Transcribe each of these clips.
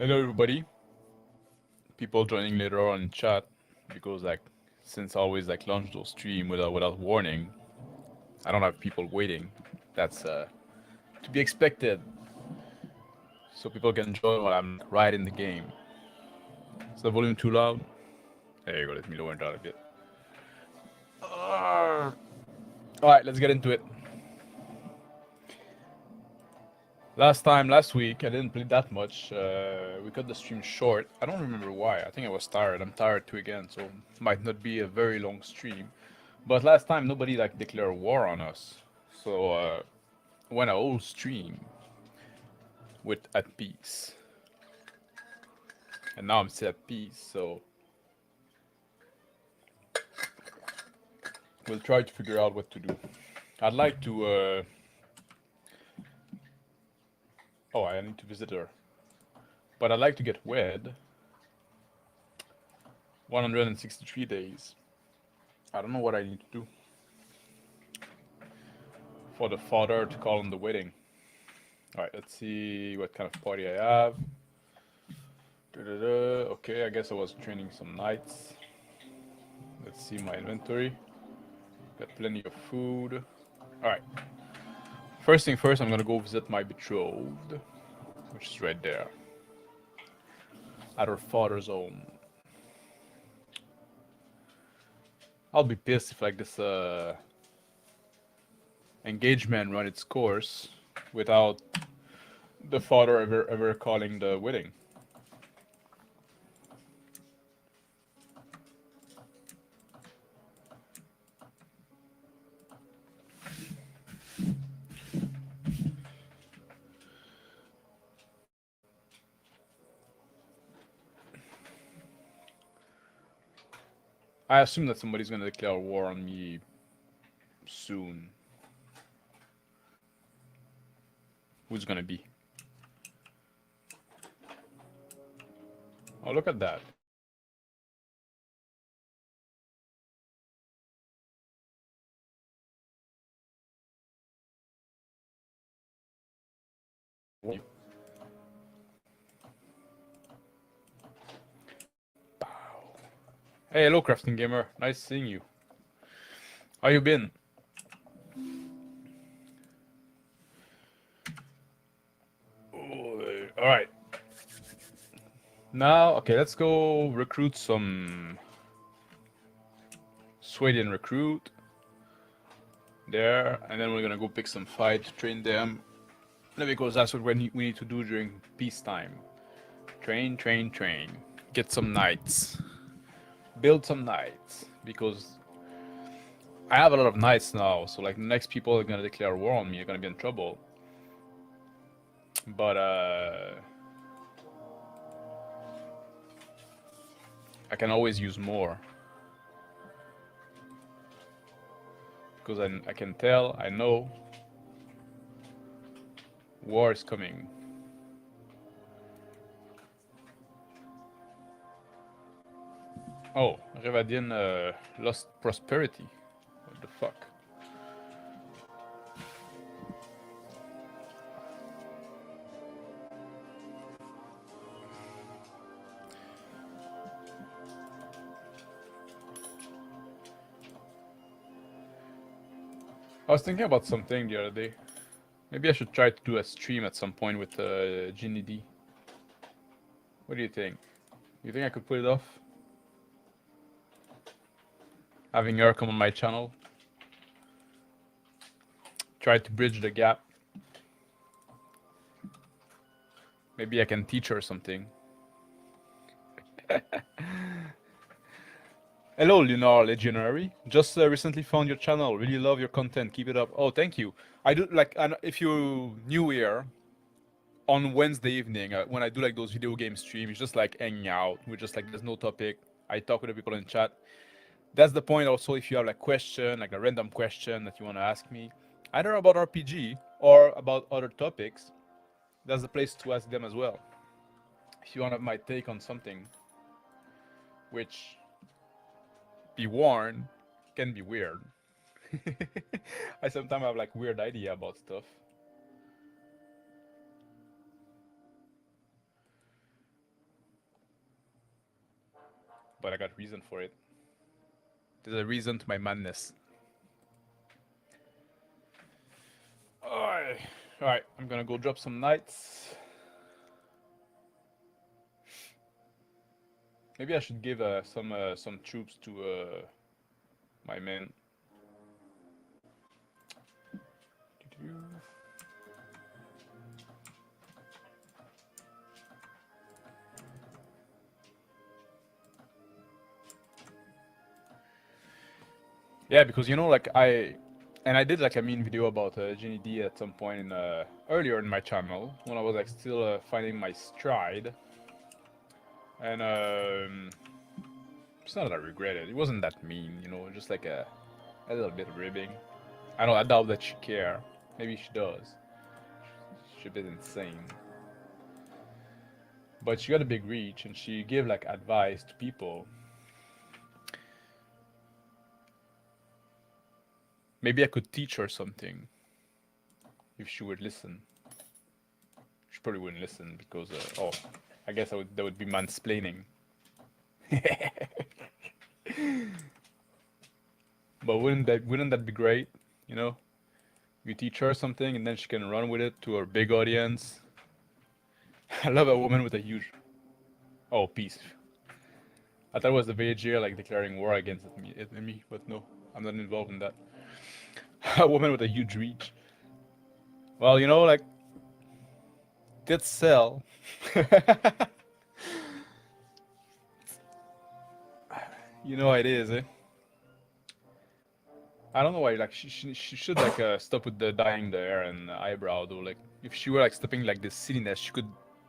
Hello everybody. People joining later on in chat because since I always launch those stream without warning, I don't have people waiting. That's to be expected. So people can join while I'm right in the game. Is the volume too loud? There you go, let me lower it down a bit. Alright, let's get into it. Last week, I didn't play that much. We cut the stream short. I don't remember why. I think I was tired. I'm tired too again, so it might not be a very long stream. But last time, nobody declared war on us. So went a whole stream with at peace. And now I'm still at peace, so we'll try to figure out what to do. I'd like to... Oh, I need to visit her. But I'd like to get wed. 163 days. I don't know what I need to do for the father to call on the wedding. Alright, let's see what kind of party I have. Okay, I guess I was training some knights. Let's see my inventory. Got plenty of food. Alright. First thing first, I'm gonna go visit my betrothed, which is right there. At her father's home. I'll be pissed if this engagement run its course without the father ever calling the wedding. I assume that somebody's gonna declare war on me soon. Who's gonna be? Oh, look at that. Hey, hello, Crafting Gamer. Nice seeing you. How you been? Alright. Now, okay, let's go recruit some Swedish recruit. There, and then we're gonna go pick some fight, train them. Because that's what we need to do during peacetime. Train, train, train. Get some knights. Build some knights. Because I have a lot of knights now, so the next people are gonna declare war on me are gonna be in trouble. But I can always use more. Because I can tell, I know war is coming. Oh, Revadian lost prosperity. What the fuck? I was thinking about something the other day. Maybe I should try to do a stream at some point with Ginny D. What do you think? You think I could pull it off? Having her come on my channel? Try to bridge the gap. Maybe I can teach her something. Hello, Lunar Legionary. Just recently found your channel. Really love your content. Keep it up. Oh, thank you. I do if you're new here, on Wednesday evening when I do those video game streams, just hanging out. We're just there's no topic. I talk with the people in chat. That's the point. Also, if you have question, a random question that you want to ask me, either about RPG or about other topics, that's the place to ask them as well. If you want to have my take on something, which, be warned, can be weird. I sometimes have weird idea about stuff. but I got reason for it. There's a reason to my madness. Alright, alright. I'm gonna go drop some knights. Maybe I should give some troops to my men. Yeah, because you know, like I did like a mean video about Jenny D at some point in earlier in my channel when I was like still finding my stride, and it's not that I regret it. It wasn't that mean, you know, just like a little bit of ribbing. I doubt that she care. Maybe she does. She's a bit insane. But she got a big reach and she gave like advice to people. Maybe I could teach her something if she would listen. She probably wouldn't listen because oh, I guess that would be mansplaining. But wouldn't that be great? You know, you teach her something and then she can run with it to her big audience. I love a woman with a huge. Oh, peace. I thought it was the VHR like declaring war against me, but no, I'm not involved in that. A woman with a huge reach. Well, you know, like did sell. You know how it is, eh? I don't know why. Like she should like stop with the dyeing the hair and eyebrow though. Like if she were like stopping like this silliness, she could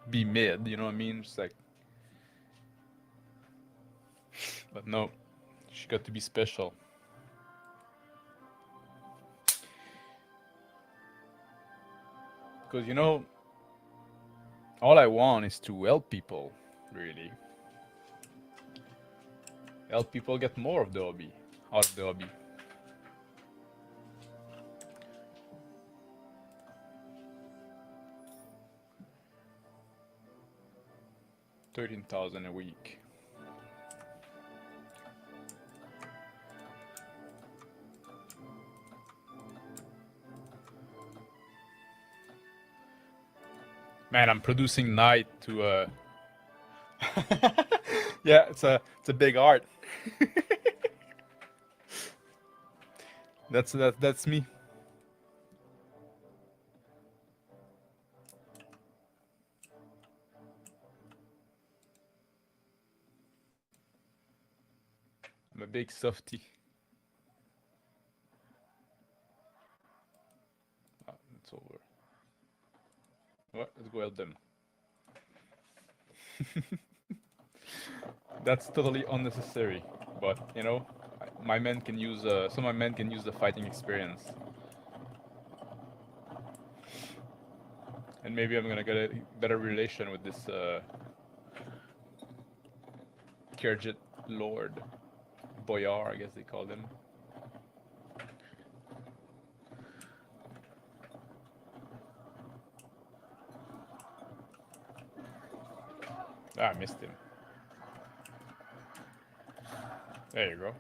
be mid. You know what I mean? Just like, but no, she got to be special. Because you know, all I want is to help people, really. Help people get more of the hobby, out of the hobby. 13,000 a week. Man, I'm producing night to yeah, it's a big art. That's me. I'm a big softy. Ah, it's over. What? Let's go help them. That's totally unnecessary, but you know, my men can use some of my men can use the fighting experience, and maybe I'm gonna get a better relation with this Khergit Lord, Boyar, I guess they call him. Ah, I missed him. There you go.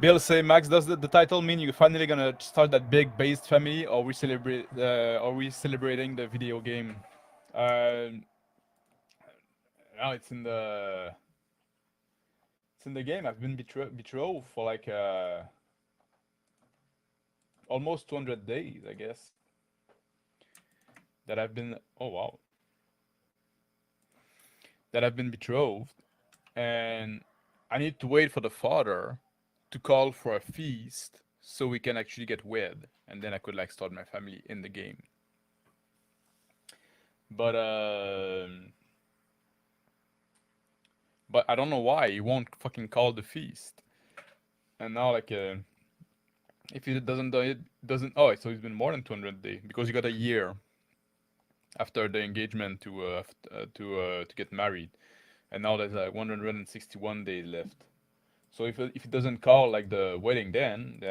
Bill say, Max, does the title mean you're finally gonna start that big based family, or are we celebrating the video game? Now it's in the game. I've been betrothed for like almost 200 days, I guess. That I've been. Oh wow. That I've been betrothed, and I need to wait for the father to call for a feast so we can actually get wed, and then I could like start my family in the game. But I don't know why he won't fucking call the feast. And now like if he doesn't do it, doesn't. Oh, so it's been more than 200 days because you got a year after the engagement to get married, and now there's like 161 days left. So if it doesn't call like the wedding, then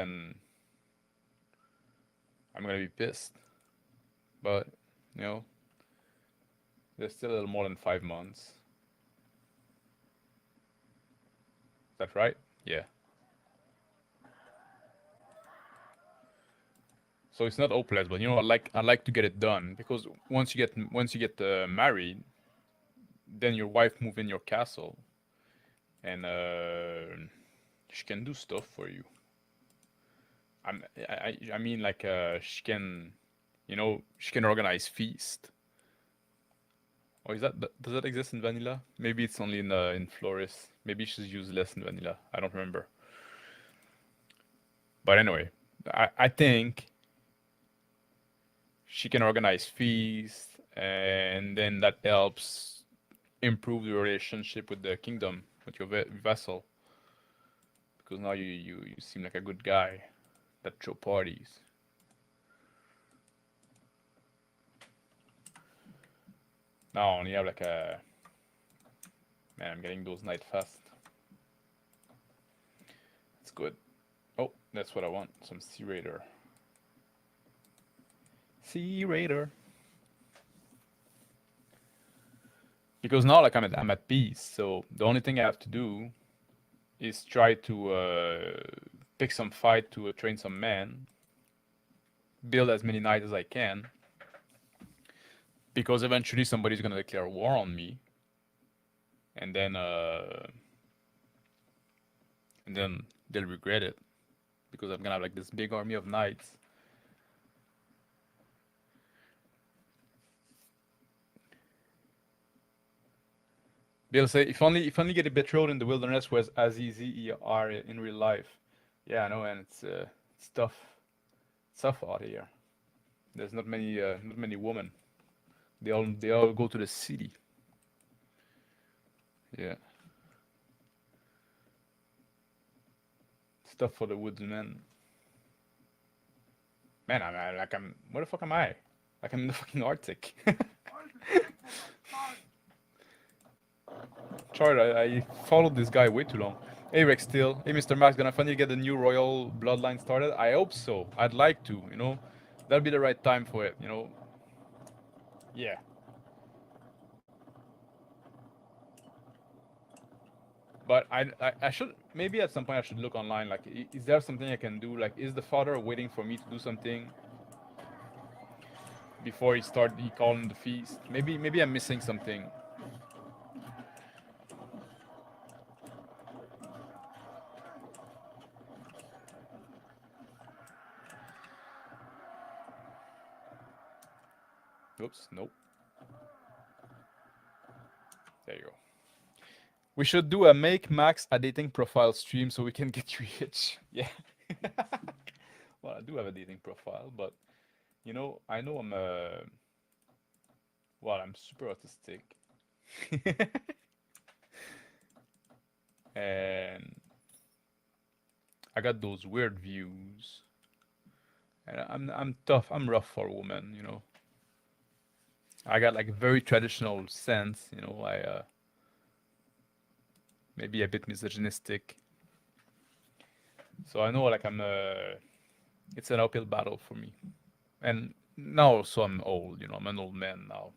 I'm gonna be pissed. but you know, there's still a little more than 5 months. Is that right? Yeah. So it's not hopeless, but I like to get it done because once you get married, then your wife move in your castle, and she can do stuff for you. I mean like she can, she can organize feast. Or does that exist in vanilla? Maybe it's only in Floris. Maybe she's used less in vanilla. I don't remember. But anyway, I think she can organize feast, and then that helps improve the relationship with the kingdom, with your vassal, because now you seem like a good guy that throw parties. Now I only have like a man. I'm getting those night fast. It's good. Oh, that's what I want. Some Sea Raider. Sea Raider. Because now like I'm at peace. So the only thing I have to do is try to pick some fight to train some men, build as many knights as I can, because eventually somebody's gonna declare war on me, and then they'll regret it because I'm gonna have like this big army of knights. They'll say if only get a betrothed in the wilderness was as easy are in real life. Yeah, I know, and it's tough. It's tough out here. There's not many women. They all go to the city. Yeah, it's tough for the woodsman. Man, I'm where the fuck am I? Like I'm in the fucking Arctic. Sorry, I followed this guy way too long. Hey Rex Steel. Hey Mr. Max, gonna finally get the new royal bloodline started? I hope so. I'd like to. That'll be the right time for it. Yeah. But I should maybe at some point I should look online. Like, is there something I can do? Like, is the father waiting for me to do something before he calling the feast? Maybe I'm missing something. Oops, nope. There you go. We should do a make Max a dating profile stream so we can get you rich. Yeah. Well, I do have a dating profile, but I know I'm super autistic, and I got those weird views, and I'm tough. I'm rough for a woman. I got like a very traditional sense. I maybe a bit misogynistic. So I know like it's an uphill battle for me. And now also I'm old. I'm an old man now,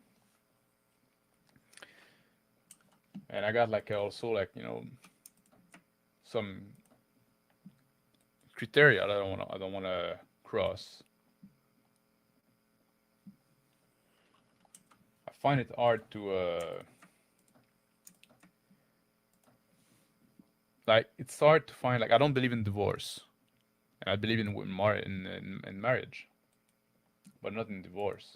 and I got like also like some criteria that I don't wanna cross. I find it hard to like it's hard to find like I don't believe in divorce, and I believe in marriage, but not in divorce.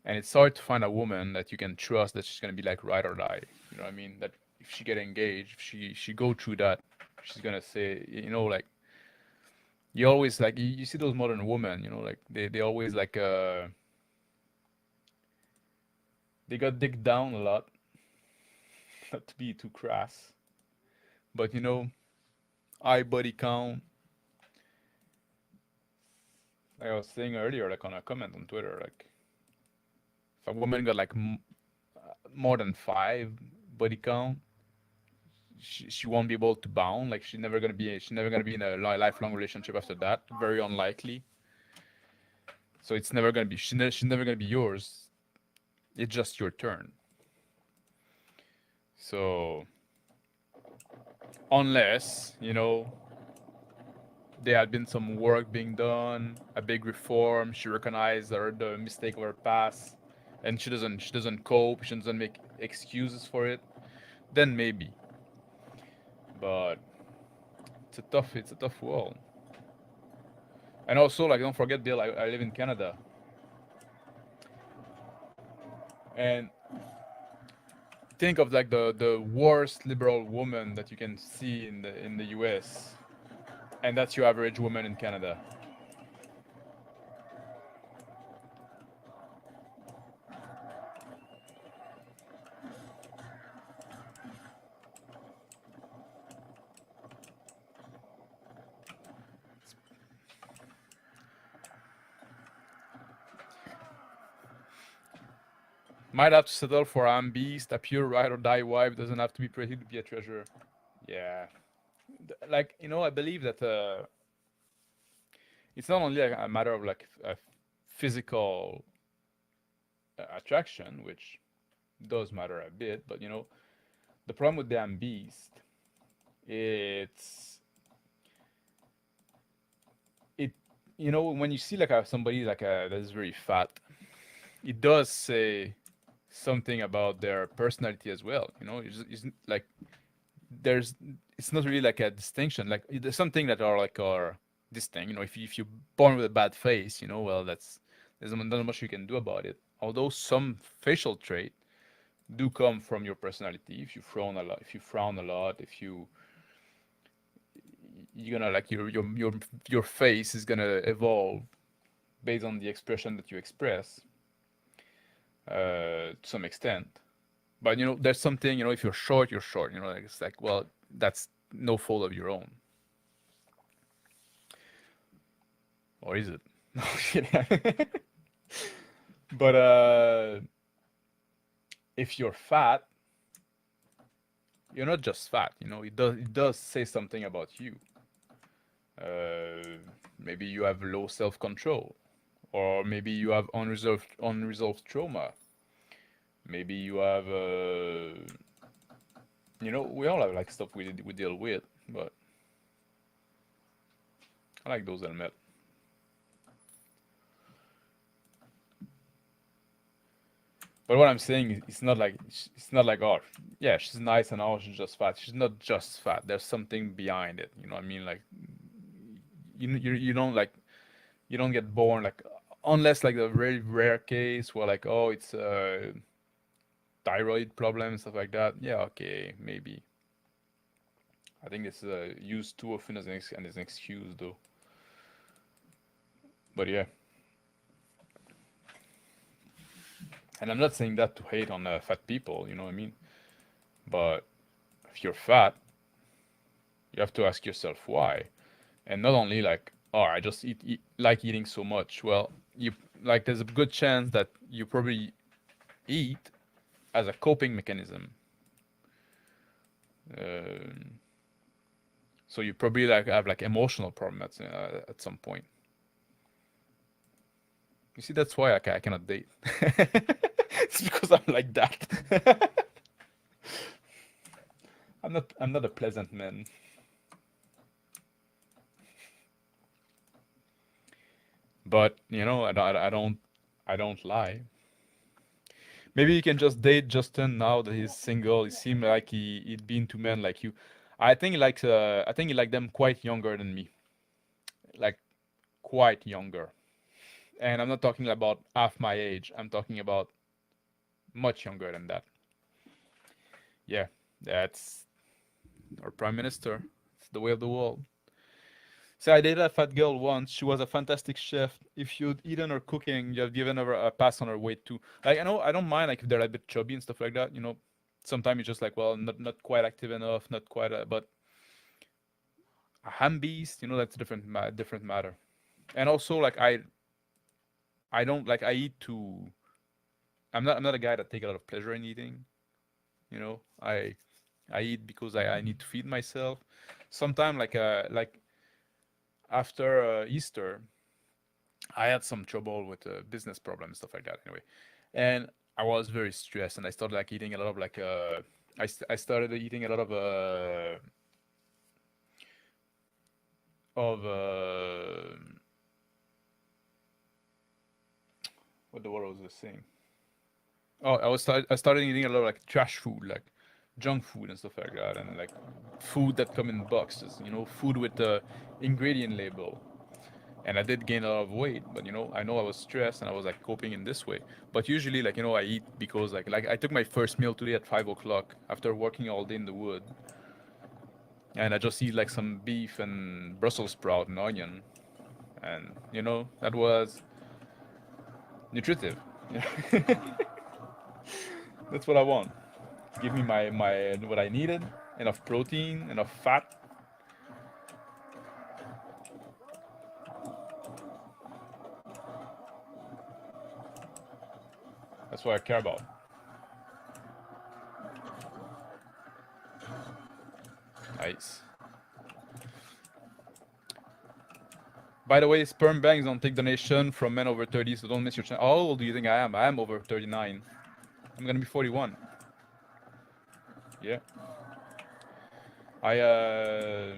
And it's hard to find a woman that you can trust that she's gonna be like ride or die. You know what I mean? That if she get engaged, if she go through that, she's gonna say, like you always like you see those modern women, like they always like they got digged down a lot, not to be too crass, but eye body count. Like I was saying earlier, like on a comment on Twitter, like if a woman got like more than five body count, she won't be able to bound. Like she's never gonna be in a lifelong relationship after that. Very unlikely. So it's never gonna be she's never gonna be yours. It's just your turn. So unless there had been some work being done, a big reform, she recognized the mistake of her past, and she doesn't cope, she doesn't make excuses for it, then maybe. But it's a tough world. And also, like, don't forget, Bill, I live in Canada, and think of like the worst liberal woman that you can see in the US, and that's your average woman in Canada. Might have to settle for am beast, a pure ride or die wife doesn't have to be pretty to be a treasure. Yeah, like I believe that it's not only like a matter of like a physical attraction, which does matter a bit, but the problem with the am beast, it's it when you see like somebody like that is very fat, it does say something about their personality as well. It's like there's it's not really like a distinction. Like there's something that are distinct. If you're born with a bad face, well, there's not much you can do about it. Although some facial trait do come from your personality. If you frown a lot, if you're gonna like your face is gonna evolve based on the expression that you express to some extent. But there's something. If you're short, you're short. Like it's like, well, that's no fault of your own, or is it? No, kidding. But if you're fat, you're not just fat. It does say something about you. Maybe you have low self-control, or maybe you have unresolved trauma. Maybe you have we all have like stuff we deal with, but I like those helmets. But what I'm saying is, it's not like, oh, yeah, she's nice and all, she's just fat. She's not just fat. There's something behind it. You know what I mean? Like you don't get born like, unless like the very rare case where like, oh, it's thyroid problem and stuff like that. Yeah, okay, maybe. I think it's used too often as an excuse though. But yeah, and I'm not saying that to hate on fat people. You know what I mean? But if you're fat, you have to ask yourself why. And not only like, oh, I just like eating so much. Well, you like there's a good chance that you probably eat as a coping mechanism. Um, so you probably like have like emotional problems at some point. You see, that's why I cannot date. It's because I'm like that. I'm not a pleasant man. But I don't lie. Maybe you can just date Justin now that he's single. He seemed like he'd been to men like you. I think he liked them quite younger than me, like quite younger. And I'm not talking about half my age. I'm talking about much younger than that. Yeah, that's our prime minister. It's the way of the world. So I dated a fat girl once. She was a fantastic chef. If you'd eaten her cooking, you'd given her a pass on her weight too. Like I know I don't mind like if they're a bit chubby and stuff like that. Sometimes you're just like, well, not quite active enough, not quite. But a ham beast, that's a different matter. And also like I don't like I eat to. I'm not a guy that take a lot of pleasure in eating. I eat because I need to feed myself. Sometimes like after Easter, I had some trouble with business problems, stuff like that. Anyway, and I was very stressed, and I started like eating a lot of like I started eating a lot of what the word was I saying? Oh, I started eating a lot of like trash food, like junk food and stuff like that, and like food that come in boxes. You know, food with the ingredient label. And I did gain a lot of weight, but I know I was stressed and I was like coping in this way. But usually, like I eat because like I took my first meal today at 5 o'clock after working all day in the wood, and I just eat like some beef and Brussels sprout and onion, and that was nutritive. That's what I want. Give me my what I needed, enough protein, enough fat. That's what I care about. Nice. By the way, sperm banks don't take donation from men over 30, so don't miss your chance. How old do you think I am? I am over 39. I'm gonna be 41. Yeah. I uh,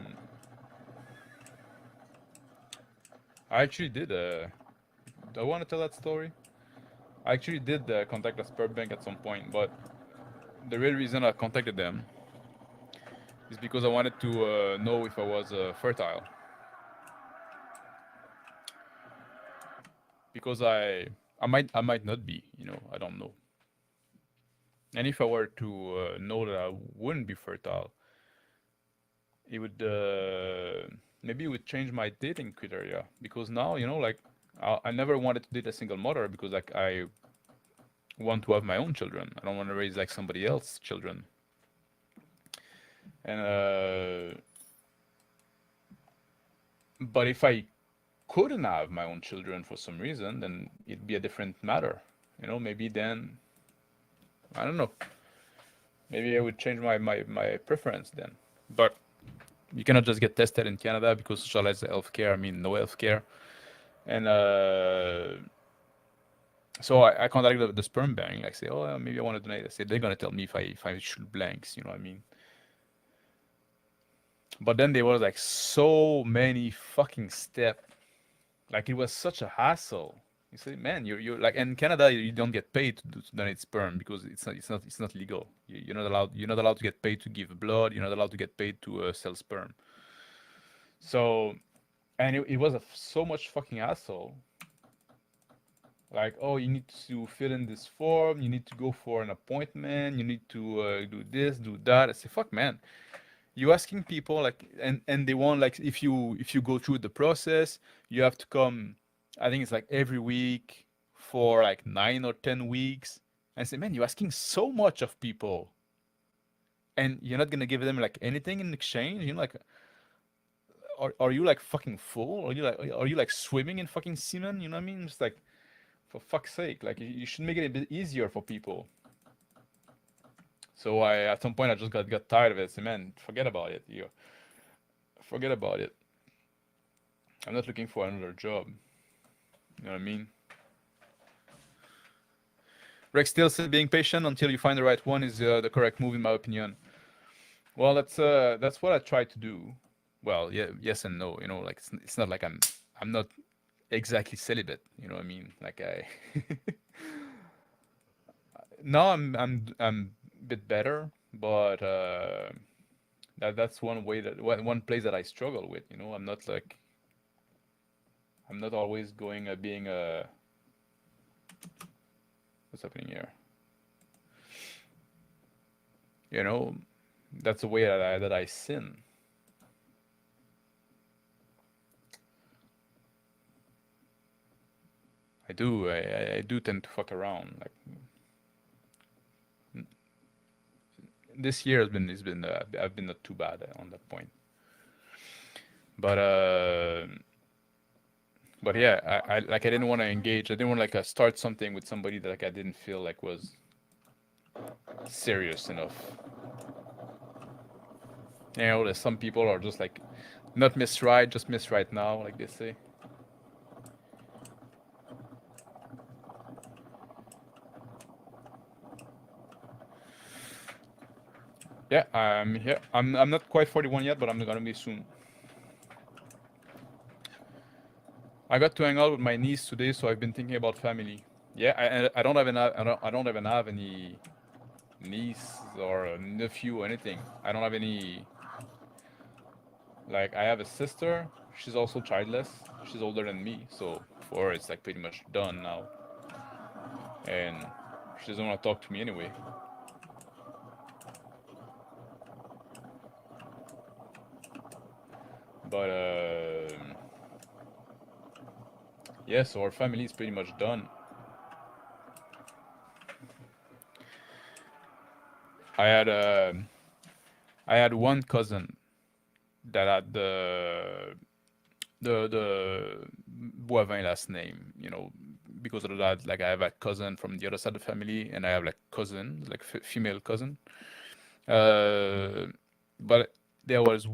I actually did. Do I want to tell that story? I actually did contact a sperm bank at some point, but the real reason I contacted them is because I wanted to know if I was fertile. Because I might not be. I don't know. And if I were to know that I wouldn't be fertile, it would maybe it would change my dating criteria. Because now, like I never wanted to date a single mother because like I want to have my own children. I don't want to raise like somebody else's children. And but if I couldn't have my own children for some reason, then it'd be a different matter. Maybe then I don't know. Maybe I would change my preference then. But you cannot just get tested in Canada because socialized healthcare. I mean, no healthcare. And so I contacted the sperm bank. I say, oh, maybe I want to donate. I say they're gonna tell me if I shoot blanks. You know what I mean? But then there was like so many fucking steps. Like it was such a hassle. You say, man, you're like in Canada you don't get paid to donate sperm because it's not legal. You're not allowed to get paid to give blood. You're not allowed to get paid to sell sperm. So and it was so much fucking hassle. Like, oh, you need to fill in this form. You need to go for an appointment. You need to do this, do that. I say, fuck, man. You asking people like, and they want like, if you go through the process, you have to come. I think it's like every week for like 9 or 10 weeks. And I say, man, you're asking so much of people, and you're not gonna give them like anything in exchange. Like, are you like fucking full? Are you like swimming in fucking semen? You know what I mean? It's like, for fuck's sake, like you should make it a bit easier for people. So at some point I just got tired of it. I said, man, forget about it. You forget about it. I'm not looking for another job. You know what I mean? Rex still said being patient until you find the right one is the correct move in my opinion. Well, that's what I try to do. Well, yeah, yes and no. Like it's not like I'm not exactly celibate. You know what I mean? Like I now I'm a bit better, but that's one way that one place that I struggle with. I'm not always going being what's happening here. You know, that's the way that I sin. I do tend to fuck around. Like this year has been I've been not too bad on that point. But yeah, I didn't want to engage. I didn't want to like start something with somebody that like I didn't feel like was serious enough. There's some people are just like not miss right, just miss right now, like they say. Yeah, I'm here. I'm not quite 41 yet, but I'm gonna be soon. I got to hang out with my niece today, so I've been thinking about family. Yeah, I don't even have I don't even have any niece or a nephew or anything. I don't have any. Like I have a sister. She's also childless. She's older than me, so for her it's like pretty much done now. And she doesn't want to talk to me anyway. But yeah, so our family is pretty much done. I had I had one cousin that had the Boivin last name, because of that, like I have a cousin from the other side of the family, and I have like cousin, like female cousin. Uh, but there was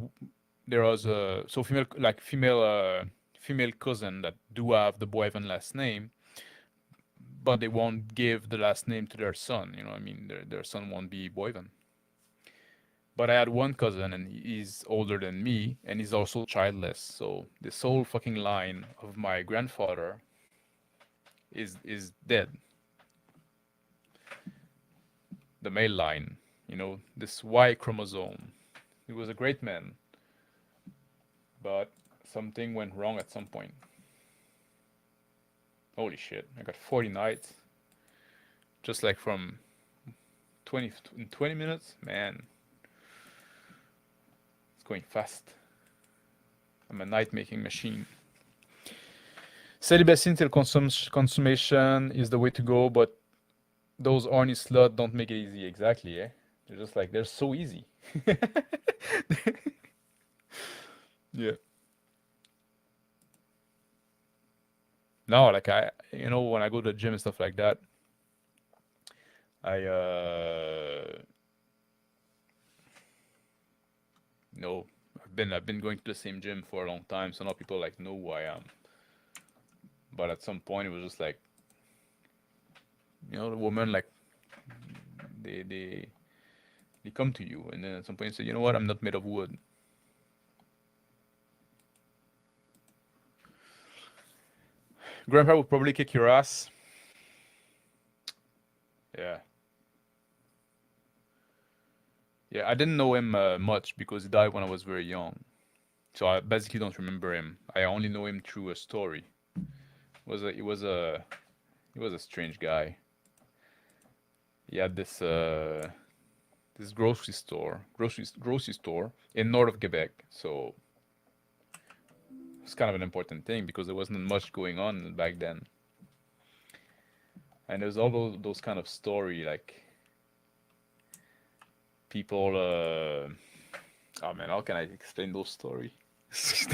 there was a so female like female cousin that do have the Boivin last name, but they won't give the last name to their son. You know, what I mean, their son won't be Boivin. But I had one cousin, and he's older than me, and he's also childless. So this whole fucking line of my grandfather is dead. The male line, this Y chromosome. He was a great man, but something went wrong at some point. Holy shit! I got 40 nights, just like from 20 minutes. Man, it's going fast. I'm a night making machine. Celibacy until consummation is the way to go, but those horny sluts don't make it easy. Exactly, eh? They're just like they're so easy. Yeah. No, like when I go to the gym and stuff like that, I no, I've been going to the same gym for a long time, so now people like know who I am. But at some point, it was just like, the woman like they they they come to you, and then at some point you say, you know what, I'm not made of wood. Grandpa would probably kick your ass. Yeah, yeah. I didn't know him much because he died when I was very young, so I basically don't remember him. I only know him through a story. He was a strange guy. He had this grocery store in north of Quebec. So it's kind of an important thing because there wasn't much going on back then. And there's all those kind of story like people. Oh man, how can I explain those story?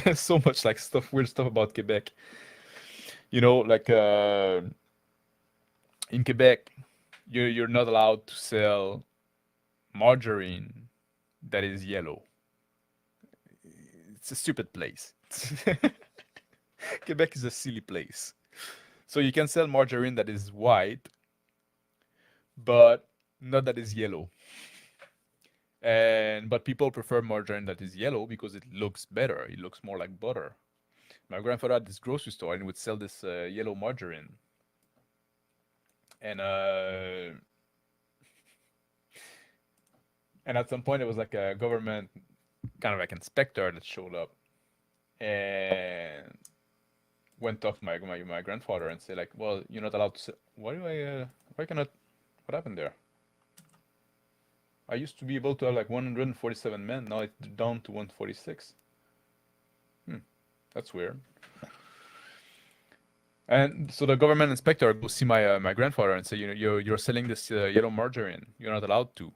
There's so much like weird stuff about Quebec. Like in Quebec, you're not allowed to sell margarine that is yellow. It's a stupid place. Quebec is a silly place. So you can sell margarine that is white, but not that is yellow. But people prefer margarine that is yellow because it looks better. It looks more like butter. My grandfather had this grocery store and would sell this yellow margarine. And at some point, it was like a government kind of like inspector that showed up and went talk to my grandfather and say like, well, you're not allowed to sell. Why cannot? What happened there? I used to be able to have like 147 men. Now it's down to 146. Hmm, that's weird. And so the government inspector goes see my grandfather and say, you're selling this yellow margarine. You're not allowed to.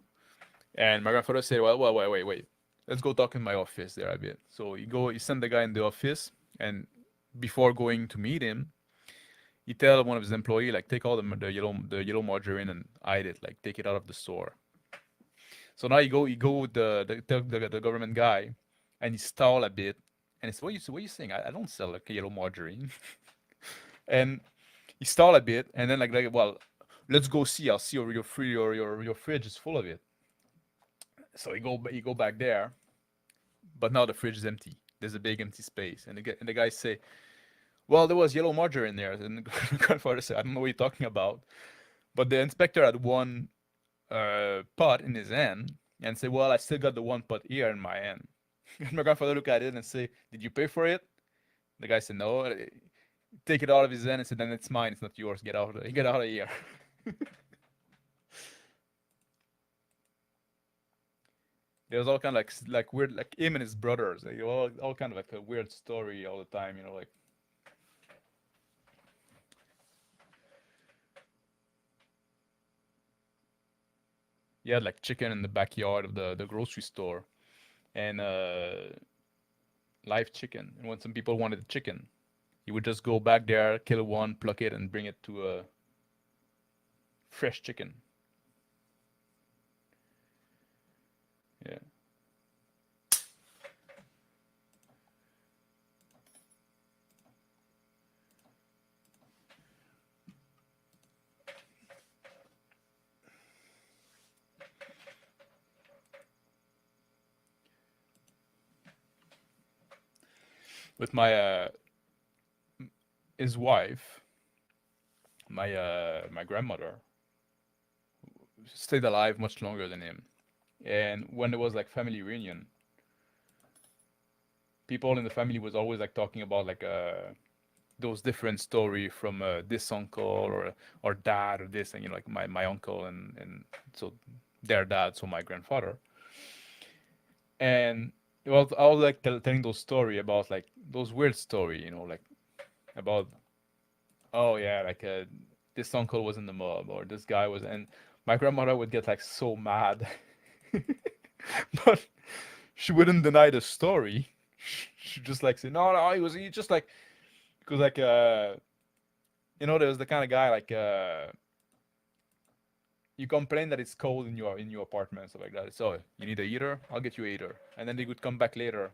And my grandfather said, well, wait. Let's go talk in my office there a bit. So he sent the guy in the office, and before going to meet him, he tell one of his employee like take all the yellow margarine and hide it, like take it out of the store. So now you go with the government guy, and he stall a bit, and he said, what you saying? I don't sell like yellow margarine. And he stall a bit, and then well, let's go see. I'll see your fridge is full of it. So you go back there, but now the fridge is empty. There's a big empty space, and the guys say, "Well, there was yellow margarine there." And the grandfather said, "I don't know what you're talking about." But the inspector had one pot in his hand and say, "Well, I still got the one pot here in my hand." And my grandfather looked at it and say, "Did you pay for it?" The guy said, "No." Take it out of his hand and said, "Then it's mine. It's not yours. Get out of here." There's all kind of like weird, like him and his brothers, like all kind of like a weird story all the time, like he had like chicken in the backyard of the grocery store, and live chicken. And when some people wanted chicken, he would just go back there, kill one, pluck it, and bring it to a fresh chicken. Yeah. With his wife, my grandmother stayed alive much longer than him. And when there was like family reunion, people in the family was always like talking about like those different story from this uncle or dad or this, and like my uncle and so their dad, so my grandfather. And well, I was like telling those story about like those weird story, like about, oh yeah, like this uncle was in the mob or this guy was, and my grandmother would get like so mad, but she wouldn't deny the story. She just like say, no, he just like, because like there was the kind of guy like you complain that it's cold in your apartment, stuff like that. So you need a heater, I'll get you a heater. And then they would come back later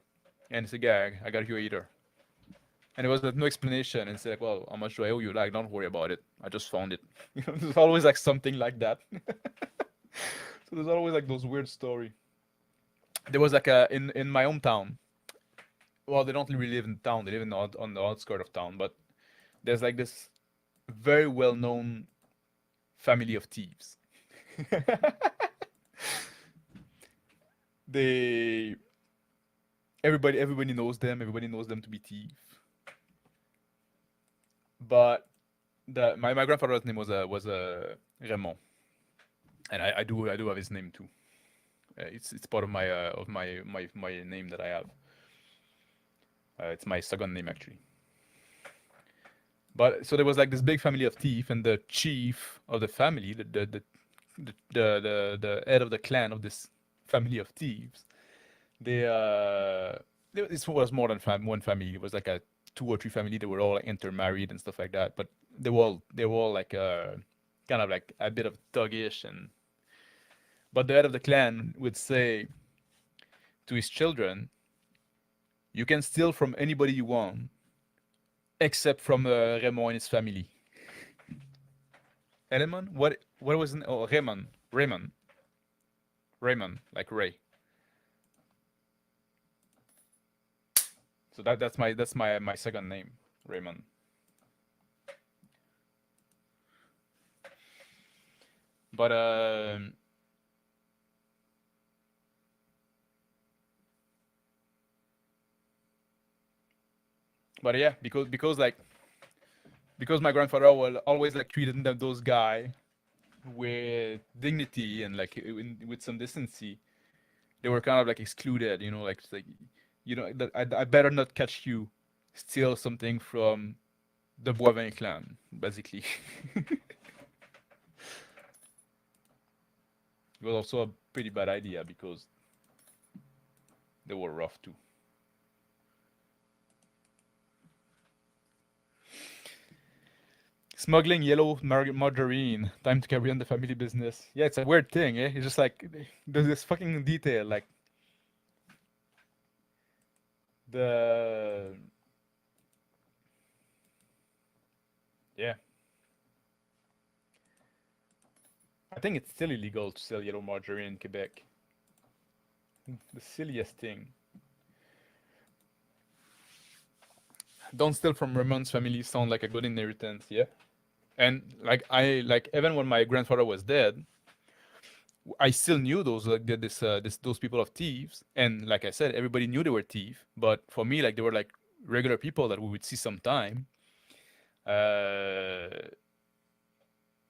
and say, yeah, I got you a heater. And it was like no explanation, and say like, well, how much do I owe you? Like, don't worry about it, I just found it. There's always like something like that. So there's always like those weird story. There was like a in my hometown. Well, they don't really live in town, they live on the outskirts of town, but there's like this very well known family of thieves. they everybody knows them. Everybody knows them to be thief. But my grandfather's name was Raymond, and I do have his name too. It's part of my name that I have. It's my second name actually. But so there was like this big family of thief, and the chief of the family, the head of the clan of this family of thieves, they this was more than one family. It was like a two or three family. They were all like, intermarried and stuff like that. But they were all like kind of like a bit of thuggish, and but the head of the clan would say to his children, "You can steal from anybody you want, except from Raymond and his family." Element? What was it? Oh, Raymond, like Ray. So that's my second name, Raymond. But yeah, because my grandfather will always like treated them those guy with dignity and like with some decency. They were kind of like excluded, like it's like, I better not catch you steal something from the Boivin clan, basically. It was also a pretty bad idea because they were rough too. Smuggling yellow margarine. Time to carry on the family business. Yeah, it's a weird thing, eh? It's just like there's this fucking detail, like the yeah. I think it's still illegal to sell yellow margarine in Quebec. The silliest thing. Don't steal from Ramon's family sound like a good inheritance, yeah. And like I like even when my grandfather was dead, I still knew those like those people of thieves, and like I said, everybody knew they were thief. But for me, like they were like regular people that we would see sometime. Uh,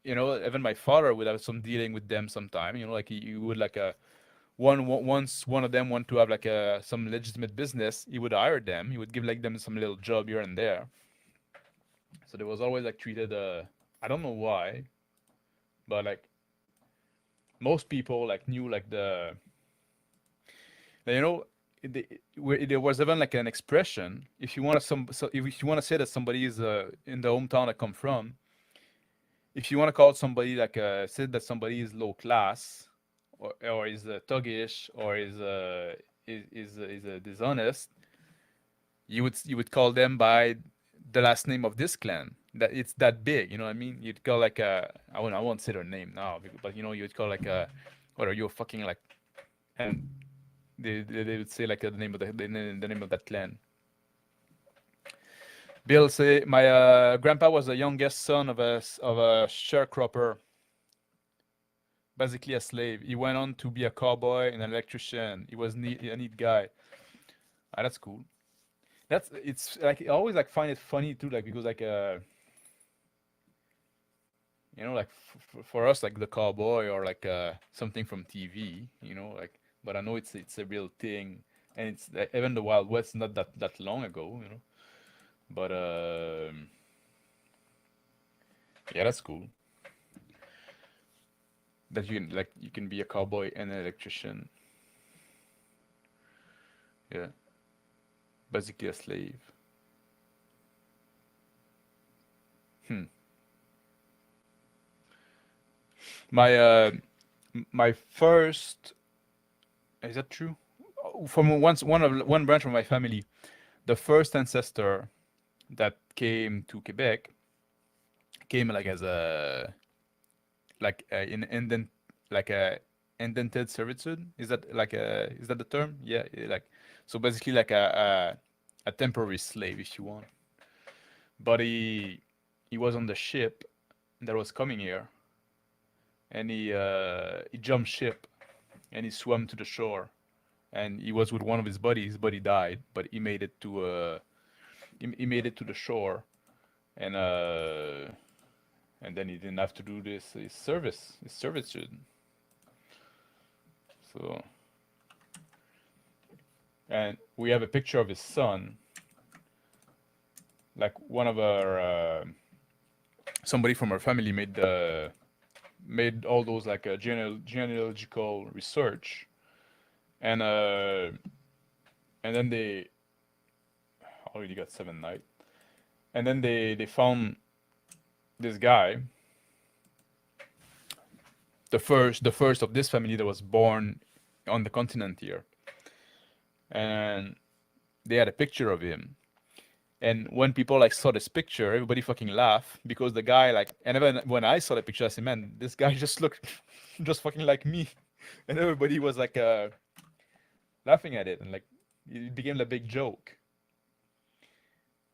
even my father would have some dealing with them sometime. Like he would like once one of them want to have like some legitimate business, he would hire them. He would give like them some little job here and there. So there was always like treated. I don't know why, but like most people like knew like you know where there was even like an expression if you want to if you want to say that somebody is in the hometown I come from, if you want to call somebody like say that somebody is low class or is thuggish or is dishonest, you would call them by the last name of this clan, that it's that big, you know what I mean? You'd call like I won't say their name now, but you'd call like what are you fucking like, and they would say like the name of the name of that clan. Bill say my grandpa was the youngest son of a sharecropper, basically a slave. He went on to be a cowboy and an electrician. He was a neat guy. Ah, that's cool. It's like I always like find it funny too, like because like like for us like the cowboy or like something from TV, like, but I know it's a real thing, and it's even the Wild West not that long ago. But yeah, that's cool that you can be a cowboy and an electrician. Yeah, basically a slave. Hmm. My my first, is that true? From one branch of my family, the first ancestor that came to Quebec came like as a like in indent like a indented servitude. Is that the term? Yeah, like so basically like a temporary slave if you want. But he was on the ship that was coming here, and he jumped ship and he swam to the shore, and he was with one of his buddies. His buddy died, but he made it to the shore, and then he didn't have to do this his servitude. So, and we have a picture of his son, like one of our somebody from our family made all those like genealogical research, and then they already got 7 night, and then they found this guy, the first of this family that was born on the continent here, and they had a picture of him. And when people like saw this picture, everybody fucking laughed because the guy like, and even when I saw the picture, I said, "Man, this guy just looked just fucking like me," and everybody was like laughing at it, and like it became a big joke.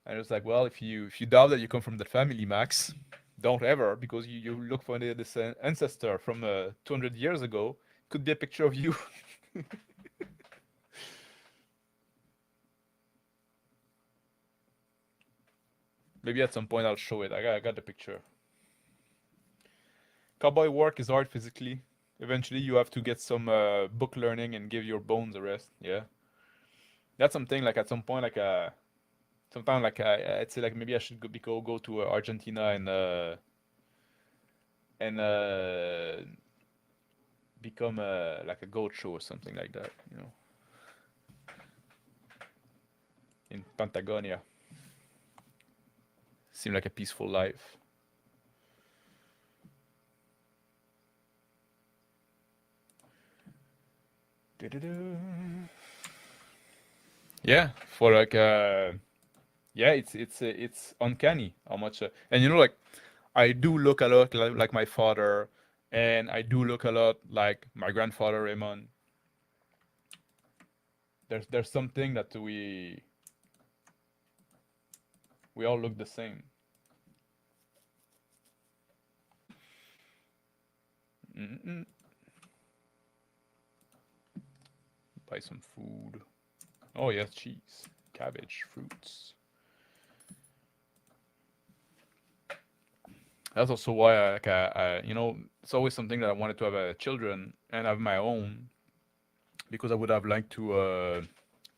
And it was like, well, if you doubt that you come from that family, Max, don't ever, because you look for this ancestor from 200 years ago. Could be a picture of you. Maybe at some point I'll show it. I got the picture. Cowboy work is hard physically. Eventually, you have to get some book learning and give your bones a rest. Yeah, that's something. Like at some point, like sometime like I'd say like maybe I should go to Argentina and become like a goat show or something like that. In Patagonia, seem like a peaceful life. Du-du-du. Yeah, for like yeah, it's uncanny how much and like I do look a lot like my father, and I do look a lot like my grandfather Raymond. There's something that we all look the same. Mm-mm. Buy some food. Oh yes, cheese, cabbage, fruits. That's also why it's always something that I wanted to have children and have my own because I would have liked to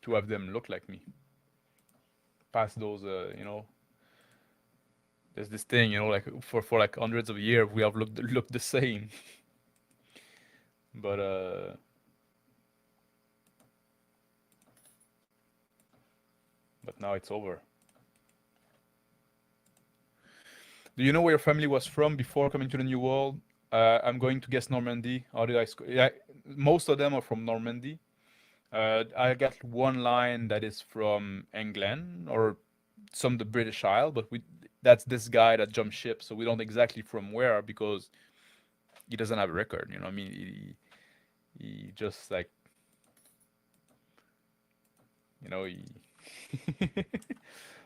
have them look like me. Past those, there's this thing, like for like hundreds of years we have looked the same, but now it's over. Do you know where your family was from before coming to the New World? I'm going to guess Normandy. How did I Yeah, most of them are from Normandy. I got one line that is from England or some the British Isle, but we that's this guy that jumped ship, so we don't exactly from where because he doesn't have a record. I mean, he just like he.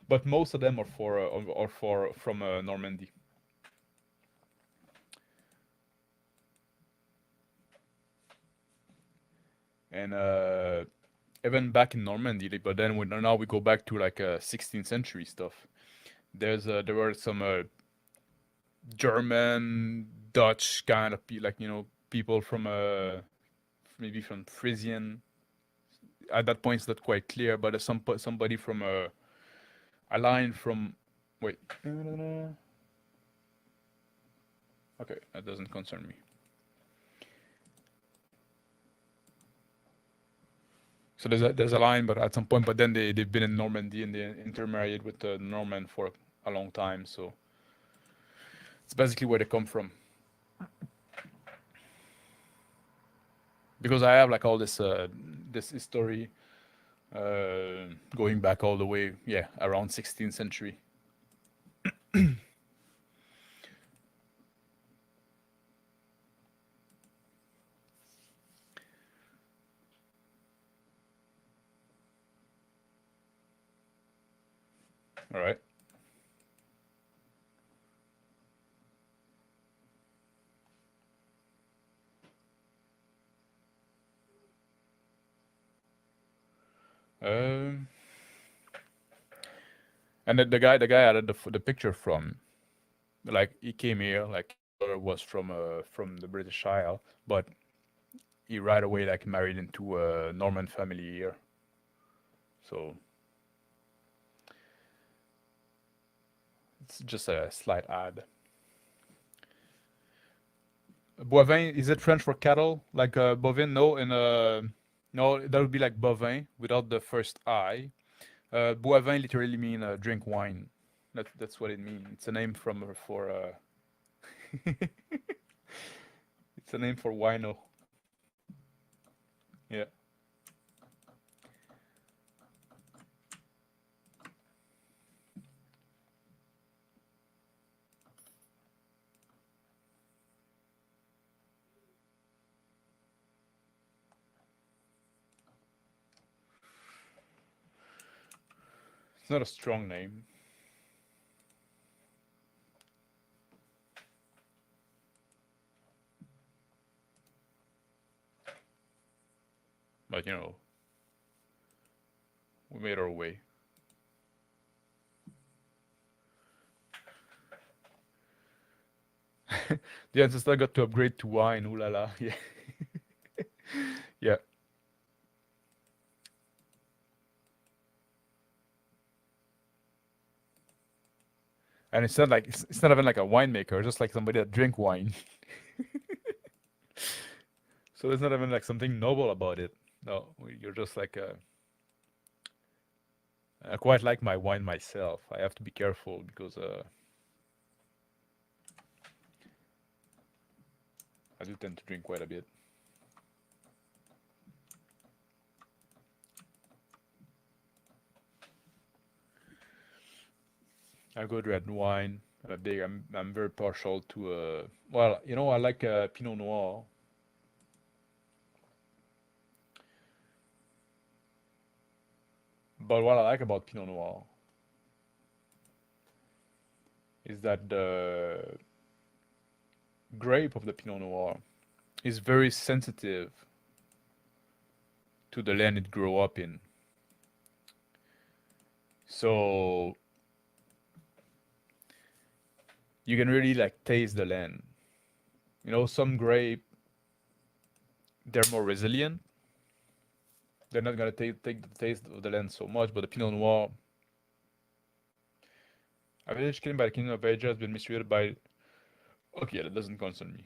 But most of them are for from Normandy. And even back in Normandy, but then now we go back to like 16th century stuff. There were some German, Dutch kind of like people from maybe from Frisian. At that point, it's not quite clear, but somebody from a line from wait. Okay, that doesn't concern me. So there's a line, but at some point, but then they've been in Normandy and they intermarried with the Norman for a long time. So it's basically where they come from. Because I have like all this history going back all the way, yeah, around 16th century. All right. Um, and the guy I had the picture from, like he came here, like his brother was from the British Isle, but he right away like married into a Norman family here. So it's just a slight ad. Bovin, is it French for cattle? Like bovin? No, no, that would be like bovin without the first I. Boivin literally mean drink wine. That's what it means. It's a name from for it's a name for wino. Yeah, it's not a strong name, but we made our way. The ancestor got to upgrade to wine. Ooh la la. Yeah, yeah. And it's not even like a winemaker, just like somebody that drink wine. So there's not even like something noble about it. No, you're just like I quite like my wine myself. I have to be careful because I do tend to drink quite a bit. I good red wine. I'm very partial to well, I like Pinot Noir. But what I like about Pinot Noir is that the grape of the Pinot Noir is very sensitive to the land it grew up in. So you can really like taste the land. You know, some grape they're more resilient. They're not gonna take the taste of the land so much, but the Pinot Noir, a village claimed by the Kingdom of Asia has been mistreated by. Okay, that doesn't concern me.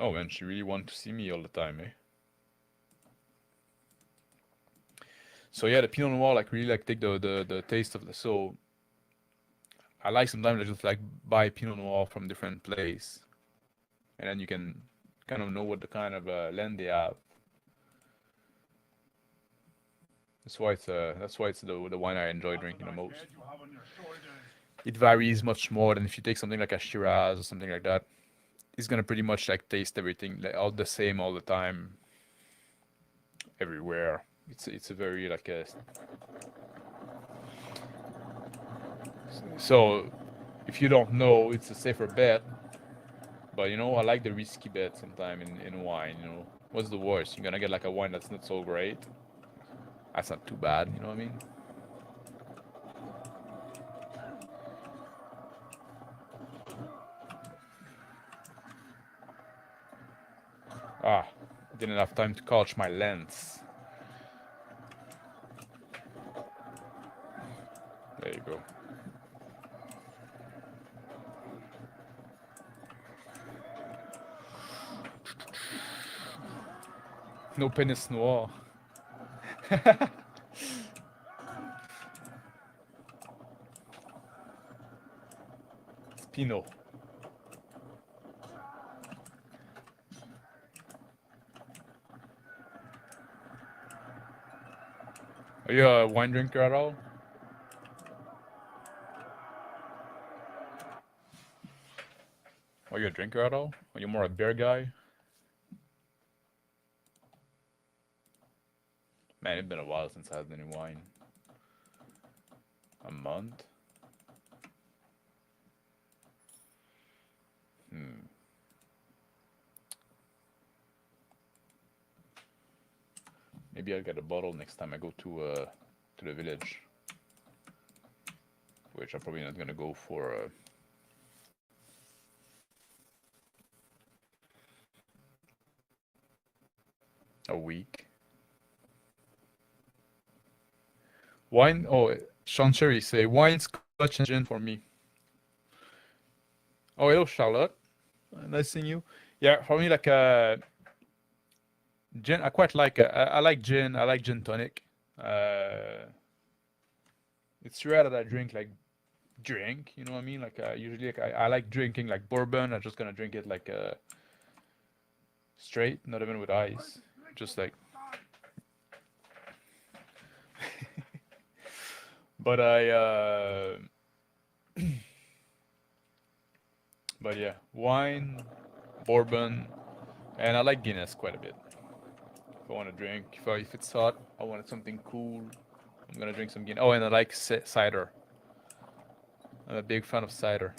Oh man, she really wants to see me all the time, eh? So yeah, the Pinot Noir like really like take the taste of the. So I like sometimes I just like buy Pinot Noir from different place, and then you can kind of know what the kind of land they have. That's why it's the wine I enjoy drinking the most. It varies much more than if you take something like a Shiraz or something like that. It's gonna pretty much like taste everything like all the same all the time, everywhere. It's a very like a so if you don't know, it's a safer bet. But you know, I like the risky bet sometime in wine. You know, what's the worst? You're gonna get like a wine that's not so great. That's not too bad. You know what I mean? Ah, didn't have time to couch my lens. There you go. No penis noir. Pinot. Are you a wine drinker at all? Are you a drinker at all? Are you more a beer guy? Man, it's been a while since I had any wine. A month? Hmm. Maybe I'll get a bottle next time I go to the village, which I'm probably not gonna go for a week. Wine? Oh, Sean Cherry say wine, scotch, and gin for me. Oh, hello, Charlotte. Nice seeing you. Yeah, for me, like gin. I quite like. I like gin. I like gin tonic. Uh, it's rare that I drink like drink. You know what I mean? Like usually, like I like drinking like bourbon. I'm just gonna drink it like straight, not even with ice. Just like. But but yeah, wine, bourbon, and I like Guinness quite a bit. If I want to drink, if it's hot, I wanted something cool. I'm gonna drink some Guinness. Oh, and I like cider. I'm a big fan of cider.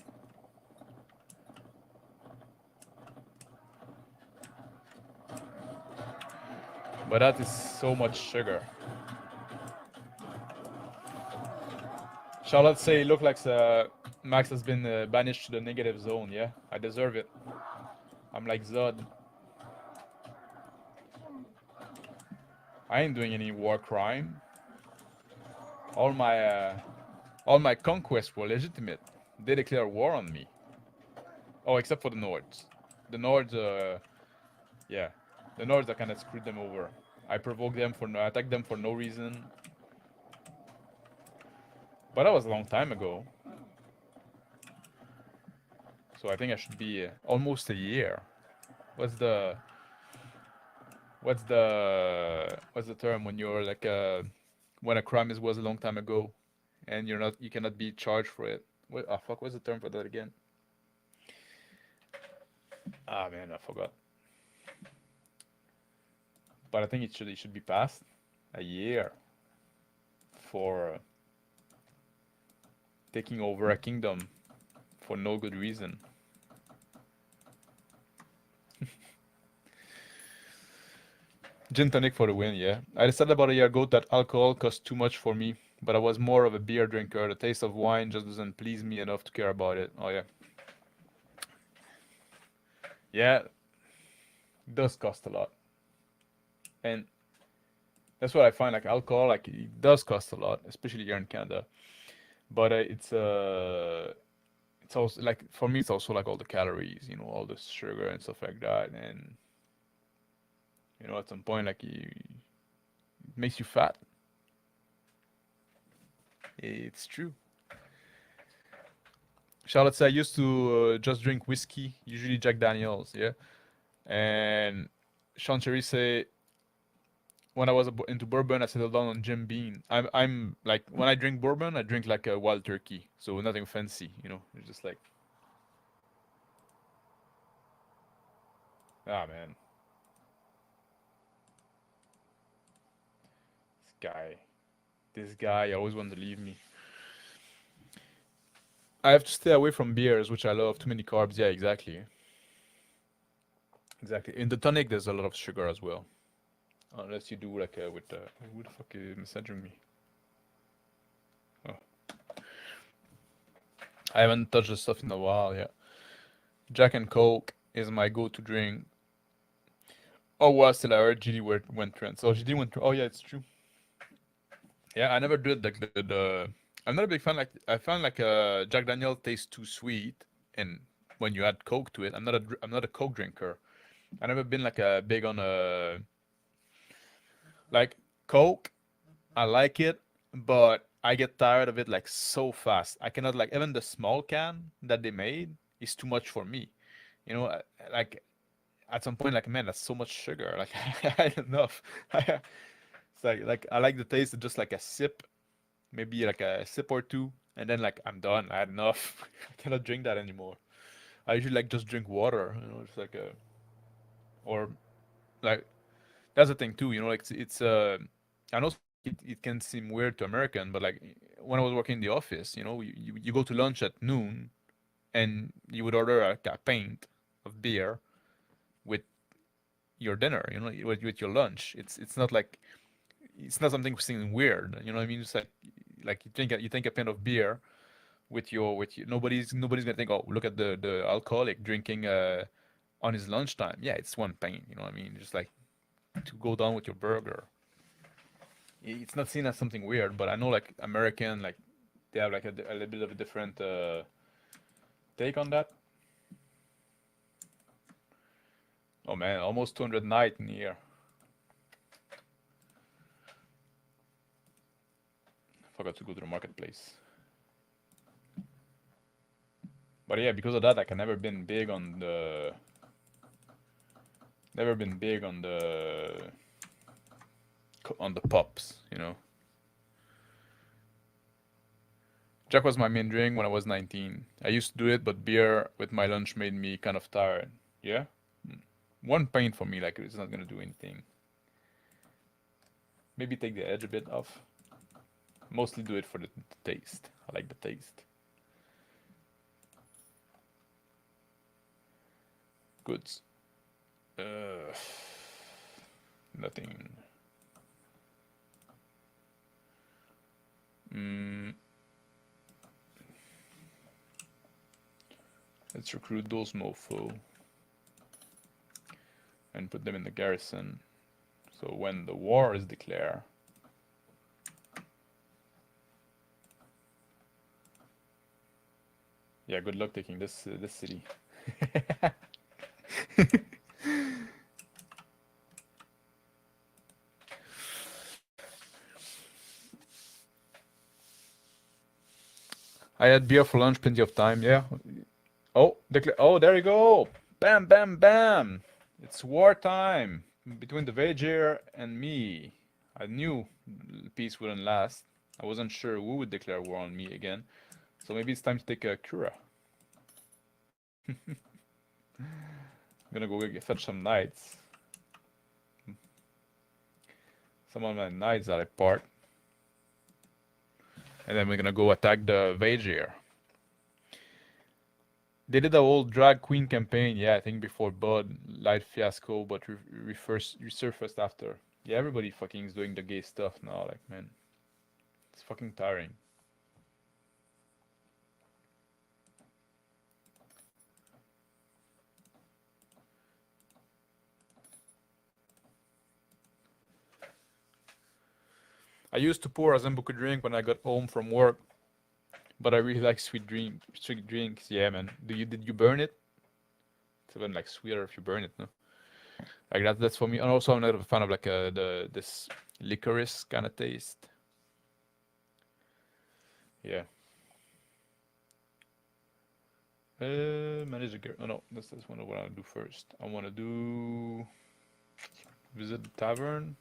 But that is so much sugar. Charlotte say, look like Max has been banished to the negative zone. Yeah, I deserve it. I'm like Zod. I ain't doing any war crime. All my uh, all my conquests were legitimate. They declare war on me. Oh, except for the Nords. The Nords, yeah, the Nords I kind of screwed them over. I provoked them for no, I attacked them for no reason. But that was a long time ago. So I think I should be almost a year. What's the what's the term when you're like when a crime is was a long time ago, and you cannot be charged for it. What fuck? What's the term for that again? Ah man, I forgot. But I think it should be passed. a year for taking over a kingdom for no good reason. Gin tonic for the win, yeah. I decided about a year ago that alcohol cost too much for me, but I was more of a beer drinker. The taste of wine just doesn't please me enough to care about it. Oh yeah. Yeah, it does cost a lot. And that's what I find, like alcohol, like it does cost a lot, especially here in Canada. But it's also like for me, it's also like all the calories, all the sugar and stuff like that, and at some point, like it makes you fat. It's true. Charlotte said I used to just drink whiskey, usually Jack Daniels, yeah. And Sean Cherry say when I was into bourbon, I settled down on Jim Beam. I'm like when I drink bourbon, I drink like a wild turkey, so nothing fancy, It's just like ah man, this guy, this guy always wants to leave me. I have to stay away from beers, which I love. Too many carbs. Yeah, exactly. Exactly. In the tonic, there's a lot of sugar as well. Unless you do like with who the fuck is messaging me? Oh, I haven't touched the stuff in a while. Yeah, Jack and Coke is my go-to drink. Oh, well, still I heard GD went trends. Oh, GD went. Oh, yeah, it's true. Yeah, I never did like the. I'm not a big fan. Like I found like Jack Daniel tastes too sweet, and when you add Coke to it, I'm not a Coke drinker. I never been like a big on a like Coke. I like it, but I get tired of it like so fast. I cannot like even the small can that they made is too much for me. Like at some point, like man, that's so much sugar. Like I had enough. It's like I like the taste of just like a sip, maybe like a sip or two, and then like I'm done. I had enough. I cannot drink that anymore. I usually like just drink water. Just like a or like that's the thing too. Like it's. I know it can seem weird to American, but like when I was working in the office, you go to lunch at noon and you would order a pint of beer with your dinner, with your lunch. It's not like it's not something weird. You know what I mean? It's like you think a pint of beer with your nobody's gonna think, oh, look at the alcoholic drinking on his lunchtime. Yeah, it's one pint. You know what I mean? Just like to go down with your burger. It's not seen as something weird, but I know like American like they have like a little bit of a different take on that. Oh man, almost 200 night in here. Forgot to go to the marketplace. But yeah, because of that, like I never been big on the pops. Jack was my main drink when I was 19. I used to do it, but beer with my lunch made me kind of tired. Yeah, one pint for me, like it's not gonna do anything. Maybe take the edge a bit off. Mostly do it for the taste. I like the taste. Goods. Uh, nothing. Mm, let's recruit those mofo and put them in the garrison. So when the war is declared, yeah, good luck taking this city. I had beer for lunch, plenty of time. Yeah. Oh, there you go. Bam, bam, bam. It's wartime between the Vajir and me. I knew peace wouldn't last. I wasn't sure who would declare war on me again. So maybe it's time to take a cura. I'm gonna go fetch some knights. Some of my knights are apart. And then we're gonna go attack the Vajir. They did a whole drag queen campaign, yeah, I think before Bud, Light Fiasco, but resurfaced after. Yeah, everybody fucking is doing the gay stuff now, like, man. It's fucking tiring. I used to pour a Zambuca drink when I got home from work, but I really like sweet drinks. Yeah, man. Did you burn it? It's even like sweeter if you burn it, no? Like that's for me. And also I'm not a fan of like this licorice kind of taste. Yeah. Manage a girl. Oh no, that's what I want to do first. I want to do visit the tavern.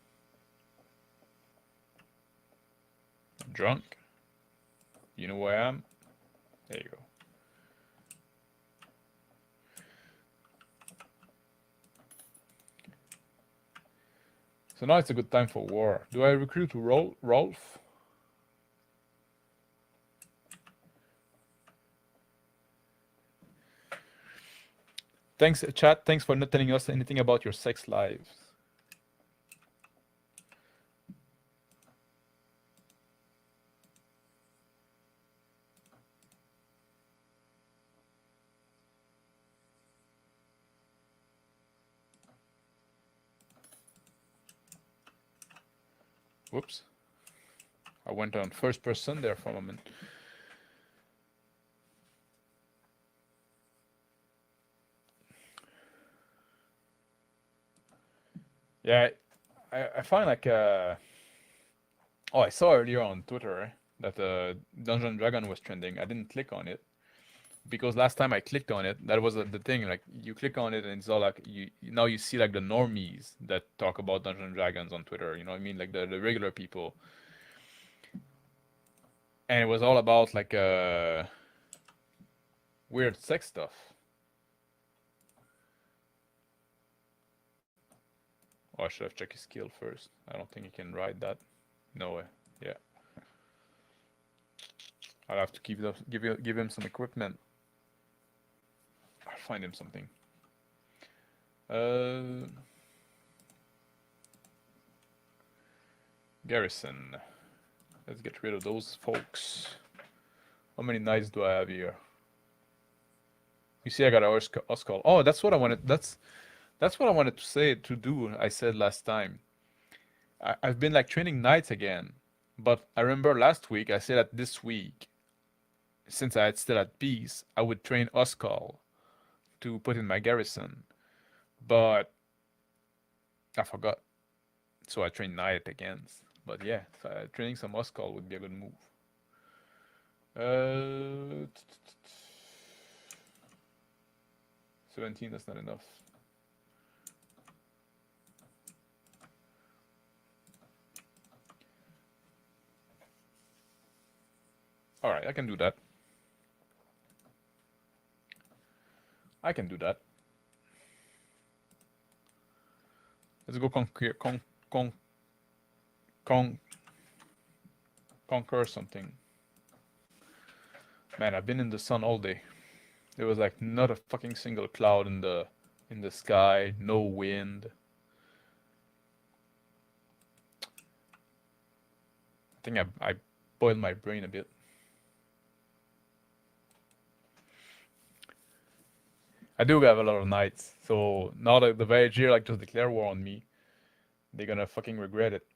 I'm drunk. You know where I am. There you go. So now it's a good time for war. Do I recruit Rolf? Thanks, chat. Thanks for not telling us anything about your sex lives. Whoops. I went on first person there for a moment. Yeah, I find like oh, I saw earlier on Twitter that Dungeon Dragon was trending. I didn't click on it because last time I clicked on it, that was the thing. Like you click on it and it's all like you now you see like the normies that talk about Dungeons and Dragons on Twitter. You know what I mean? Like the regular people, and it was all about like weird sex stuff. Oh, I should have checked his skill first. I don't think he can ride that. No way. Yeah, I'll have to give him some equipment. I'll find him something. Garrison. Let's get rid of those folks. How many knights do I have here? You see, I got a Oscall. Oh, that's what I wanted. That's what I wanted to say to do. I said last time. I've been like training knights again, but I remember last week I said that this week, since I had still at peace, I would train Oscall to put in my garrison, but I forgot. So I trained knight again. But yeah, so training some Oscall would be a good move. 17, that's not enough. Alright, I can do that. I can do that. Let's go conquer something. Man, I've been in the sun all day. There was like not a fucking single cloud in the sky, no wind. I think I boiled my brain a bit. I do have a lot of knights, so now that the Vajir like just declare war on me, they're gonna fucking regret it.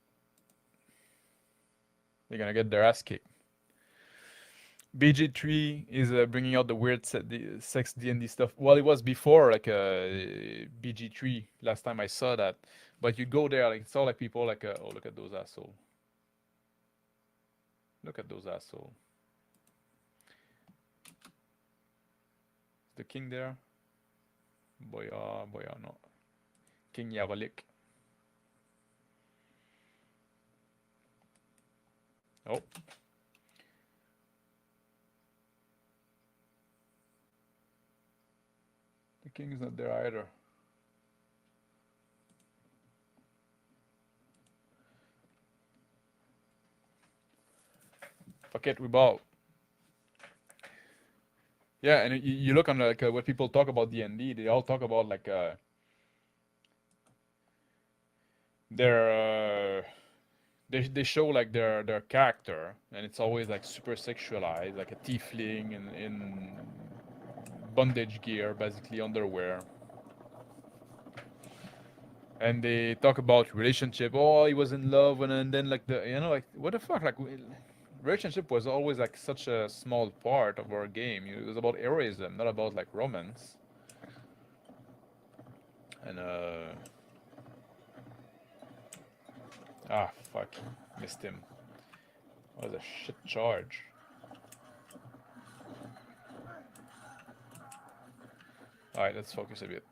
They're gonna get their ass kicked. BG3 is bringing out the weird sex D&D stuff. Well, it was before like BG3 last time I saw that, but you go there like it's all like people like oh look at those assholes. Look at those assholes. The king there. Boya no. King Yavalik. Oh. The king is not there either. Fuck it, we ball. Yeah, and you look on like when people talk about D&D, they all talk about like their they show like their character, and it's always like super sexualized, like a tiefling in bondage gear, basically underwear, and they talk about relationship. Oh, he was in love, and then like the like what the fuck, like relationship was always like such a small part of our game. It was about heroism, not about like romance. And fuck, missed him. What was a shit charge. All right, let's focus a bit.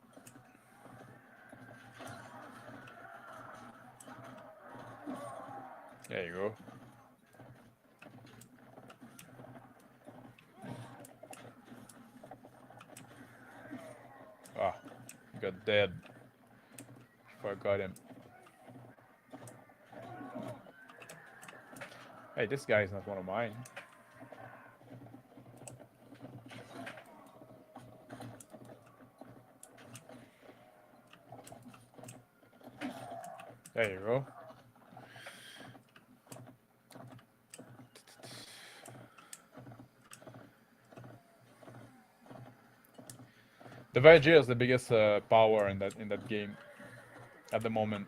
There you go. Ah, he got dead before I got him. Hey, this guy is not one of mine. There you go. The Vajir is the biggest power in that game at the moment.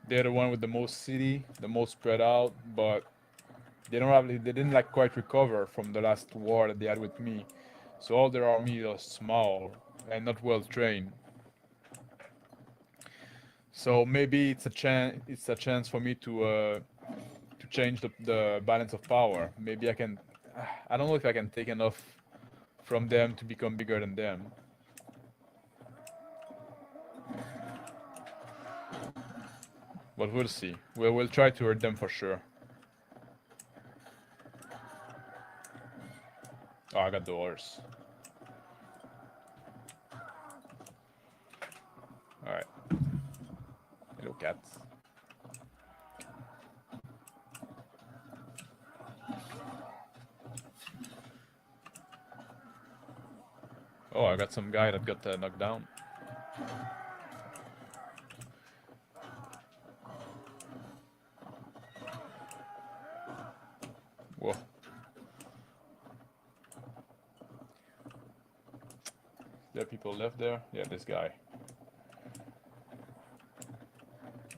They're the one with the most city, the most spread out, but they didn't like quite recover from the last war that they had with me. So all their army is small and not well trained. So maybe it's a chance for me to change the balance of power. Maybe I can. I don't know if I can take enough from them to become bigger than them. But we'll see. We'll try to hurt them for sure. Oh, I got the horse. Alright. Hello, cats. Oh, I got some guy that got knocked down. Whoa. There are people left there? Yeah, this guy.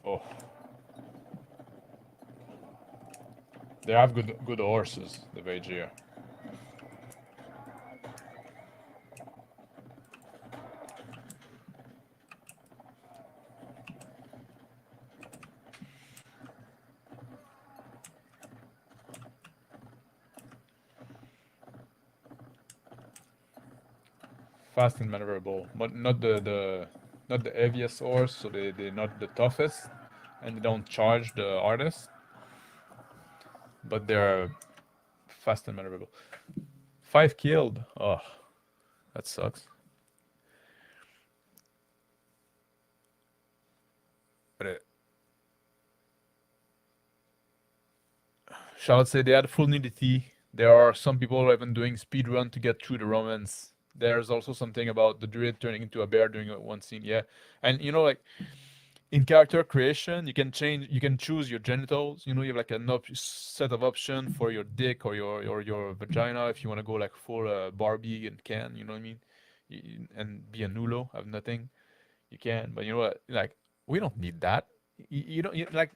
Oh. They have good horses, the Vajir. Fast and maneuverable, but not the heaviest horse, so they're not the toughest, and they don't charge the artist, but they're fast and maneuverable. 5 killed. Oh, that sucks. But shall I say they had full nudity. There are some people even doing speed run to get through the romance. There's also something about the druid turning into a bear during one scene. Yeah, and like in character creation, you can choose your genitals. You have like an set of options for your dick or your vagina if you want to go like full Barbie and Ken. You know what I mean? And be a nulo, have nothing. You can, but you know what? Like we don't need that. You don't like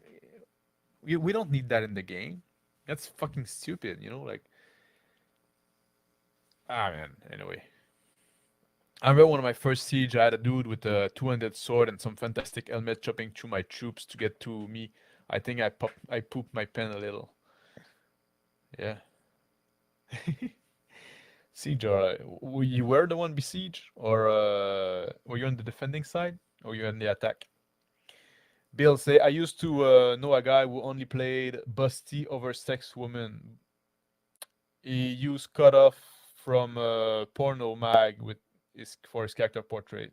we don't need that in the game. That's fucking stupid. Like man. Anyway. I remember one of my first siege, I had a dude with a two-handed sword and some fantastic helmet chopping through my troops to get to me. I think I pooped my pen a little. Yeah. Siege, you were the one besieged, or were you on the defending side, or were you on the attack? Bill say I used to know a guy who only played busty over sex woman. He used cut off from porno mag with for his character portrait.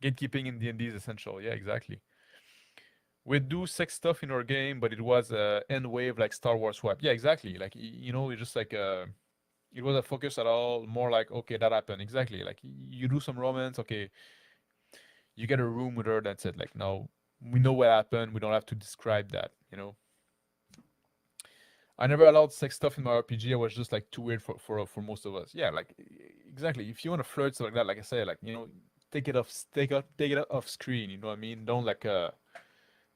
Gatekeeping in D&D is essential. Yeah, exactly. we do sex stuff in our game, but it was end wave like Star Wars swap. Yeah, exactly. Like you know, it's just like it wasn't focused at all. More like okay, that happened exactly. Like you do some romance, okay, you get a room with her. That's it. Like no, we know what happened. We don't have to describe that. You know. I never allowed sex stuff in my RPG. I was just like too weird for most of us. Yeah, like exactly. If you want to flirt stuff like that, like I said, like you know, take it off screen. You know what I mean? Don't like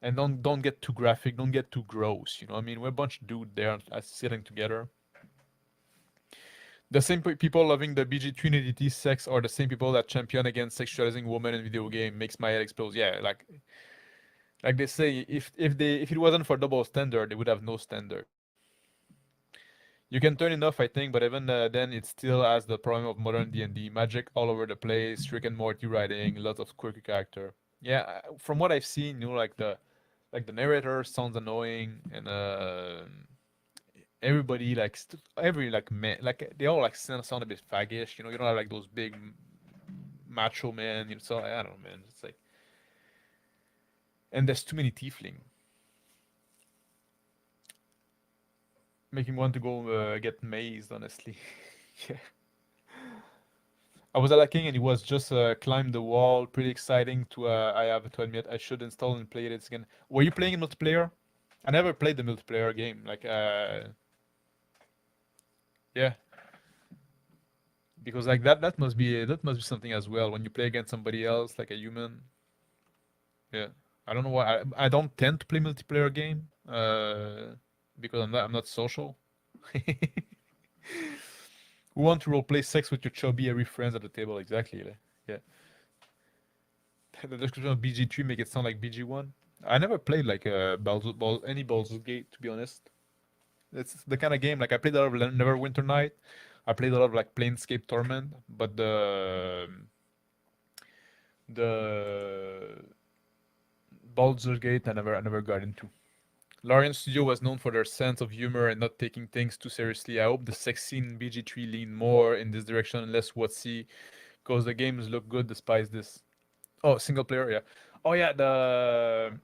and don't get too graphic. Don't get too gross. You know what I mean? We're a bunch of dudes there sitting together. The same people loving the BG3 nudity sex are the same people that champion against sexualizing women in video game. Makes my head explode. Yeah, like they say, if it wasn't for double standard, they would have no standard. You can turn it off, I think, but even then, it still has the problem of modern D&D magic all over the place, Rick and Morty writing, lots of quirky character. Yeah, from what I've seen, you know, like the narrator sounds annoying, and everybody like every like man, like they all like sound a bit faggish. You know, you don't have like those big macho men. You know, so I don't know, man. It's like, and there's too many tiefling, making me want to go get mazed. Honestly, yeah. I was at a king and it was just climb the wall. Pretty exciting to I have to admit I should install and play it again. Were you playing in multiplayer? I never played the multiplayer game. Like yeah, because like that must be something as well when you play against somebody else like a human. Yeah, I don't know why I don't tend to play multiplayer game because I'm not social. Who want to roleplay sex with your chubby every friends at the table? Exactly. Like, yeah. The description of BG3 make it sound like BG1. I never played like any Baldur's Gate to be honest. It's the kind of game like I played a lot of Neverwinter Night. I played a lot of like Planescape Torment, but the Baldur's Gate I never got into. Larian Studio was known for their sense of humor and not taking things too seriously. I hope the sex scene in BG3 lean more in this direction and less whatsy, because the games look good despite this. Oh, single player, yeah. Oh yeah, the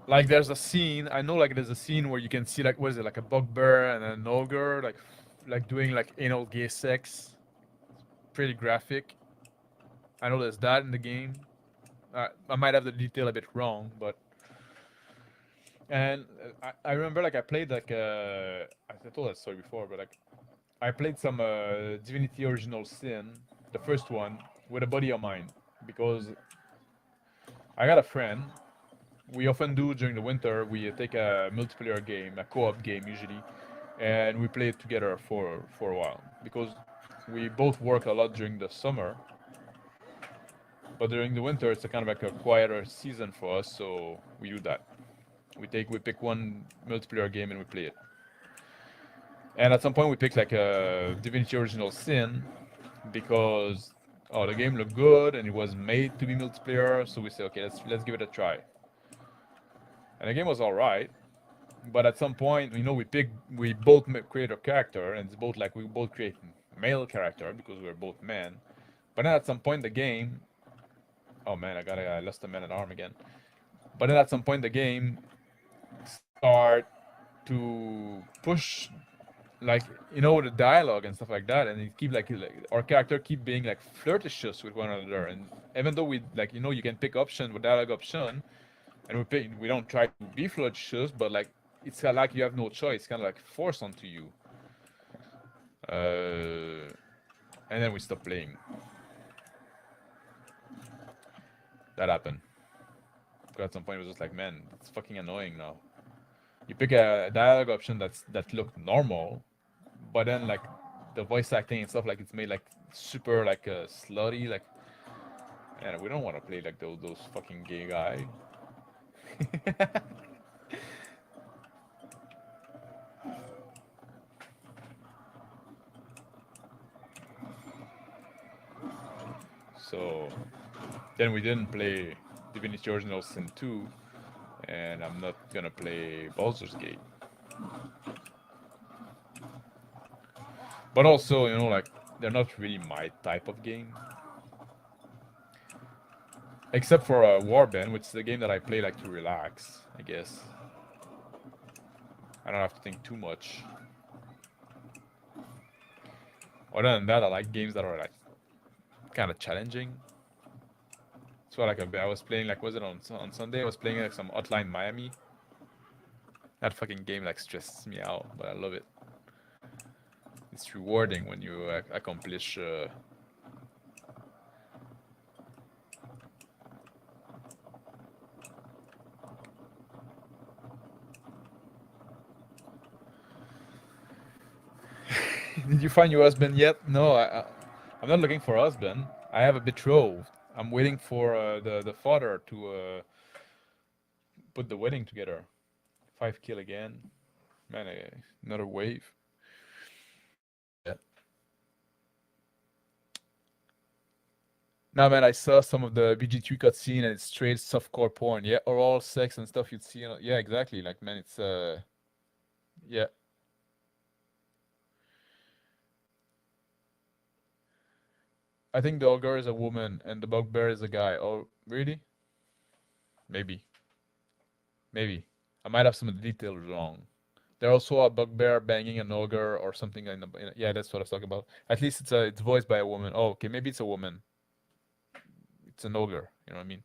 like there's a scene. I know like there's a scene where you can see like what is it like a bugbear and an ogre like doing like anal gay sex. Pretty graphic. I know there's that in the game. I might have the detail a bit wrong, but and I remember like I played like I told that story before, but like I played some Divinity Original Sin, the first one, with a buddy of mine because I got a friend. We often do during the winter. We take a multiplayer game, a co-op game usually, and we play it together for a while because we both work a lot during the summer, but during the winter it's a kind of like a quieter season for us, so we do that. We pick one multiplayer game and we play it. And at some point we picked like a Divinity Original Sin because oh the game looked good and it was made to be multiplayer, so we said okay let's give it a try. And the game was alright, but at some point you know we both create a character and it's both like we both create male character because we're both men. But then at some point the game, oh man I lost a man at arm again. But then at some point the game start to push like you know the dialogue and stuff like that, and it keep like our character keep being like flirtatious with one another, and even though we like you know you can pick option with dialogue option, and we don't try to be flirtatious, but like it's kind of like you have no choice, it's kind of like forced onto you, and then we stop playing. That happened because at some point it was just like man it's fucking annoying now. You pick a dialogue option that looked normal, but then like the voice acting and stuff like it's made like super like slutty like and we don't want to play like those fucking gay guy. So then we didn't play Divinity Original Sin 2, and I'm not gonna play Baldur's Gate. But also, you know, like they're not really my type of game. Except for Warband, which is a game that I play like to relax, I guess. I don't have to think too much. Other than that, I like games that are like kind of challenging. So like I was playing like was it on Sunday? I was playing like some Hotline Miami. That fucking game like stresses me out, but I love it. It's rewarding when you accomplish. Did you find your husband yet? No, I'm not looking for a husband. I have a betrothed. I'm waiting for the father to put the wedding together. 5 kill again, man. Another wave. Yeah. Now, man, I saw some of the BG3 cutscene and it's straight softcore porn. Yeah, oral sex and stuff you'd see. Yeah, exactly. Like, man, it's yeah. I think the ogre is a woman and the bugbear is a guy. Oh, really? Maybe. Maybe. I might have some of the details wrong. There's also a bugbear banging an ogre or something yeah, that's what I was talking about. At least it's voiced by a woman. Oh, okay, maybe it's a woman. It's an ogre. You know what I mean?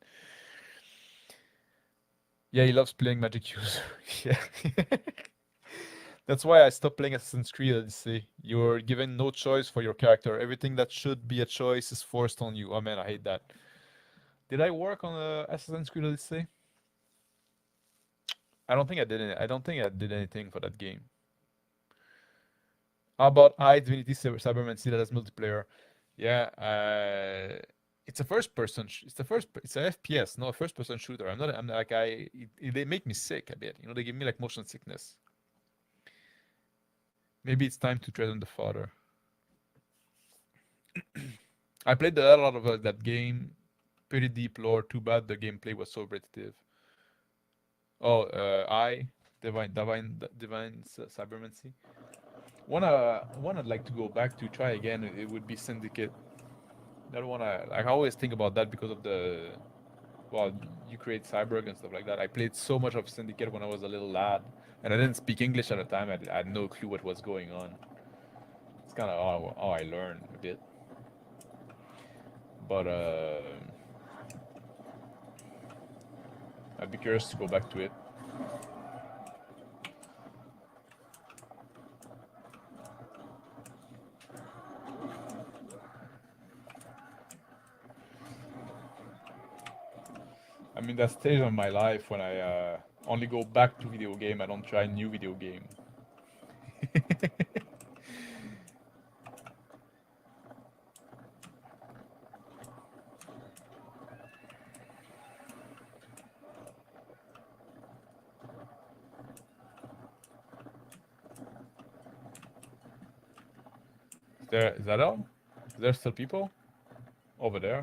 Yeah, he loves playing Magic User. Yeah. That's why I stopped playing Assassin's Creed Odyssey. You're given no choice for your character. Everything that should be a choice is forced on you. Oh man, I hate that. Did I work on Assassin's Creed Odyssey? I don't think I did. I don't think I did anything for that game. How about Divinity Cybermancy that has multiplayer? Yeah, it's a first person. It's a FPS, not a first person shooter. I'm not like they make me sick a bit. You know, they give me like motion sickness. Maybe it's time to tread on the fodder. I played a lot of that game. Pretty deep lore. Too bad the gameplay was so repetitive. Oh, Divine Cybermancy. One I'd like to go back to try again. It would be Syndicate. That one I always think about that because of the well, you create Cyborg and stuff like that. I played so much of Syndicate when I was a little lad, and I didn't speak English at the time. I had no clue what was going on. It's kind of how I learned a bit. But I'd be curious to go back to it. I'm in that stage of my life when I only go back to video game. I don't try new video game. Is that all? Is there still people over there?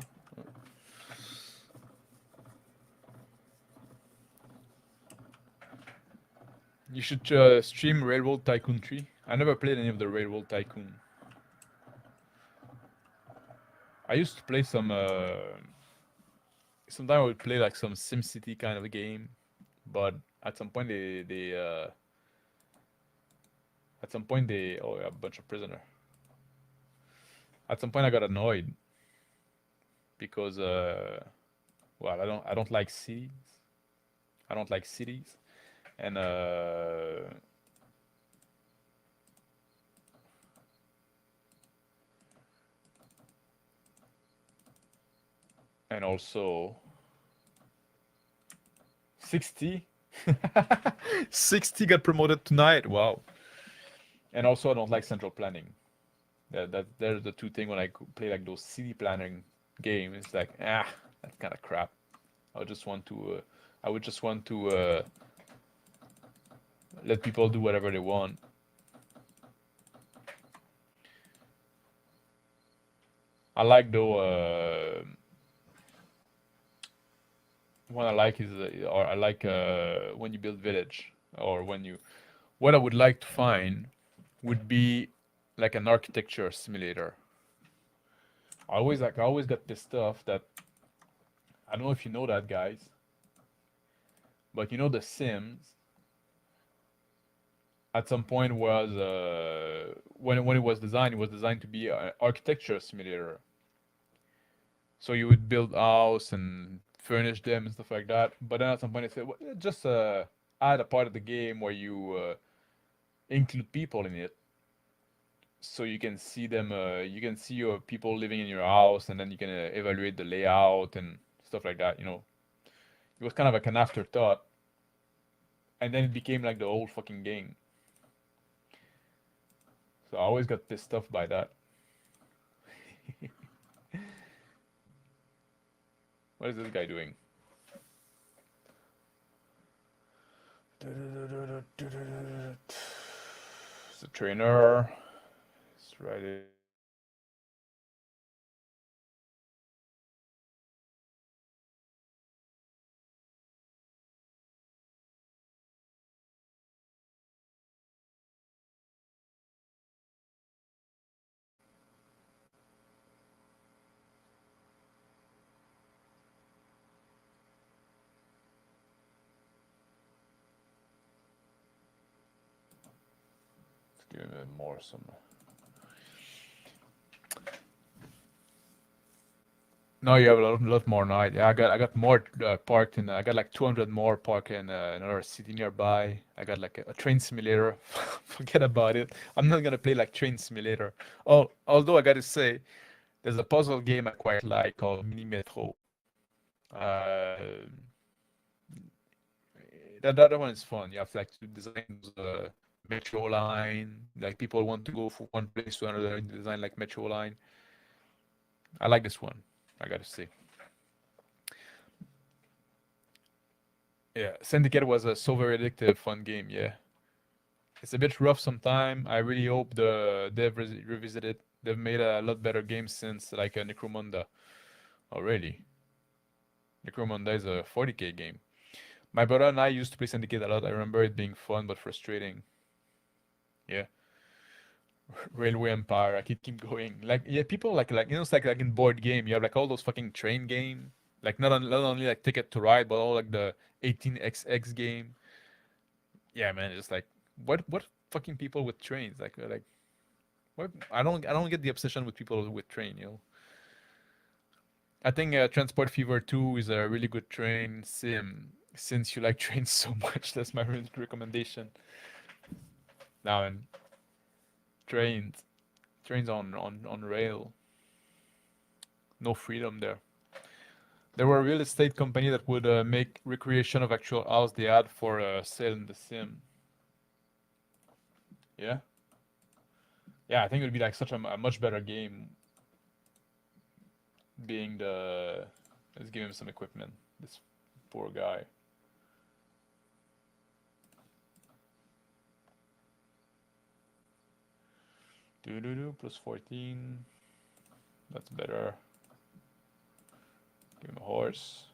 You should stream Railroad Tycoon 3. I never played any of the Railroad Tycoon. I used to play some. Sometimes I would play like some SimCity kind of a game, but at some point oh yeah, a bunch of prisoner. At some point I got annoyed because well I don't like cities. I don't like cities, and also 60 60 got promoted tonight. Wow. And also I don't like central planning. There's the two things when I play like those city planning games. It's like that's kind of crap. I would just want to let people do whatever they want. I like though. What I like is, or I like when you build village, or when you. What I would like to find would be like an architecture simulator. I always got pissed off that I don't know if you know that, guys, but you know The Sims at some point was when it was designed to be an architecture simulator. So you would build house and furnish them and stuff like that. But then at some point they said, well, just add a part of the game where you include people in it, so you can see them. You can see your people living in your house, and then you can evaluate the layout and stuff like that. It was kind of like an afterthought, and then it became like the whole fucking game. So I always got pissed off by that. What is this guy doing? It's a trainer. Let's write it. Let's give him more some. No, you have a lot more now. Yeah, I got more parked in. I got like 200 more parked in another city nearby. I got like a train simulator. Forget about it. I'm not gonna play like train simulator. Oh, although I gotta say, there's a puzzle game I quite like called Mini Metro. Uh, that other one is fun. You have to like to design those, metro line. Like people want to go from one place to another and design like metro line. I like this one. I gotta say. Yeah, Syndicate was a so very addictive, fun game. Yeah, it's a bit rough sometime. I really hope they've revisited. They've made a lot better games since, like Necromunda. Oh, really? Necromunda is a 40K game. My brother and I used to play Syndicate a lot. I remember it being fun but frustrating. Yeah, Railway Empire. I could keep going. Like, yeah, people it's like in board game. You have like all those fucking train game. Like not only like Ticket to Ride, but all like the 18xx game. Yeah, man, it's like what fucking people with trains like what I don't get the obsession with people with train. I think Transport Fever 2 is a really good train sim. Since you like trains so much, that's my recommendation. Now and trains, trains on rail, no freedom there. There were a real estate company that would make recreation of actual house they had for sale in the sim. Yeah, yeah, I think it would be like such a much better game being the. Let's give him some equipment. This poor guy. Do do do plus 14. That's better. Give him a horse.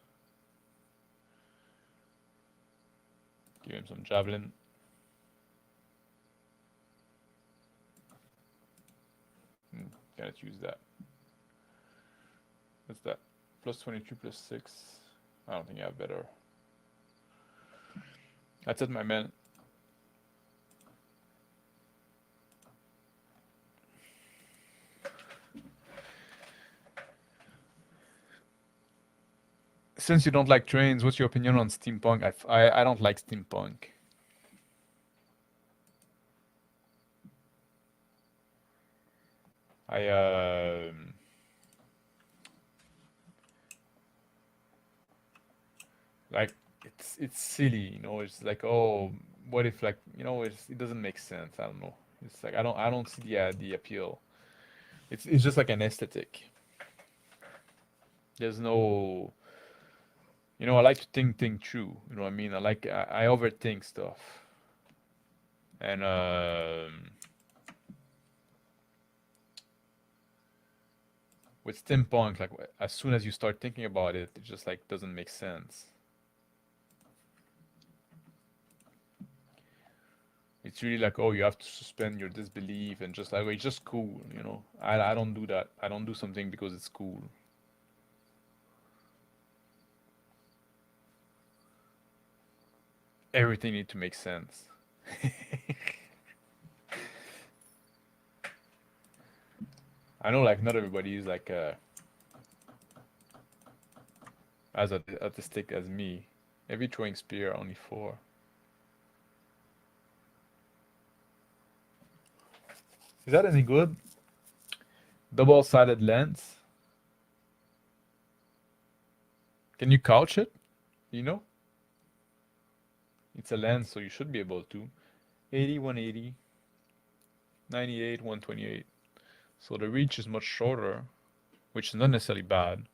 Give him some javelin. Can't use that. What's that? Plus 22 plus 6. I don't think I have better. That's it, my man. Since you don't like trains, what's your opinion on steampunk? I don't like steampunk. I like it's silly, It's like, oh, what if like it doesn't make sense. I don't know. It's like I don't see the appeal. It's just like an aesthetic. There's no I like to think through. You know what I mean? I overthink stuff. And with steampunk, like as soon as you start thinking about it, it just like doesn't make sense. It's really like, oh, you have to suspend your disbelief and just like, it's just cool. I don't do that. I don't do something because it's cool. Everything need to make sense. I know, like, not everybody is like as artistic as me. Every throwing spear only four. Is that any good? Double-sided lens. Can you couch it? You know, it's a lens, so you should be able to. 80, 180, 98, 128. So the reach is much shorter, which is not necessarily bad.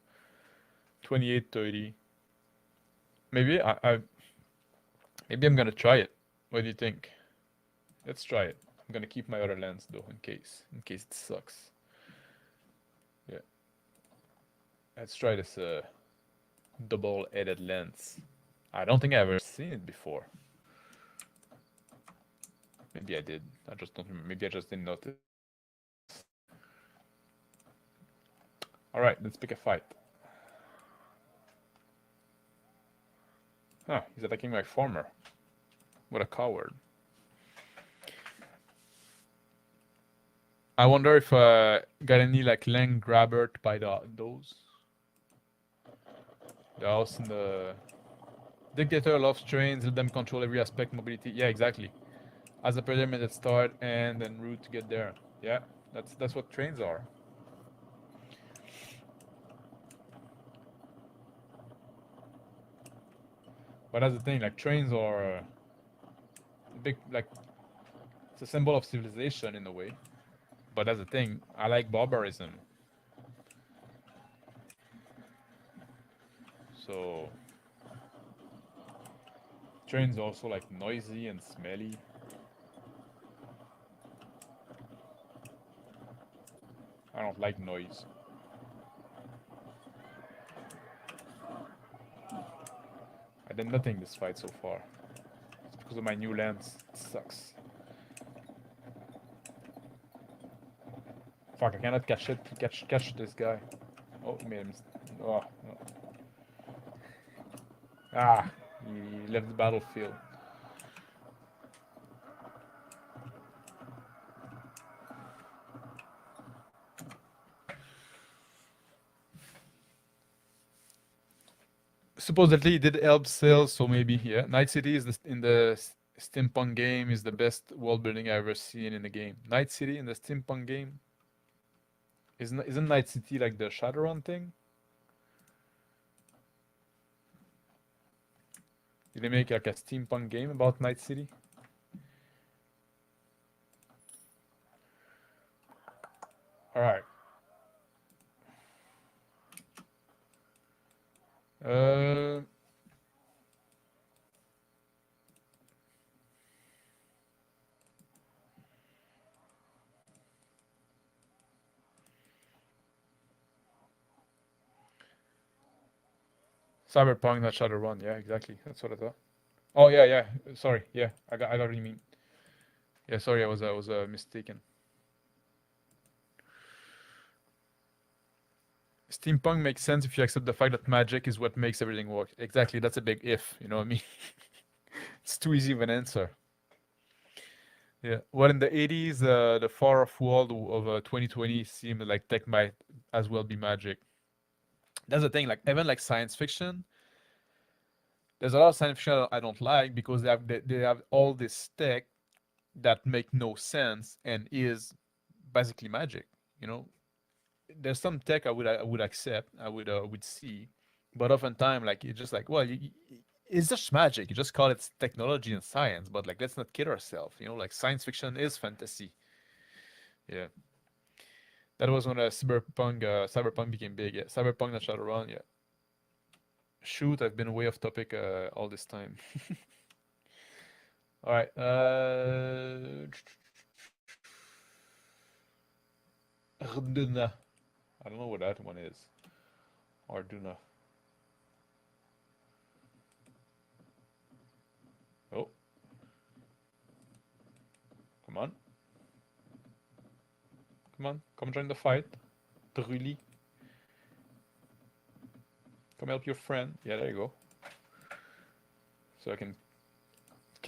28, 30. Maybe maybe I'm gonna try it. What do you think? Let's try it. I'm gonna keep my other lens though, in case it sucks. Yeah, let's try this double-headed lens. I don't think I've ever seen it before. Maybe I did. I just don't remember. Maybe I just didn't notice. All right, let's pick a fight. Huh, he's attacking my farmer. What a coward. I wonder if got any like land grabber to buy those. The house in the dictator loves trains, let them control every aspect, mobility. Yeah, exactly. As a pyramid at start and then route to get there. Yeah, that's what trains are. But that's the thing, like trains are big, like it's a symbol of civilization in a way. But that's the thing, I like barbarism. So trains are also like noisy and smelly. I don't like noise. I did nothing this fight so far. It's because of my new lens. It sucks. Fuck, I cannot catch this guy. Oh, he made a mistake. Oh, no. Ah, he left the battlefield. Supposedly he did help sales, so maybe yeah. Night City is in the steampunk game is the best world building I've ever seen in a game. Night City in the steampunk game isn't Night City like the Shadowrun thing? Did they make like a steampunk game about Night City? All right. Uh, Cyberpunk, not Shadowrun. Yeah, exactly. That's what I thought. Oh yeah, yeah. Sorry. Yeah, I got what you mean. Yeah, sorry, I was mistaken. Steampunk makes sense if you accept the fact that magic is what makes everything work. Exactly, that's a big if, you know what I mean? It's too easy of an answer. Yeah. Well, in the 80s, the far off world of 2020 seemed like tech might as well be magic. That's the thing, like even like science fiction, there's a lot of science fiction I don't like because they have all this tech that make no sense and is basically magic. You know, there's some tech I would accept, I would see, but oftentimes like it's just like, well, it's just magic. You just call it technology and science, but like let's not kid ourselves. You know, like science fiction is fantasy. Yeah, that was when cyberpunk became big. Yeah, cyberpunk that Shadowrun. Yeah, shoot, I've been way off topic all this time. All right, Arduna. I don't know what that one is. Arduna. Oh, come on. Come on, come join the fight. Trulli, come help your friend. Yeah, there you go. So I can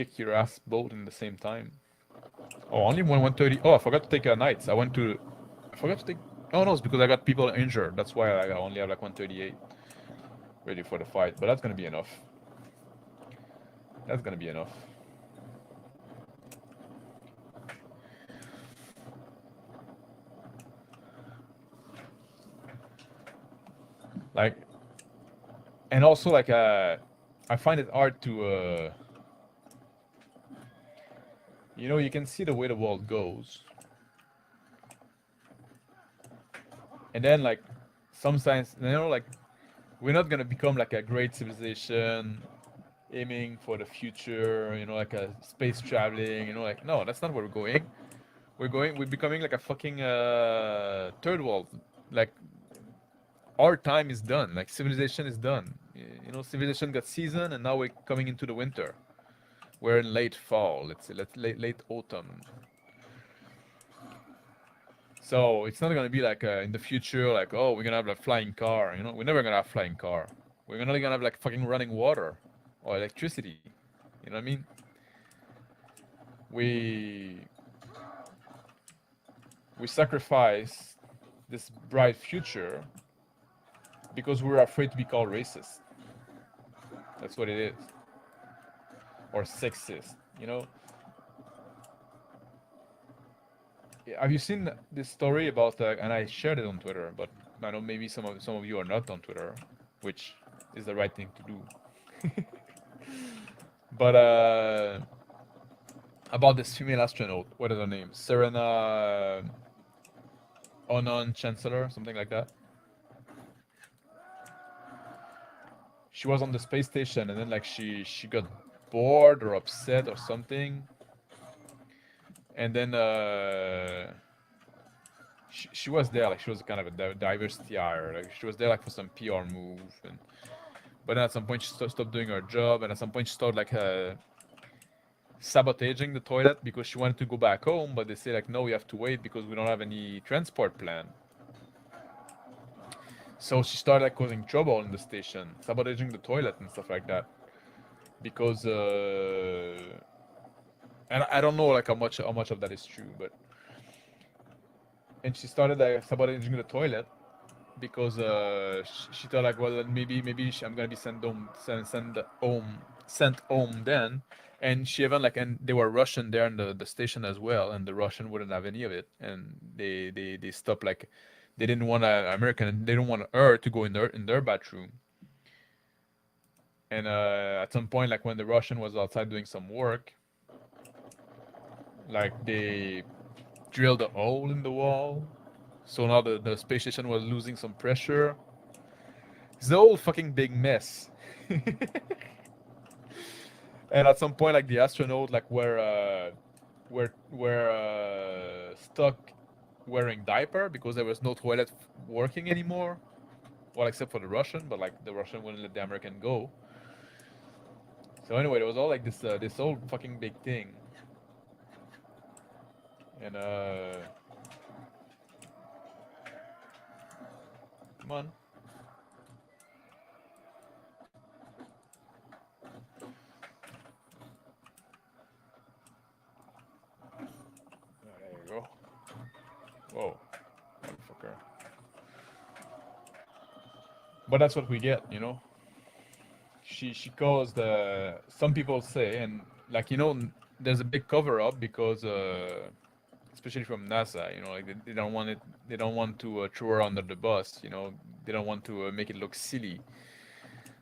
kick your ass both in the same time. Oh, only 130. Oh, I forgot to take nights. I forgot to take. Oh no, it's because I got people injured. That's why I only have like 138 ready for the fight. But that's gonna be enough. That's gonna be enough. Like, and also like I find it hard to you can see the way the world goes, and then like sometimes like we're not gonna become like a great civilization aiming for the future, like a space traveling, like no, that's not where we're going. We're becoming like a fucking third world. Like our time is done. Like civilization is done. Civilization got season, and now we're coming into the winter. We're in late fall. Let's say late autumn. So it's not gonna be like in the future, like oh we're gonna have a flying car. We're never gonna have flying car. We're gonna have like fucking running water or electricity. You know what I mean? We we sacrifice this bright future because we're afraid to be called racist. That's what it is, or sexist. Have you seen this story about? And I shared it on Twitter, but I know maybe some of you are not on Twitter, which is the right thing to do. But about this female astronaut, what is her name? Serena Onan Chancellor, something like that. She was on the space station, and then like she got bored or upset or something, and then she was there, like she was kind of a diversity hire, like she was there like for some PR move, and but then at some point she stopped doing her job, and at some point she started like sabotaging the toilet because she wanted to go back home, but they say like no, you have to wait because we don't have any transport plan. So she started like causing trouble in the station, sabotaging the toilet and stuff like that, because and I don't know like how much of that is true, but and she started like sabotaging the toilet because she thought like well maybe I'm gonna be sent home then, and she even like and they were Russian there in the station as well, and the Russian wouldn't have any of it, and they stopped like they didn't want an American, they didn't want her to go in their bathroom. And at some point, like when the Russian was outside doing some work, like they drilled a hole in the wall. So now the space station was losing some pressure. It's a whole fucking big mess. And at some point, like the astronaut, like were stuck wearing diaper because there was no toilet working anymore. Well, except for the Russian, but like the Russian wouldn't let the American go. So anyway, there was all like this whole fucking big thing, and come on. Oh, there you go. Whoa, motherfucker. But that's what we get. She caused. Some people say, and like there's a big cover up because, especially from NASA, like they don't want it. They don't want to throw her under the bus. They don't want to make it look silly.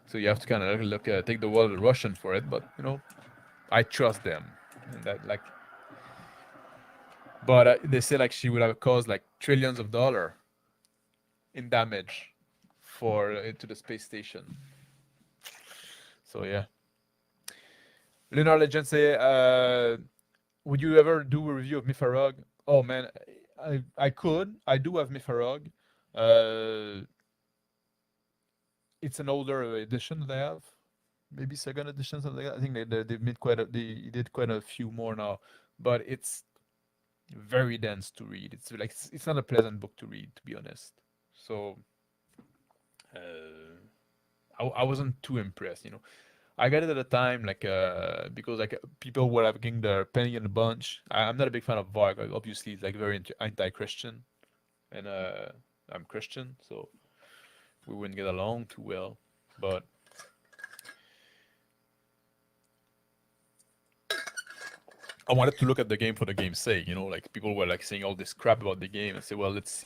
So you have to kind of take the word of the Russian for it. But I trust them, and that like. But they say like she would have caused like trillions of dollars in damage for to the space station. So yeah. Lunar Legend say, would you ever do a review of Mifarog? Oh man, I could. I do have Mifarog. Uh, it's an older edition that I have. Maybe second edition, something like that. I think they've made they did quite a few more now, but it's very dense to read. It's like it's not a pleasant book to read, to be honest. So I wasn't too impressed. I got it at a time like because like people were like getting their penny in a bunch. I'm not a big fan of Varg. Like, obviously, he's like very anti-Christian, and I'm Christian, so we wouldn't get along too well. But I wanted to look at the game for the game's sake. You know, like people were like saying all this crap about the game, and say, well, let's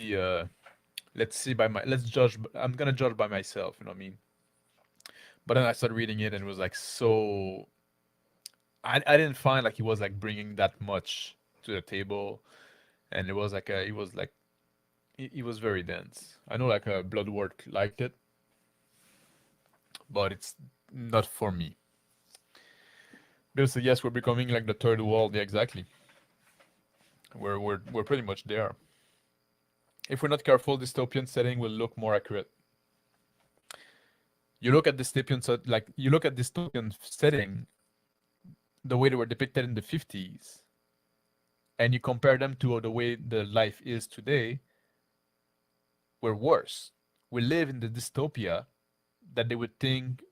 see by my, let's judge. I'm gonna judge by myself. You know what I mean? But then I started reading it, and it was like so. I didn't find like he was like bringing that much to the table, and it was like it was like it was very dense. I know like Bloodwork liked it, but it's not for me. Bill said, yes, we're becoming like the third world. Yeah, exactly. We're pretty much there. If we're not careful, dystopian setting will look more accurate. You look at dystopian like you look at dystopian setting, the way they were depicted in the 50s, and you compare them to the way the life is today, we're worse. We live in the dystopia that they would think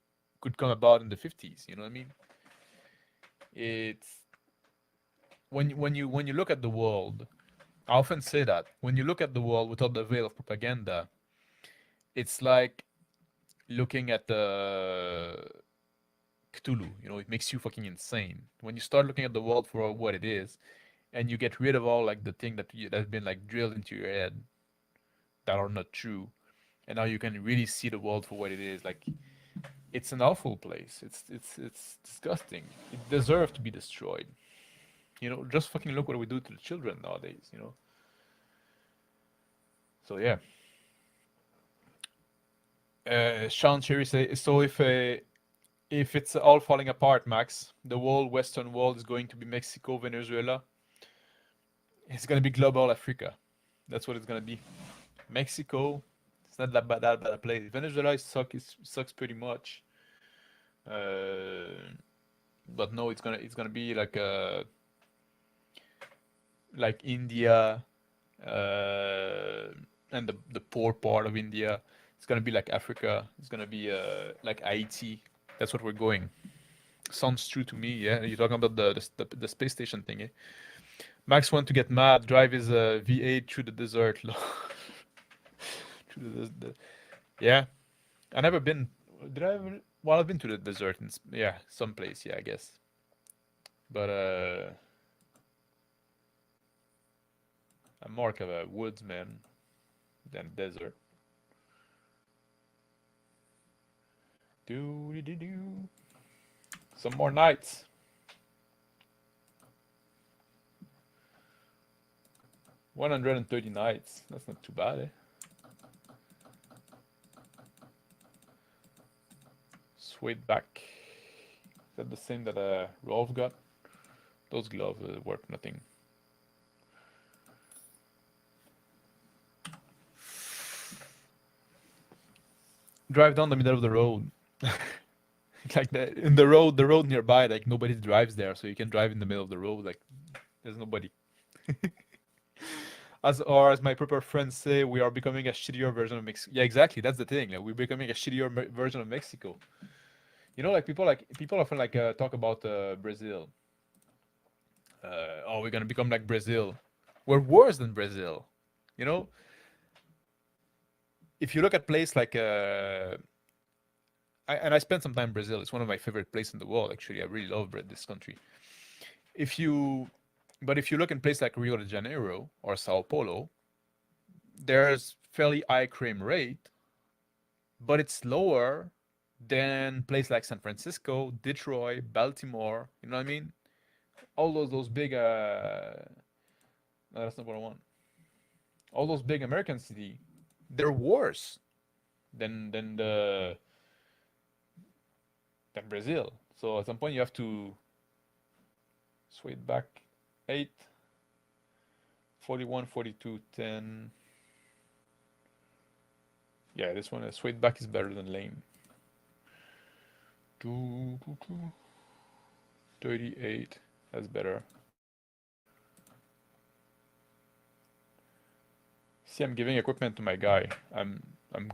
could come about in the 50s. You know what I mean? It's when you look at the world, I often say that when you look at the world without the veil of propaganda, it's like looking at the Cthulhu. You know, it makes you fucking insane. When you start looking at the world for what it is, and you get rid of all like the thing that's been like drilled into your head that are not true, and now you can really see the world for what it is. Like it's an awful place. It's disgusting. It deserves to be destroyed. You know, just fucking look what we do to the children nowadays. You know. So yeah. Sean Cherry say so. If it's all falling apart, Max, the whole Western world is going to be Mexico, Venezuela. It's gonna be global Africa. That's what it's gonna be. Mexico, it's not that bad a place. Venezuela sucks pretty much. Uh, but no, it's gonna be like India, uh, and the poor part of India. It's gonna be like Africa. It's gonna be like Haiti. That's what we're going. Sounds true to me. Yeah, you're talking about the space station thing. Eh? Max want to get mad. Drive his V8 through the desert. through yeah, I never been. Did I ever? Well, I've been to the desert in yeah, someplace. Yeah, I guess. But I'm more of a woodsman than desert. Do do do. Some more nights. 130 nights. That's not too bad, eh? Sweet back. Is that the same that Rolf got? Those gloves are worth nothing. Drive down the middle of the road. Like in the road nearby, like nobody drives there, so you can drive in the middle of the road. Like there's nobody. As my proper friends say, we are becoming a shittier version of Mexico. Yeah, exactly. That's the thing. Like we're becoming a shittier version of Mexico. You know, like people often like talk about Brazil. Oh, we're gonna become like Brazil. We're worse than Brazil. You know, if you look at place like and I spent some time in Brazil. It's one of my favorite places in the world. Actually, I really love this country. If you, but if you look in places like Rio de Janeiro or Sao Paulo, there's fairly high crime rate, but it's lower than places like San Francisco, Detroit, Baltimore. You know what I mean? All those big. No, that's not what I want. All those big American city, they're worse than the than Brazil. So at some point you have to sway it back 8, 41, 42, 10. Yeah, this one, swayed back is better than lane. 38, that's better. See, I'm giving equipment to my guy. I'm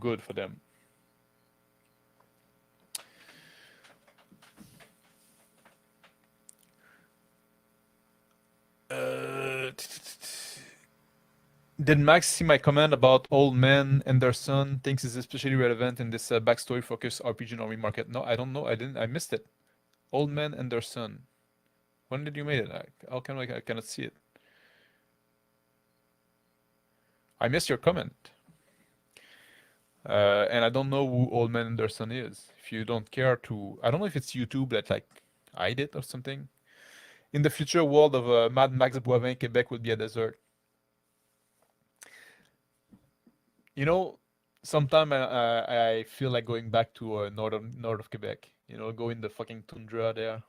good for them. Did Max see my comment about old men and their son? Thinks is especially relevant in this backstory focused RPG Norway market. No, I don't know. I didn't. I missed it. Old men and their son. When did you make it? How can I cannot see it? I missed your comment. And I don't know who Old Man Anderson is. If you don't care to, I don't know if it's YouTube that like hide it or something. In the future world of Mad Max Boivin, Quebec would be a desert. You know, sometime I feel like going back to north of Quebec. You know, go in the fucking tundra there.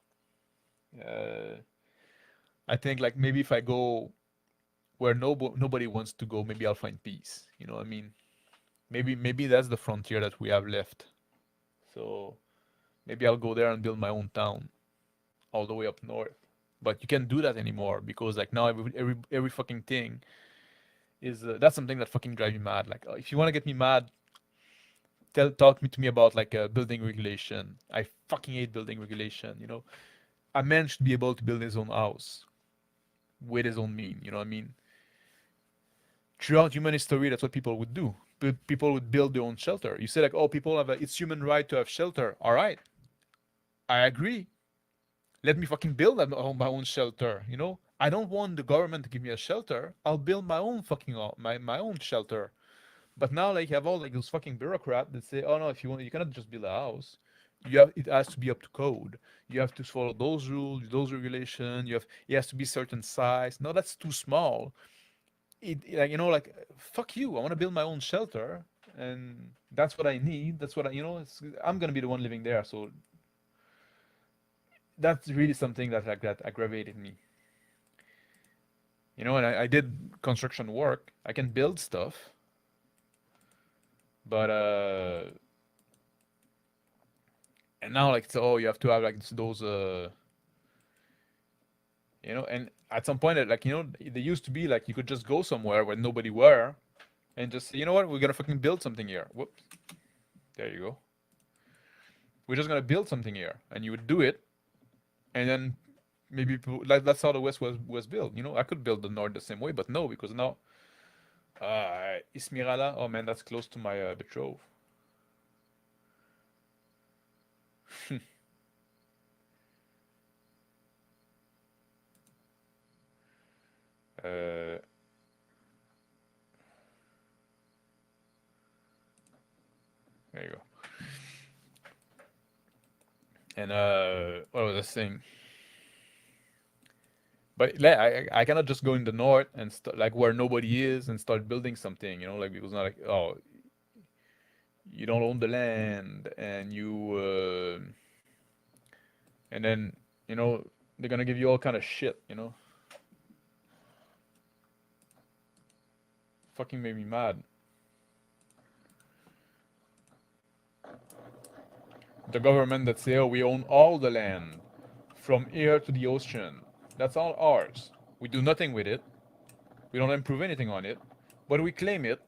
Uh, I think like maybe if I go where nobody wants to go, maybe I'll find peace. You know what I mean? Maybe that's the frontier that we have left. So maybe I'll go there and build my own town all the way up north. But you can't do that anymore because like now every fucking thing is that's something that fucking drives me mad. Like if you want to get me mad, talk to me about like building regulation. I fucking hate building regulation. You know, a man should be able to build his own house with his own mean. You know what I mean? Throughout human history, that's what people would do. People would build their own shelter. You say like, oh, people have it's human right to have shelter. All right, I agree. Let me fucking build my own shelter. You know, I don't want the government to give me a shelter. I'll build my own fucking my own shelter. But now like you have all like those fucking bureaucrats that say, oh no, if you want, you cannot just build a house. It has to be up to code. You have to follow those rules, those regulations. It has to be certain size. No, that's too small. Like you know like fuck you. I want to build my own shelter, and that's what I need. That's what I'm gonna be the one living there. So that's really something that aggravated me. You know, and I did construction work. I can build stuff, but and now like so you have to have like those you know, and at some point like you know they used to be like you could just go somewhere where nobody were and just say, you know what, we're gonna fucking build something here. Whoops, there you go. We're just gonna build something here, and you would do it, and then maybe people, like that's how the West was built. You know, I could build the North the same way, but no, because now Ismirala. Oh man, that's close to my betrothed. uh, there you go. And what was I saying? But like, I cannot just go in the north and like where nobody is and start building something. You know, like because not like oh you don't own the land and you and then you know they're gonna give you all kind of shit. You know, fucking made me mad. The government that say, oh, we own all the land from here to the ocean. That's all ours. We do nothing with it. We don't improve anything on it, but we claim it,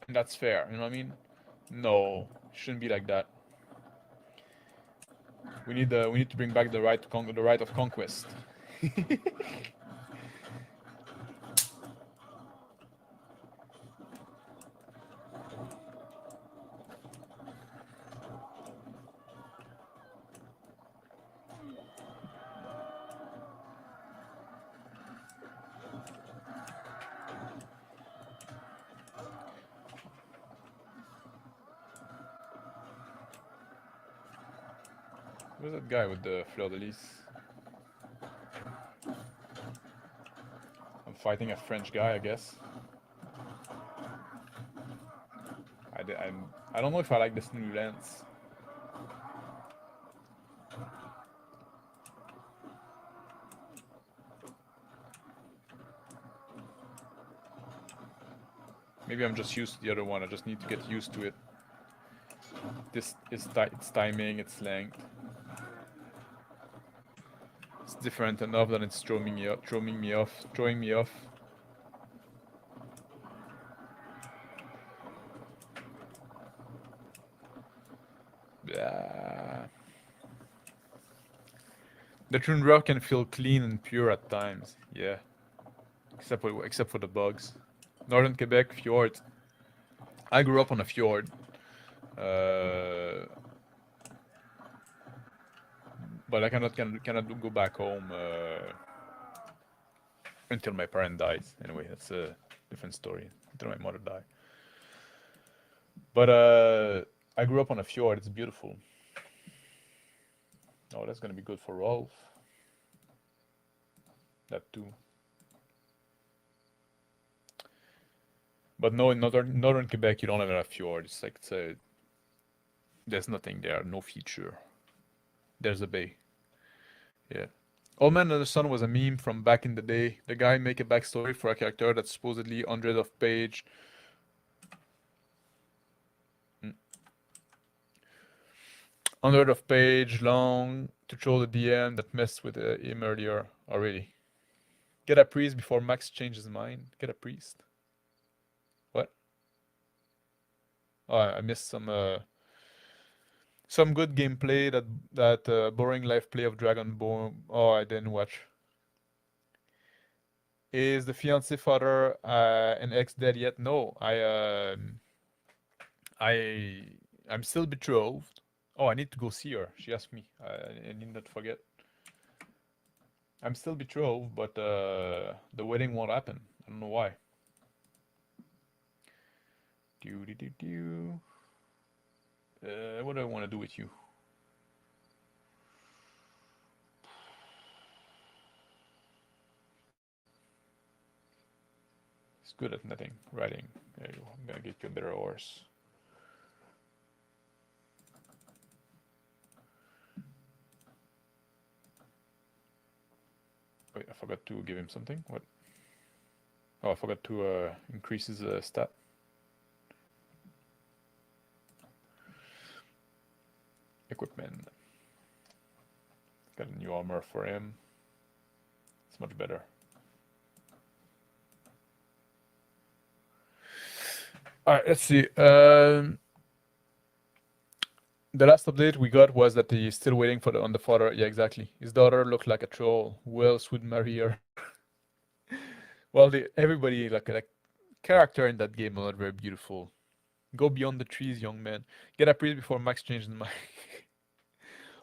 and that's fair. You know what I mean? No, it shouldn't be like that. We need to bring back the right the right of conquest. Where's that guy with the fleur de lis? I'm fighting a French guy, I guess. I don't know if I like this new lens. Maybe I'm just used to the other one. I just need to get used to it. This is its timing, its length. It's different enough that it's throwing me off. Blah. The tundra can feel clean and pure at times. Yeah, except for the bugs. Northern Quebec fjord. I grew up on a fjord, uh, but I cannot go back home until my parent dies. Anyway, that's a different story. Until my mother died. But I grew up on a fjord. It's beautiful. Oh, that's gonna be good for Rolf. That too. But no, in northern Quebec, you don't have a fjord. It's like there's nothing there. No feature. There's a bay. Yeah. Old Man and the Sun was a meme from back in the day. The guy make a backstory for a character that's supposedly hundreds of page. mm, Hundred of page long to troll the DM that messed with him earlier already. Get a priest before Max changes his mind. Get a priest. What? Oh, I missed some good gameplay. That boring life play of Dragonborn. Oh, I didn't watch. Is the fiance father and ex dead yet? No, I I'm still betrothed. Oh, I need to go see her. She asked me. I need not forget. I'm still betrothed, but the wedding won't happen. I don't know why. Do do do do. What do I want to do with you? It's good at netting, riding. There you go. I'm gonna get you a better horse. Wait, I forgot to give him something. What? Oh, I forgot to increase his stat. Equipment. Got a new armor for him. It's much better. Alright, let's see. The last update we got was that he's still waiting for on the father. Yeah, exactly. His daughter looked like a troll. Who else would marry her? Well, everybody like character in that game are not very beautiful. Go beyond the trees, young man. Get a priest before Max changes his mind.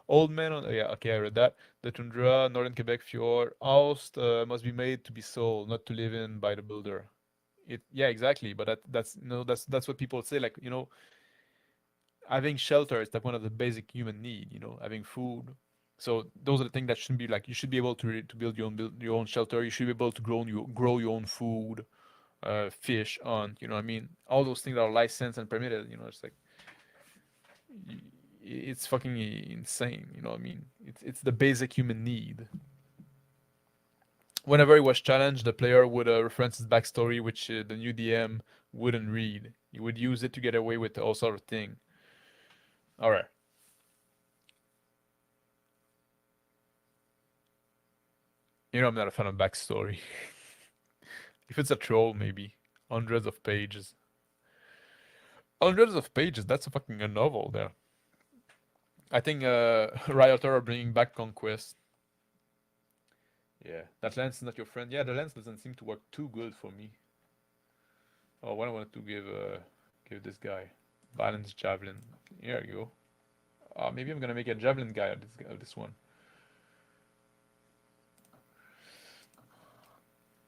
Old man on. Oh, yeah, okay, I read that. The tundra, northern Quebec fjord, house must be made to be sold, not to live in by the builder. Yeah, exactly. But that's that's what people say. Like having shelter is like one of the basic human need. Having food. So those are the things that shouldn't be like you should be able to build your own shelter. You should be able to grow your own food, fish, on. You know what I mean? All those things are licensed and permitted. It's like it's fucking insane. You know what I mean? It's the basic human need. Whenever he was challenged, the player would reference his backstory, which the new DM wouldn't read. He would use it to get away with all sort of thing. All right. I'm not a fan of backstory. If it's a troll, maybe hundreds of pages. Hundreds of pages. That's a fucking a novel there. I think Rioter are bringing back Conquest. Yeah, that lens is not your friend. Yeah, the lens doesn't seem to work too good for me. Oh, what I wanted to give this guy balance javelin. Here you go. Maybe I'm gonna make a javelin guy of this one.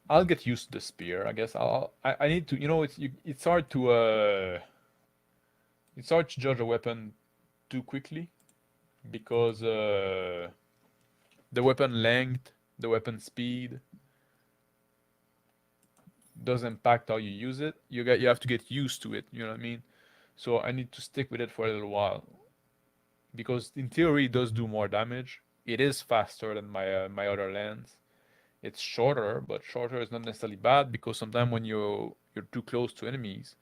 I'll get used to the spear. I guess I need to. It's hard to judge a weapon too quickly because the weapon length, the weapon speed does impact how you use it. You have to get used to it. You know what I mean? So I need to stick with it for a little while because in theory it does do more damage. It is faster than my other lens. It's shorter, but shorter is not necessarily bad because sometimes when you're too close to enemies,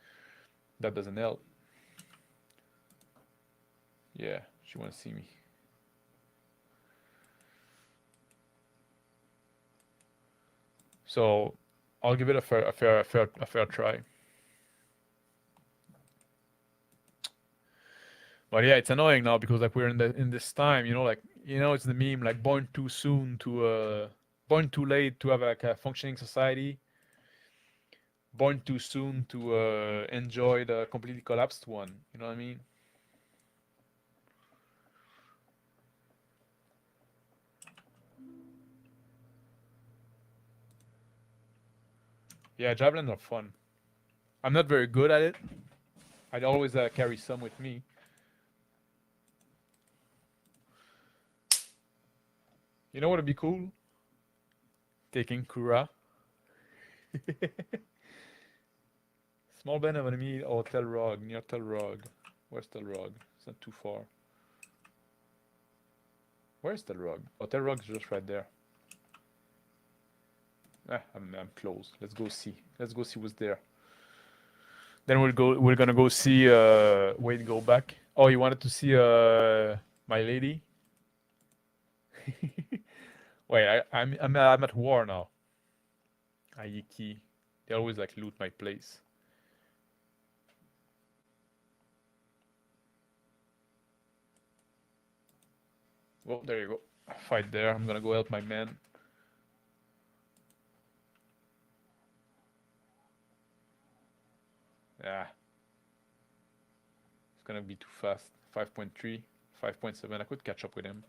that doesn't help. Yeah, she wants to see me. So I'll give it a fair try. But yeah, it's annoying now because like we're in this time, it's the meme like born too late to have like a functioning society, born too soon to enjoy the completely collapsed one. You know what I mean? Yeah, javelins are fun. I'm not very good at it. I'd always carry some with me. You know what would be cool? Taking Kura. Small band of enemy or Telrog, near Telrog. Where's Telrog? It's not too far. Where's Telrog? Oh, Telrog's just right there. Ah, I'm close. Let's go see. Let's go see what's there. Then we're gonna go see wait, go back. Oh, you wanted to see my lady? Wait, I'm at war now. Ayiki. They always like loot my place. Well, there you go. Fight there. I'm gonna go help my man. Yeah. It's gonna be too fast. 5.3, 5.7. I could catch up with him.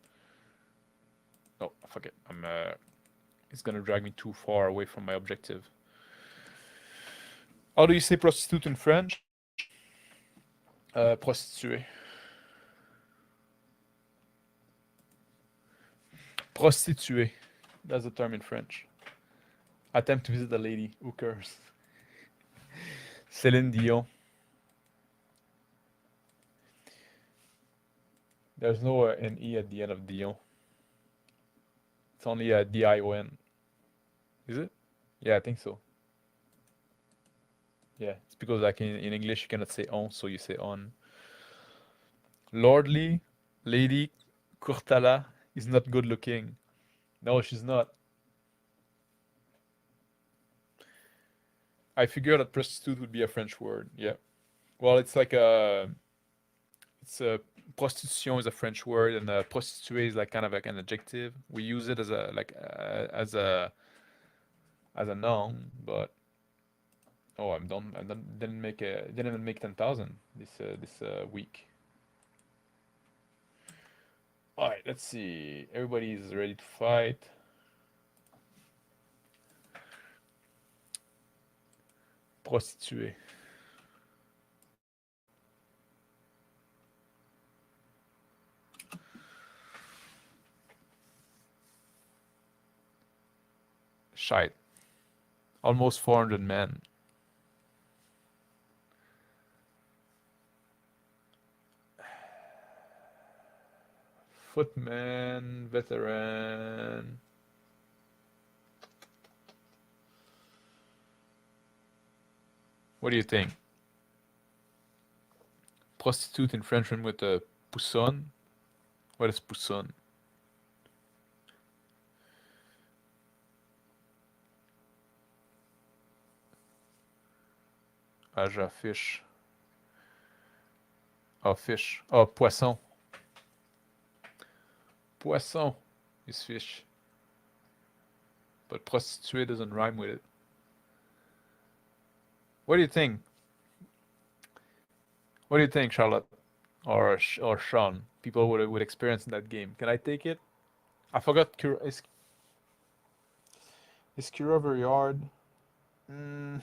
No, fuck it. It's gonna drag me too far away from my objective. How do you say prostitute in French? Prostituée. Prostituée. That's the term in French. Attempt to visit a lady. Who cares? Céline Dion. There's no an E at the end of Dion. It's only a D-I-O-N. Is it? Yeah, I think so. Yeah, it's because like in English you cannot say on, so you say on. Lordly, Lady Kurtala is not good looking. No, she's not. I figured that prostitute would be a French word. Yeah. Well, it's like it's a prostitution is a French word, and prostituée is like kind of like an adjective. We use it as a like as a noun, but oh, I'm done. I didn't even make 10,000 this week. All right, let's see. Everybody is ready to fight. Prostituée. Shite. Almost 400 men. Footman, veteran. What do you think? Prostitute in French rhyme with a pousson. What is pousson? Aja, fish. Oh, fish. Oh, poisson. Poisson is fish. But prostituée doesn't rhyme with it. What do you think? What do you think, Charlotte? Or Sean? People would experience in that game. Can I take it? I forgot. Is Kira very hard? Mm.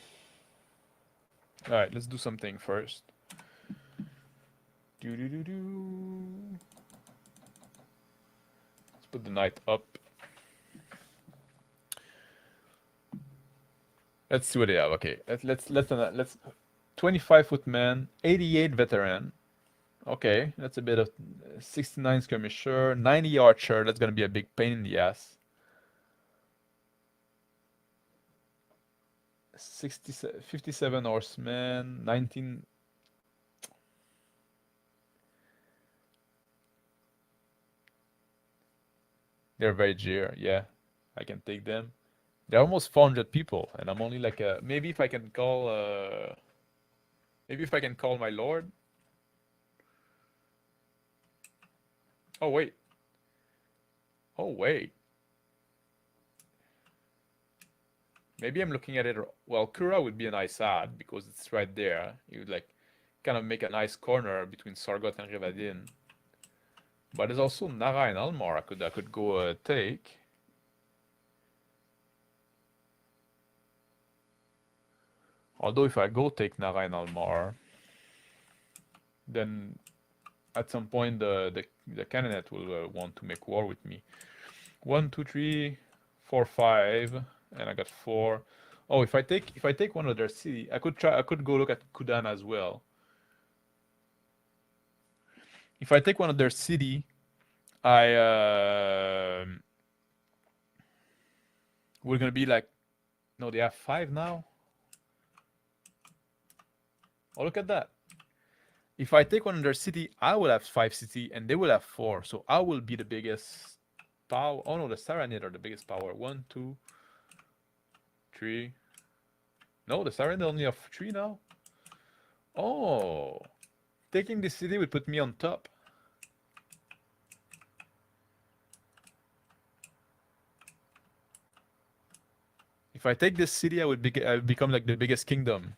All right, let's do something first. Do do do do. Let's put the knight up. Let's see what they have. Okay, let's 25 footman, 88 veteran. Okay, that's a bit of 69 skirmisher, 90 archer. That's gonna be a big pain in the ass. 57 horsemen, 19. They're very dear. Yeah, I can take them. They're almost 400 people, and I'm only like maybe if I can call maybe if I can call my lord. Oh wait. Oh wait. Maybe I'm looking at it. Well, Kura would be a nice ad because it's right there. You would like kind of make a nice corner between Sargot and Rivadin. But there's also Nara and Almar I could go take. Although if I go take Nara and Almar, then at some point the Canaanite will want to make war with me. 1, 2, 3, 4, 5, and I got 4. Oh, if I take one of their city, I could go look at Kudan as well. If I take one of their city, I we're gonna be like, no, they have 5 now. Oh, look at that. If I take one of their city, I will have 5 city and they will have 4. So I will be the biggest power. Oh no, the Saranid are the biggest power. 1, 2, 3. No, the Saranid only have 3 now. Oh, taking this city would put me on top. If I take this city, I would become like the biggest kingdom.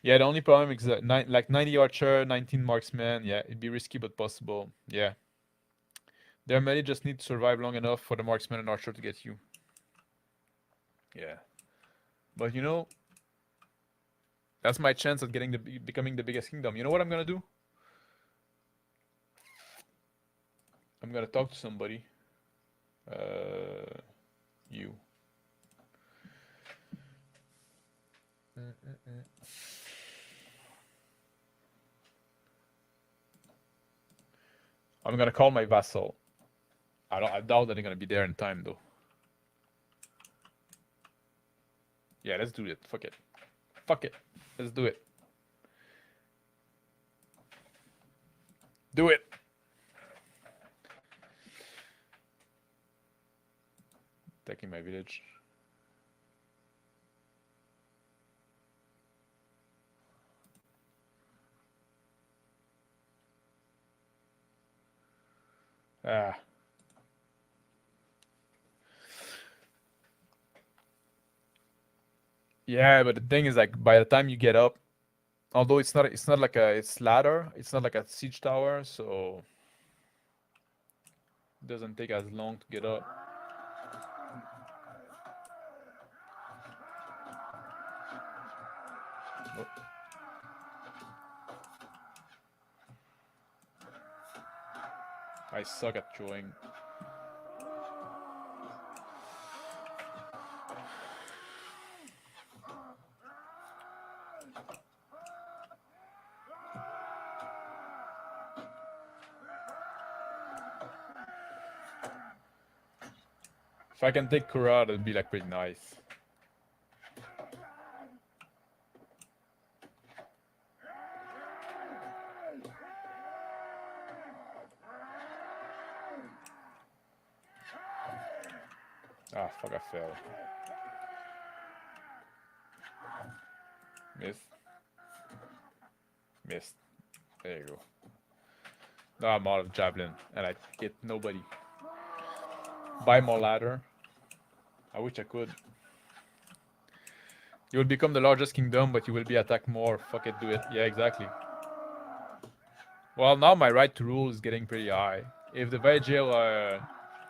Yeah, the only problem is that like 90 archer, 19 marksman. Yeah, it'd be risky but possible. Yeah. Their melee just need to survive long enough for the marksman and archer to get you. Yeah. But you know, that's my chance at becoming the biggest kingdom. You know what I'm gonna do? I'm gonna talk to somebody. You. I'm gonna call my vassal. I doubt that they're gonna be there in time though. Yeah, let's do it. Fuck it. Fuck it. Let's do it. Do it. Taking my village. Ah. Yeah, but the thing is, like, by the time you get up, although it's not like it's ladder, it's not like a siege tower, so it doesn't take as long to get up. Oh, I suck at throwing. If I can take Kura, that'd be like pretty nice. Ah, fuck, I fell. Missed. Missed. There you go. Now I'm out of javelin, and I hit nobody. Buy more ladder. I wish I could. You will become the largest kingdom, but you will be attacked more. Fuck it, do it. Yeah, exactly. Well, now my right to rule is getting pretty high. If the Vaegier,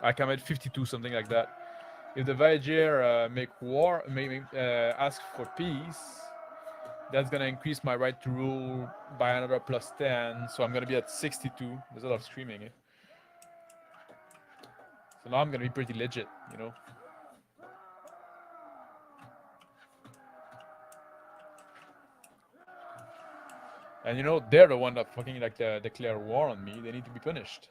I come at 52, something like that. If the Vaegier make war, ask for peace, that's gonna increase my right to rule by another plus 10. So I'm gonna be at 62. There's a lot of streaming. Eh? So now I'm gonna be pretty legit, you know. And you know, they're the one that fucking like declare war on me. They need to be punished.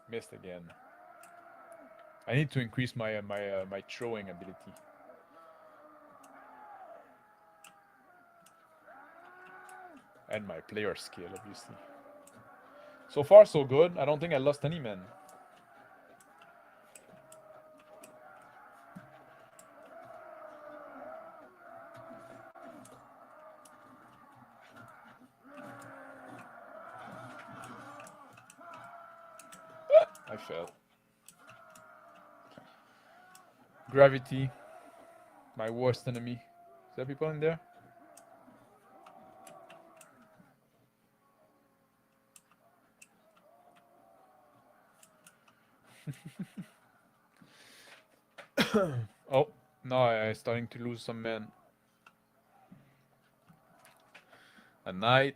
Missed again. I need to increase my throwing ability. And my player skill, obviously. So far, so good. I don't think I lost any men. I failed. Gravity, my worst enemy. Is there people in there? Oh, no, I'm starting to lose some men. A knight.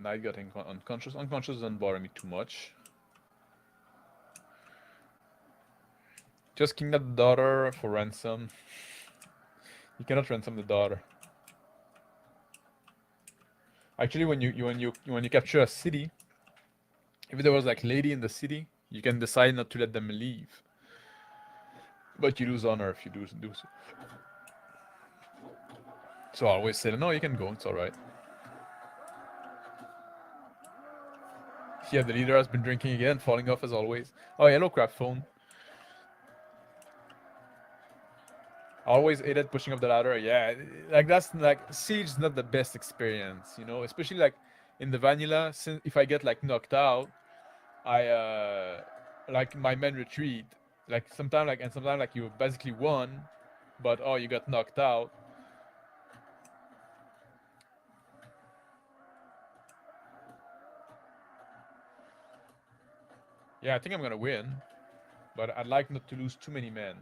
Knight got unconscious. Unconscious doesn't bother me too much. Just kidnap the daughter for ransom. You cannot ransom the daughter. Actually, when you capture a city, if there was like lady in the city, you can decide not to let them leave. But you lose honor if you do so. So I always say, no, you can go. It's all right. Yeah, the leader has been drinking again, falling off as always. Oh, hello, crap phone. Always hated pushing up the ladder. Yeah, like that's like Siege's not the best experience, you know, especially like in the vanilla. Since if I get like knocked out, I like my men retreat. Like sometimes like you basically won, but oh you got knocked out. Yeah, I think I'm gonna win, but I'd like not to lose too many men.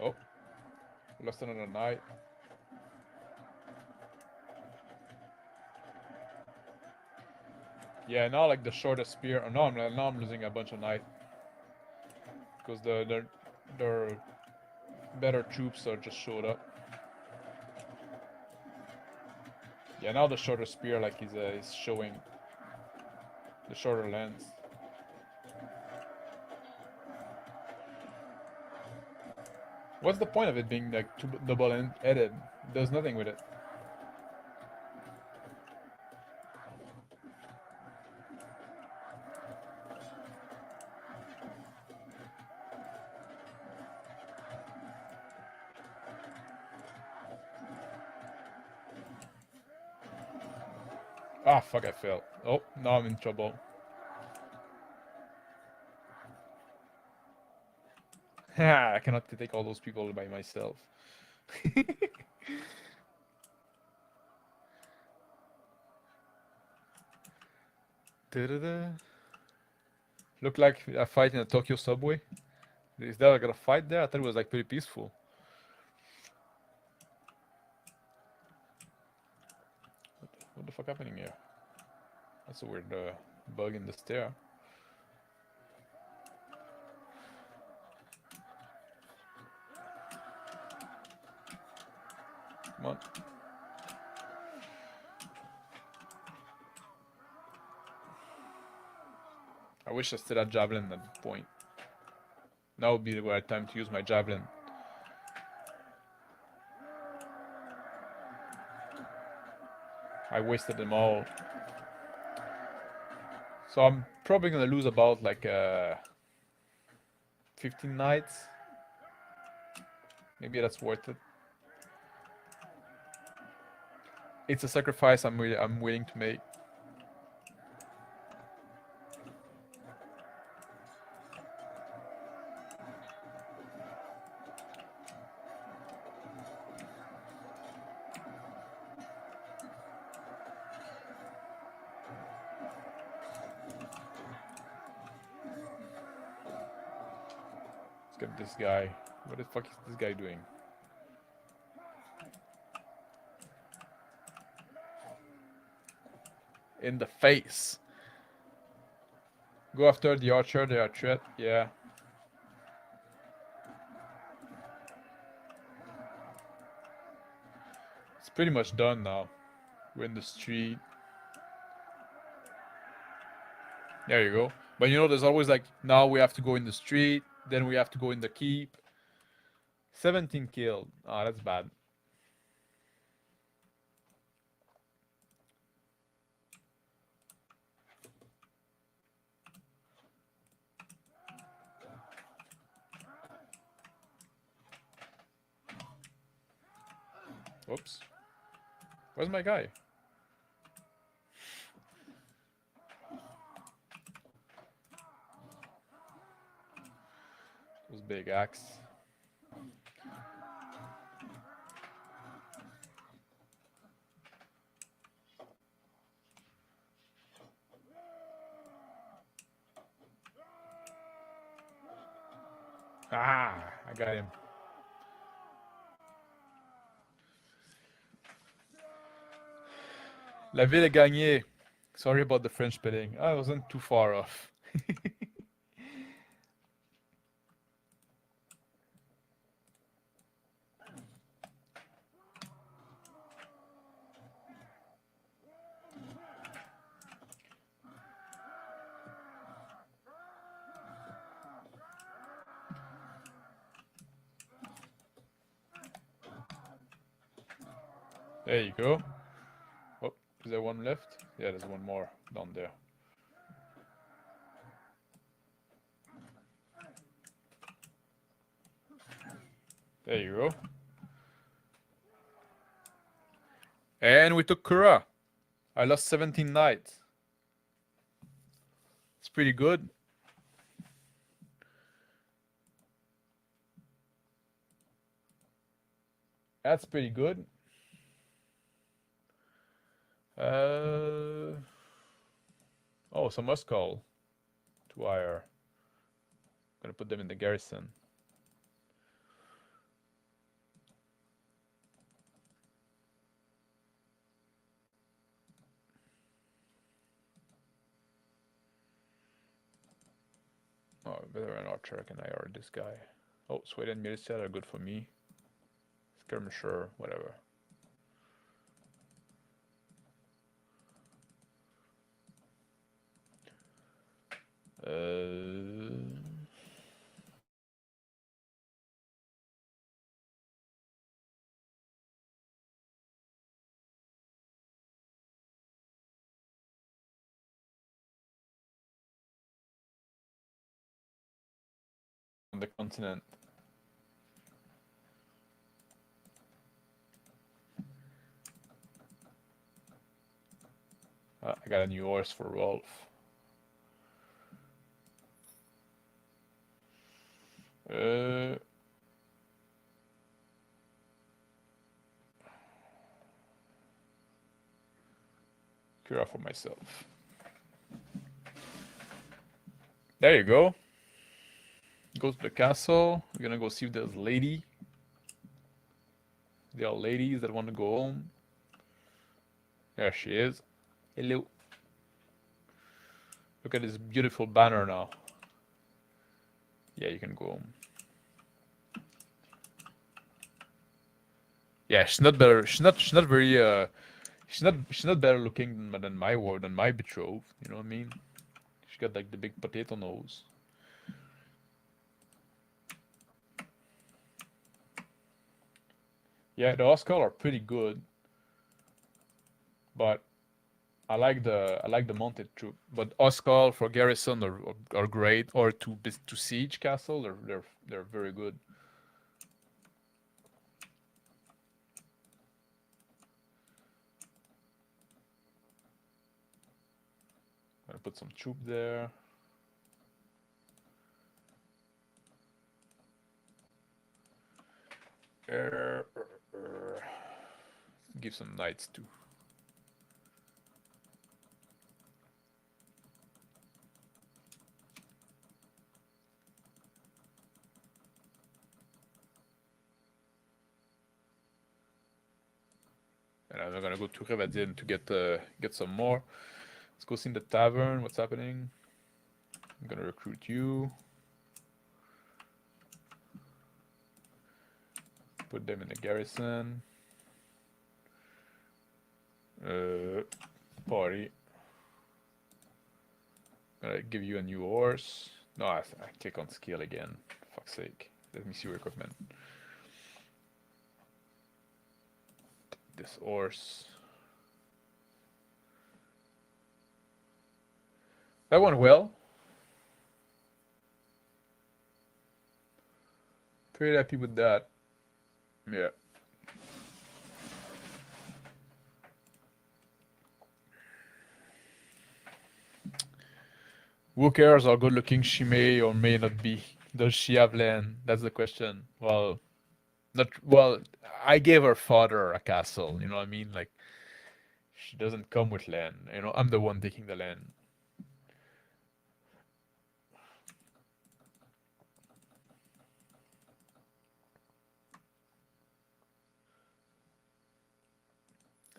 Oh, lost another knight. Yeah, now like the shortest spear. Oh, now I'm losing a bunch of knight because the better troops are just showed up. Yeah, now the shorter spear like is showing the shorter lens. What's the point of it being like double-headed? Does nothing with it. Ah, fuck, I failed. Oh, now I'm in trouble. Ha, I cannot take all those people by myself. Da-da-da. Look like a fight in a Tokyo subway. Is there like a fight there? I thought it was like pretty peaceful. What the fuck happening here? That's a weird bug in the stair. Come on. I wish I still had javelin at that point. Now would be the right time to use my javelin. I wasted them all. So I'm probably gonna lose about like 15 knights. Maybe that's worth it. It's a sacrifice I'm willing to make. Let's get this guy. What the fuck is this guy doing? In the face. Go after the archer, they are threat. Yeah. It's pretty much done now. We're in the street. There you go. But you know, there's always like, now we have to go in the street, then we have to go in the keep. 17 killed. Ah, that's bad. Oops. Where's my guy? Those big axe. Ah, I got him. La ville est gagnée. Sorry about the French spelling. I wasn't too far off. There you go. Oh, is there one left? Yeah, there's one more down there. There you go. And we took Kura. I lost 17 knights. It's pretty good. That's pretty good. Oh, some Muskol to hire. Gonna put them in the garrison. Oh, better an archer can hire this guy. Oh, Sweden militia are good for me. Skirmisher, whatever. On the continent. I got a new horse for Rolf. Cura for myself. There you go. Go to the castle. We're gonna go see if there's a lady. There are ladies that want to go home. There she is. Hello. Look at this beautiful banner now. Yeah, you can go home. Yeah, she's not better. She's not very. She's not better looking than my betrothed. You know what I mean? She got like the big potato nose. Yeah, the Oscar are pretty good, but I like the mounted troop. But Oscar for garrison are great, or to siege castle they're very good. Gonna put some troop there. Give some knights too. And I'm gonna go to Revadin to get some more. Let's go see in the tavern. What's happening? I'm gonna recruit you. Put them in the garrison. Party. Gonna give you a new horse. No, I click on skill again. Fuck's sake. Let me see your equipment. This horse. That went well. Pretty happy with that. Yeah. Who cares how good looking she may or may not be? Does she have land? That's the question. Well, not well. I gave her father a castle. You know what I mean? Like she doesn't come with land. You know, I'm the one taking the land.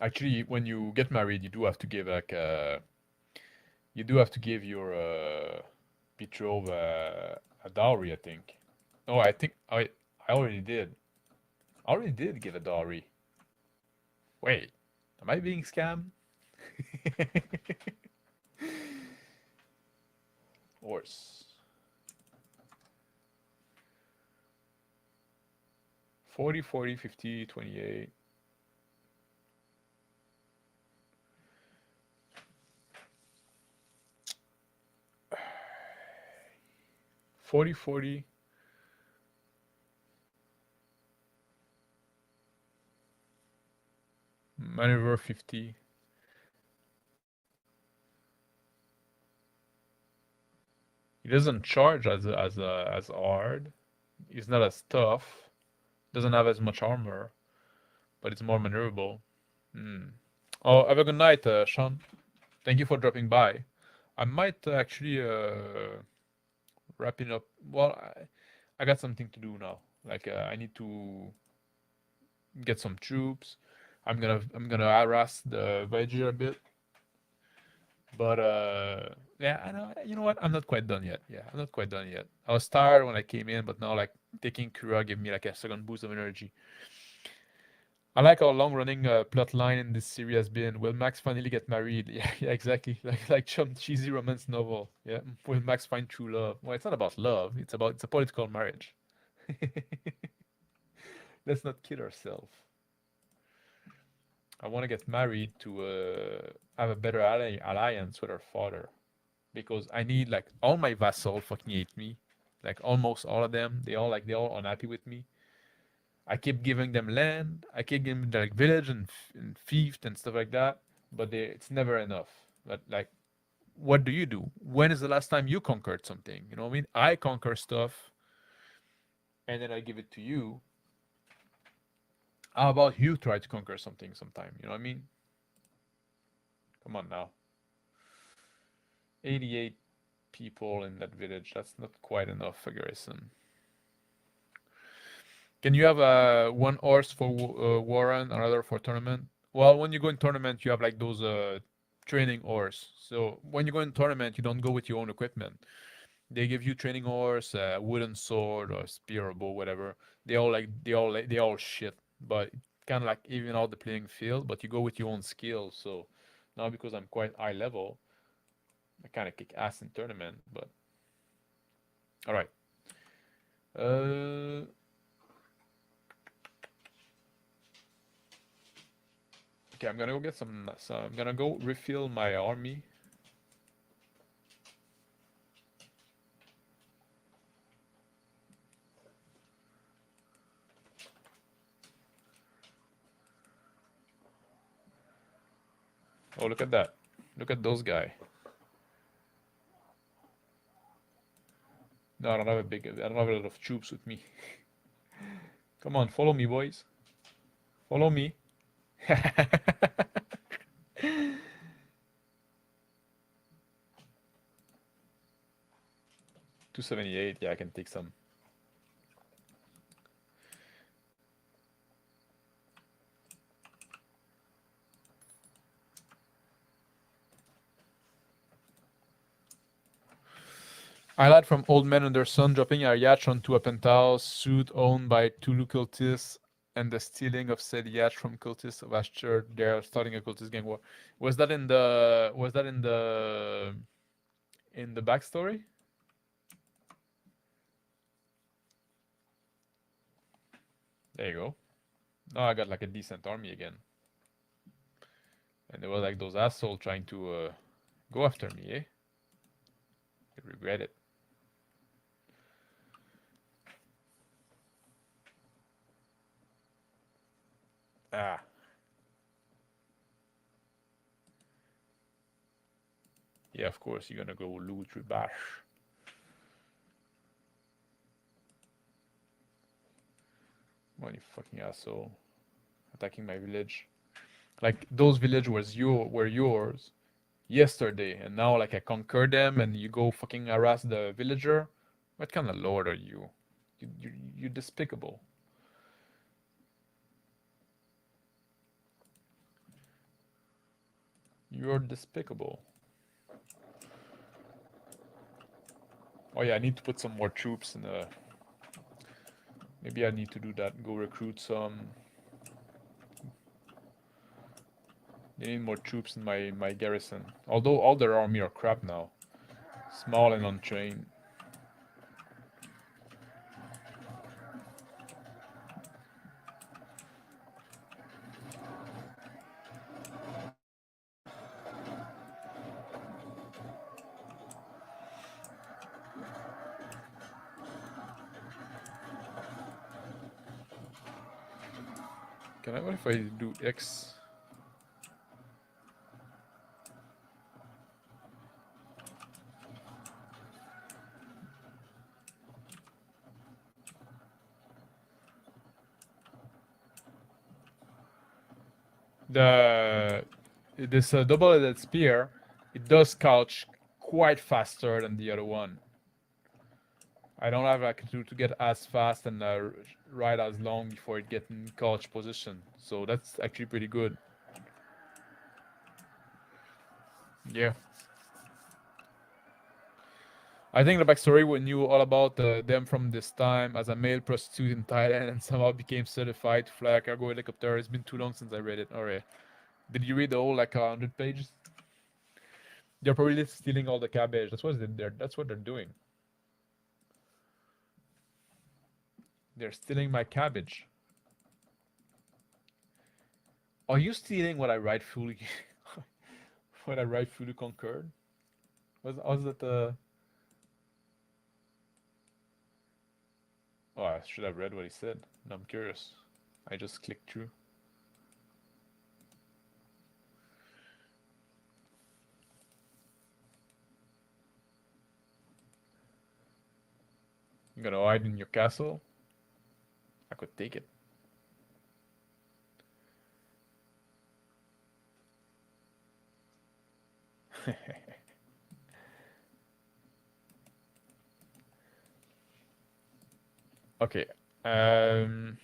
Actually, when you get married, you do have to give like you do have to give your betrothed a dowry. I think. Oh, I think I already did. I already did give a dowry. Wait, am I being scammed? Horse. 40, 40, 50, 28. 40, 40. Maneuver 50. He doesn't charge as hard. He's not as tough. Doesn't have as much armor, but it's more maneuverable. Hmm. Oh, have a good night, Sean. Thank you for dropping by. I might actually wrap it up. Well, I got something to do now. Like I need to get some troops. I'm gonna harass the Voyager a bit. But yeah, I know. You know what? I'm not quite done yet. Yeah, I'm not quite done yet. I was tired when I came in, but now like taking Kura gave me like a second boost of energy. I like how long running plot line in this series has been. Will Max finally get married? Yeah, yeah, exactly. Like some cheesy romance novel. Yeah, will Max find true love? Well, it's not about love. It's a political marriage. Let's not kid ourselves. I want to get married to have a better alliance with our father because I need like all my vassals fucking hate me, like almost all of them. They all unhappy with me. I keep giving them land. I keep giving them like village and fief and stuff like that, but it's never enough. But like, what do you do? When is the last time you conquered something? You know what I mean? I conquer stuff and then I give it to you. How about you try to conquer something sometime? You know what I mean? Come on now. 88 people in that village. That's not quite enough for garrison. Can you have one horse for Warren, another for tournament? Well, when you go in tournament, you have like those training horse. So when you go in tournament, you don't go with your own equipment. They give you training horse, wooden sword or spear or bow, whatever. They all shit, but kind of like even out the playing field. But you go with your own skill. So now because I'm quite high level, I kind of kick ass in tournament. But all right. Uh, okay, I'm gonna go get some. So I'm gonna go refill my army. Oh, look at that! Look at those guy. No, I don't have a big. I don't have a lot of troops with me. Come on, follow me, boys. Follow me. 278. Yeah, I can take some. I lied from old men and their son dropping a yacht onto a penthouse suit owned by Tulu cultists and the stealing of said yacht from cultists of Ashtur. They're starting a cultist gang war. Was that in the backstory? There you go. Now I got like a decent army again. And there were like those assholes trying to go after me, eh? I regret it. Ah. Yeah, of course you're gonna go loot with Bash. What you fucking asshole. Attacking my village. Like those villages were yours yesterday, and now like I conquer them, and you go fucking harass the villager. What kind of lord are you? You're despicable. You're despicable. Oh yeah, I need to put some more troops in the. Maybe I need to do that. Go recruit some. They need more troops in my garrison. Although all their army are crap now. Small and untrained. What if I do X? This double-headed spear, it does couch quite faster than the other one. I don't have like to get as fast and ride as long before it gets in couch position. So that's actually pretty good. Yeah. I think the backstory we knew all about them from this time as a male prostitute in Thailand and somehow became certified to fly a cargo helicopter. It's been too long since I read it. Alright. Did you read the whole like 100 pages? They're probably stealing all the cabbage. That's what they're doing. They're stealing my cabbage. Are you stealing what I rightfully what I rightfully conquered? Was that Oh, I should have read what he said. No, I'm curious. I just clicked through. You gonna hide in your castle? I could take it. Okay. Um.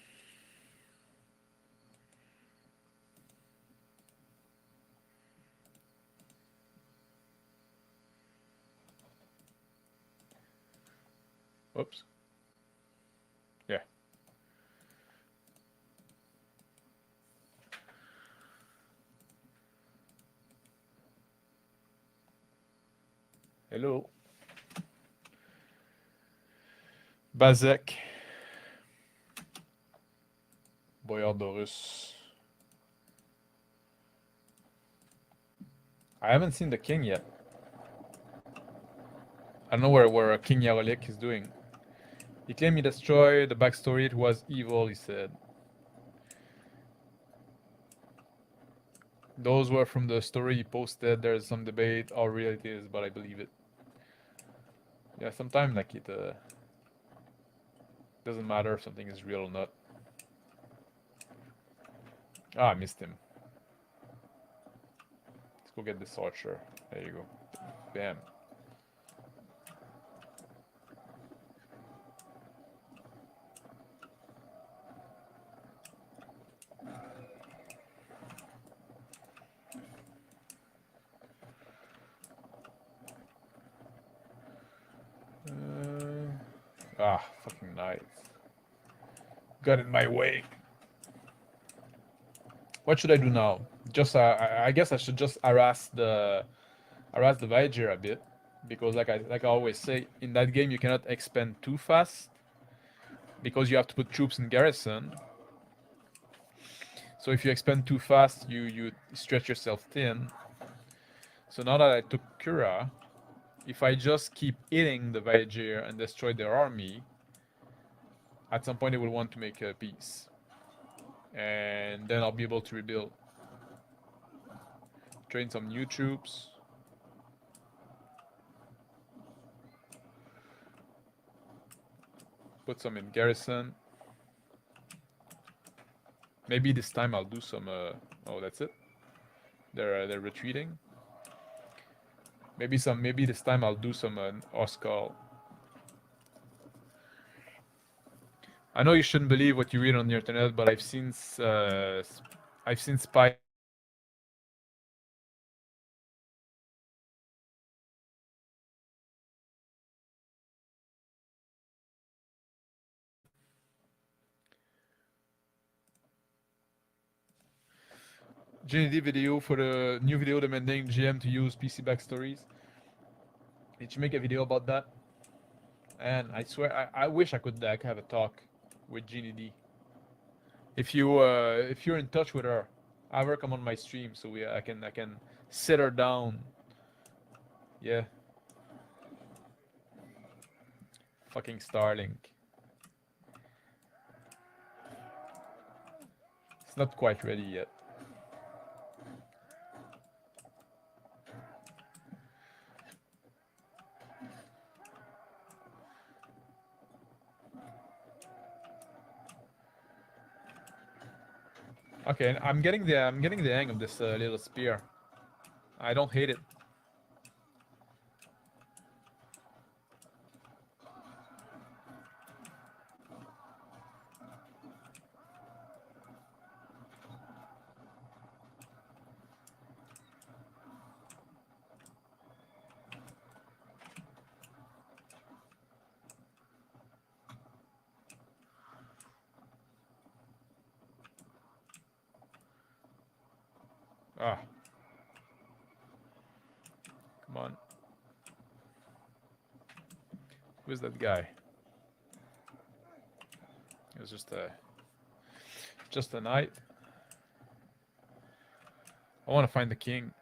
Oops. Yeah. Hello. Bazek. Boyardorus. I haven't seen the king yet. I don't know where King Yarolik is doing. He claimed he destroyed the backstory. It was evil, he said. Those were from the story he posted. There's some debate how real it is, but I believe it. Yeah, sometimes like it doesn't matter if something is real or not. Ah, I missed him. Let's go get this archer. There you go. Bam. Fucking nice. Got in my way. What should I do now? Just I guess I should just harass the Viger a bit, because like I always say, in that game you cannot expand too fast because you have to put troops in garrison. So if you expand too fast, you stretch yourself thin. So now that I took Kura, if I just keep hitting the Viger and destroy their army, at some point they will want to make a peace, and then I'll be able to rebuild. Train some new troops. Put some in garrison. Maybe this time I'll do some. Oh, that's it. They're retreating. Maybe this time I'll do some Oscar. I know you shouldn't believe what you read on the internet, but I've seen spy. GND video for the new video demanding GM to use PC backstories. Did you make a video about that? And I swear, I wish I could like have a talk with GND. If you're in touch with her, have her come on my stream so I can sit her down. Yeah. Fucking Starlink. It's not quite ready yet. Okay, I'm getting the hang of this little spear. I don't hate it. Ah. Come on. Who's that guy? It was just a knight. I want to find the king.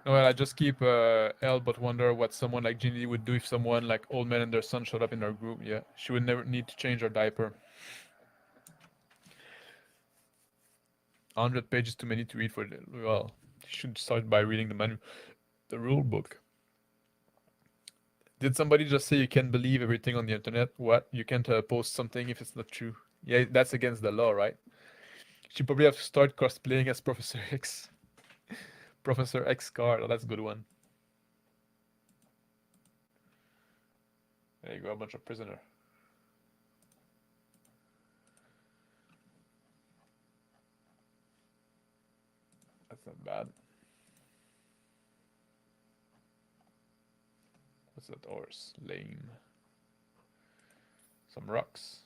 No, well, I just keep L, but wonder what someone like Ginny would do if someone like old man and their son showed up in our group. Yeah, she would never need to change her diaper. 100 pages too many to read for it. Well, you should start by reading the rule book. Did somebody just say you can't believe everything on the internet? What? You can't post something if it's not true. Yeah, that's against the law, right? She probably have to start cosplaying as Professor X. Professor X card. Oh, that's a good one. There you go, a bunch of prisoner. That's not bad. What's that horse? Lame. Some rocks.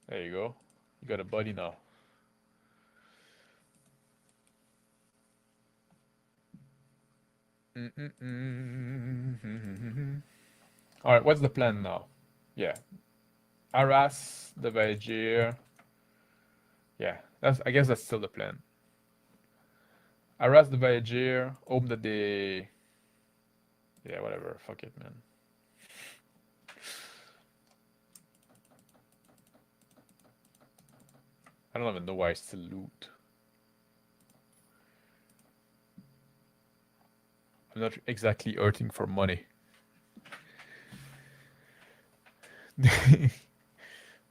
There you go. You got a buddy now. Alright, what's the plan now? Yeah. Harass the Vajir. Yeah, I guess that's still the plan. Harass the Vajir, hope that they... Yeah, whatever, fuck it, man. I don't even know why I still loot. I'm not exactly hurting for money.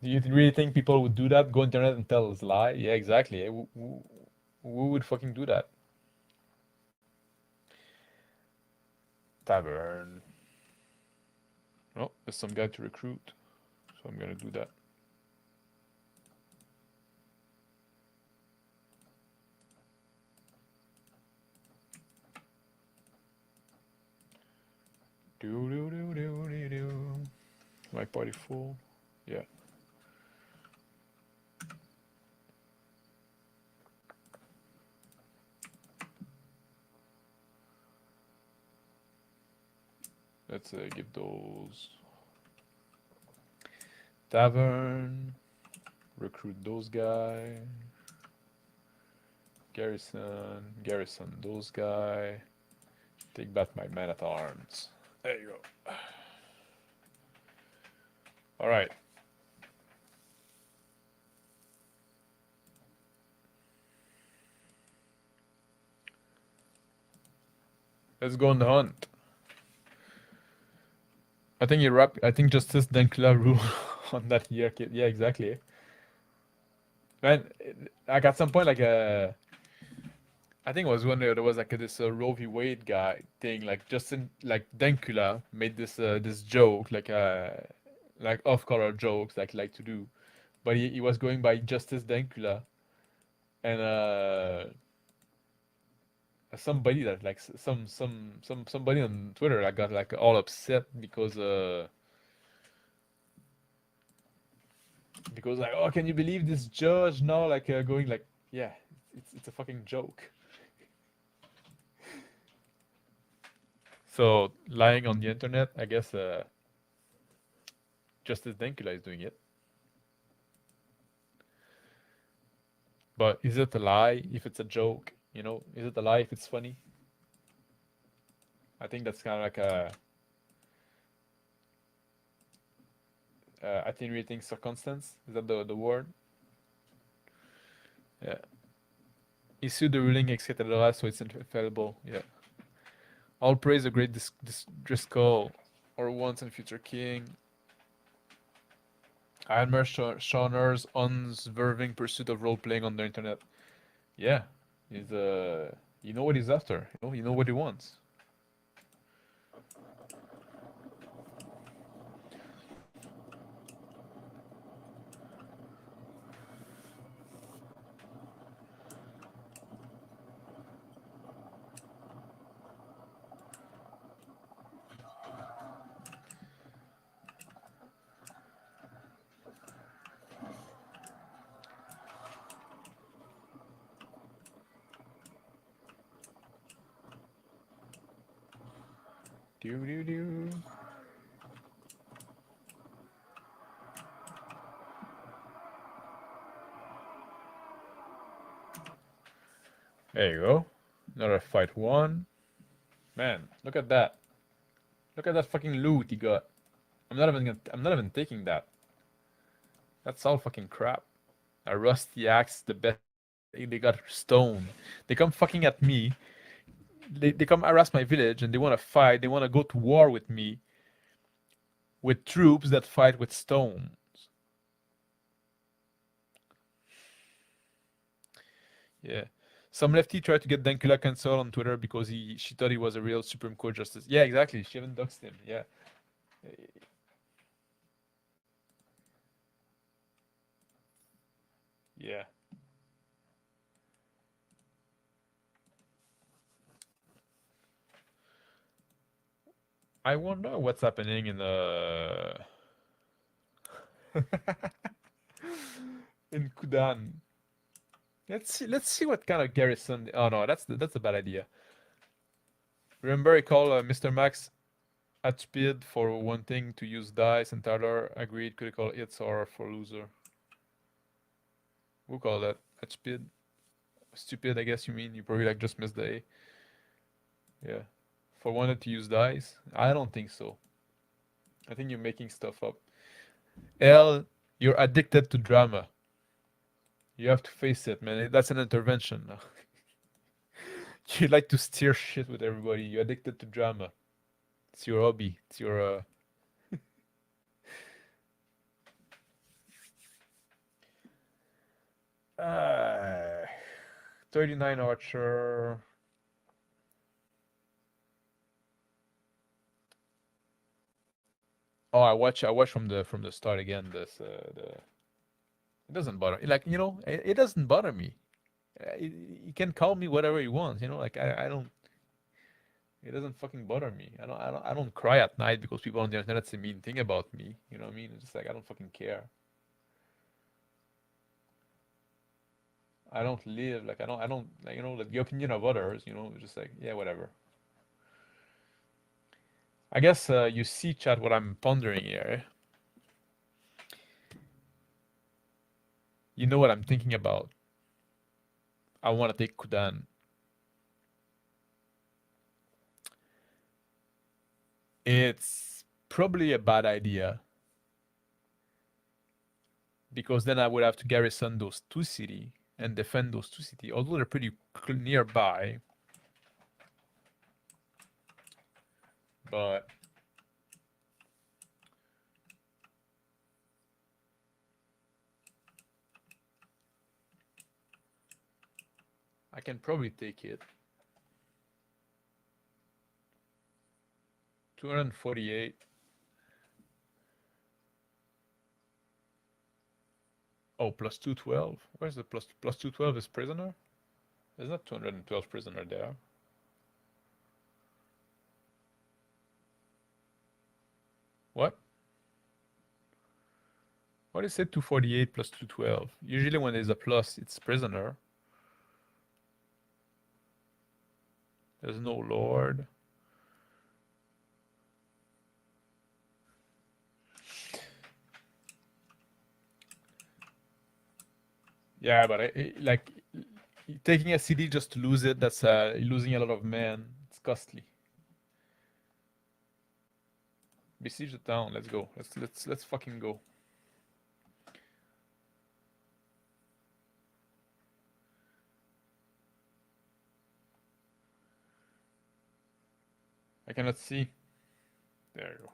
Do you really think people would do that? Go on internet and tell us lie? Yeah, exactly. Who would fucking do that? Tavern. Oh, there's some guy to recruit. So I'm gonna do that. My party full? Yeah. Let's give those. Tavern. Recruit those guys. Garrison those guys. Take back my man at arms. There you go. Alright. Let's go on the hunt. I think you rap. I think Justice Denkula rule on that year. Yeah, exactly. Man, like at some point, I think it was when there was like this Roe v. Wade guy thing. Like Justin, like Denkula made this joke, like off-color jokes, like to do, but he was going by Justice Denkula, and somebody that like somebody on Twitter like got like all upset because like, oh, can you believe this judge now going like, yeah, it's a fucking joke. So lying on the internet, I guess Justice Denkula is doing it. But is it a lie if it's a joke? You know, is it a lie if it's funny? I think that's kind of like a attenuating circumstance. Is that the word? Yeah. Issue the ruling etc. So it's infallible. Yeah. All praise the great Driscoll, or once and future king. I admire Shauner's unswerving pursuit of role playing on the internet. Yeah, he's you know what he's after. You know what he wants. Do do do. There you go. Another fight won. Man, look at that. Look at that fucking loot he got. I'm not even taking that. That's all fucking crap. A rusty axe, the best. They got stone. They come fucking at me. They come harass my village and they want to fight. They want to go to war with me with troops that fight with stones. Yeah. Some lefty tried to get Dankula cancelled on Twitter because she thought he was a real Supreme Court justice. Yeah, exactly. She haven't doxed him. Yeah. Yeah. I wonder what's happening in in Kudan. Let's see what kind of garrison. Oh no, that's a bad idea. Remember, I called Mr. Max at speed for wanting to use dice, and Tyler agreed critical hits are for loser. Who called that? At speed? Stupid, I guess you mean. You probably like just missed the A. Yeah. For wanted to use dice? I don't think so. I think you're making stuff up. L, you're addicted to drama. You have to face it, man. That's an intervention. You like to steer shit with everybody. You're addicted to drama. It's your hobby. It's your 39 Archer. Oh, I watch from the start again. The it doesn't bother. Like it doesn't bother me. He can call me whatever he wants. Like I don't. It doesn't fucking bother me. I don't cry at night because people on the internet say mean thing about me. You know what I mean? It's just like I don't fucking care. I don't live like I don't like like the opinion of others. Just like yeah, whatever. I guess you see, chat, what I'm pondering here. You know what I'm thinking about. I want to take Kudan. It's probably a bad idea because then I would have to garrison those two cities and defend those two cities, although they're pretty nearby. but I can probably take it. 248. Oh, plus 212. Where's the plus 212 is prisoner? There's not 212 prisoner there. What? Why is it 248 plus 212? Usually when there's a plus, it's prisoner. There's no lord. Yeah, but like taking a city just to lose it, that's losing a lot of men. It's costly. Besiege the town. Let's go. Let's fucking go. I cannot see. There you go.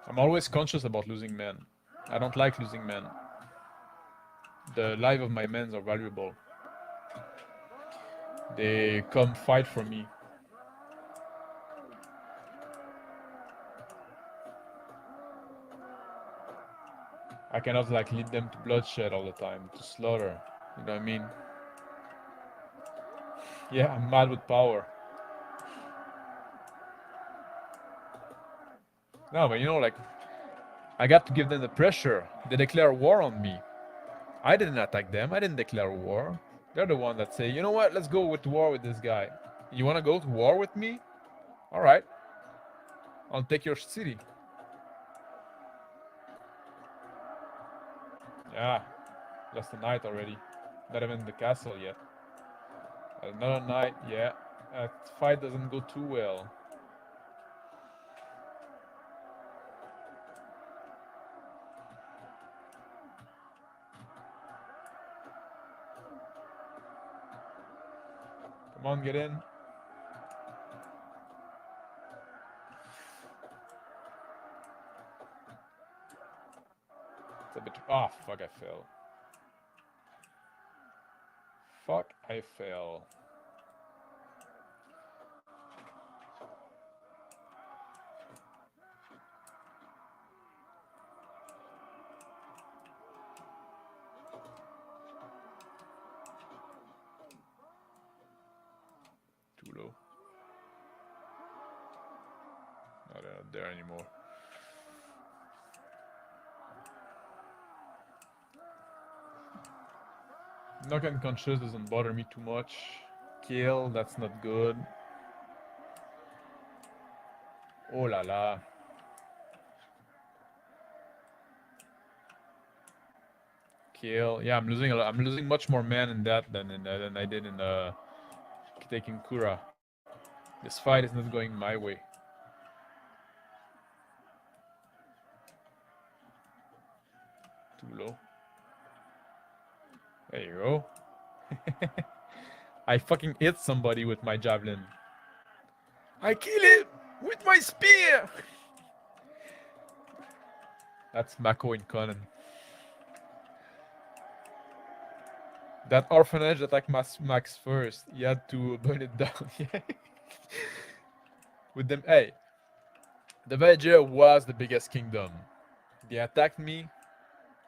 I'm always conscious about losing men. I don't like losing men. The life of my men are valuable. They come fight for me. I cannot like lead them to bloodshed all the time, to slaughter. You know what I mean? Yeah, I'm mad with power. No, but you know, like, I got to give them the pressure. They declare war on me. I didn't attack them. I didn't declare war. They're the one that say, you know what? Let's go to war with this guy. You want to go to war with me? All right. I'll take your city. Yeah, lost a knight already. Not even in the castle yet. Another knight, yeah. That fight doesn't go too well. Come on, get in. It's a bit. Ah, oh, fuck, I fell. Fuck, I fell. Too low. No, they're not there anymore. Knock unconscious doesn't bother me too much. Kill, that's not good. Oh la la. Kill. Yeah, I'm losing a lot. I'm losing much more men in that than I did in taking Kura. This fight is not going my way. Too low. There you go. I fucking hit somebody with my javelin. I kill him with my spear. That's Mako and Conan. That orphanage attacked Max first. He had to burn it down. With them, hey, the Villager was the biggest kingdom. They attacked me,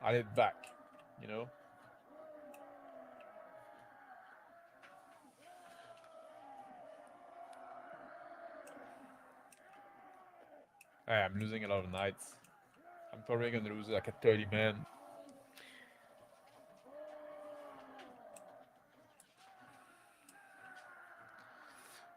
I hit back. You know. Hey, I'm losing a lot of knights. I'm probably gonna lose like a 30 man.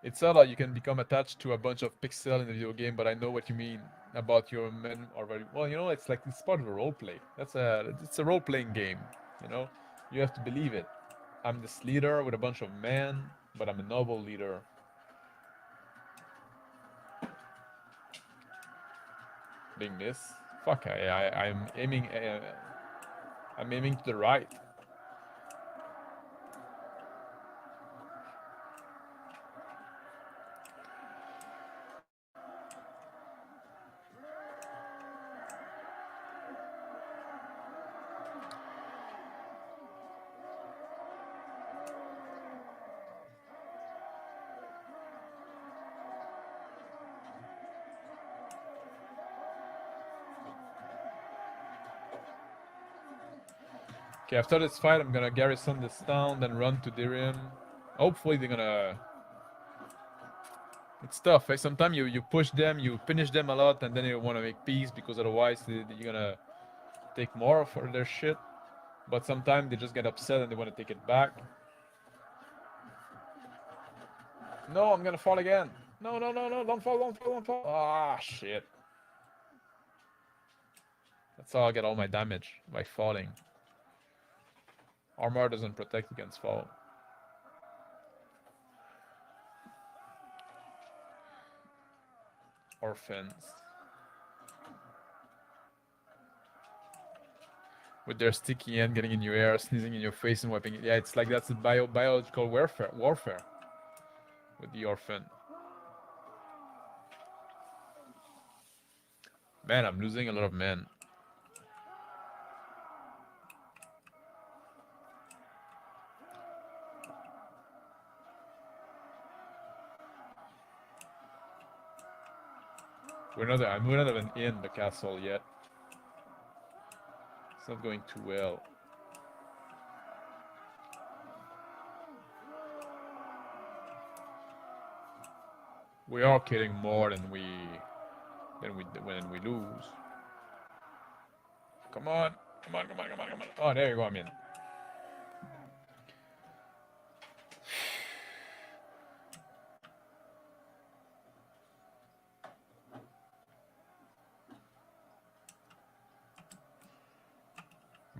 It's not like you can become attached to a bunch of pixels in the video game, but I know what you mean about your men are very well. You know, it's like it's part of a role play. It's a role playing game. You know, you have to believe it. I'm this leader with a bunch of men, but I'm a noble leader. Being this. Fuck, I'm aiming. I'm aiming to the right. Okay, after this fight, I'm gonna garrison this town, then run to Dirium. Hopefully, they're gonna. It's tough. Eh? Sometimes you push them, you finish them a lot, and then you want to make peace because otherwise you're gonna take more of their shit. But sometimes they just get upset and they want to take it back. No, I'm gonna fall again. No, no, no, no, don't fall, don't fall, don't fall. Ah, shit. That's how I get all my damage, by falling. Armor doesn't protect against fall. Orphans. With their sticky end getting in your ear, sneezing in your face and wiping it. Yeah, it's like that's the biological warfare with the orphan. Man, I'm losing a lot of men. We're not even in the castle yet. It's not going too well. We are killing more than we lose. Come on, come on, come on, come on, come on. Oh, there you go. I'm in.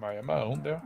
Am I on there?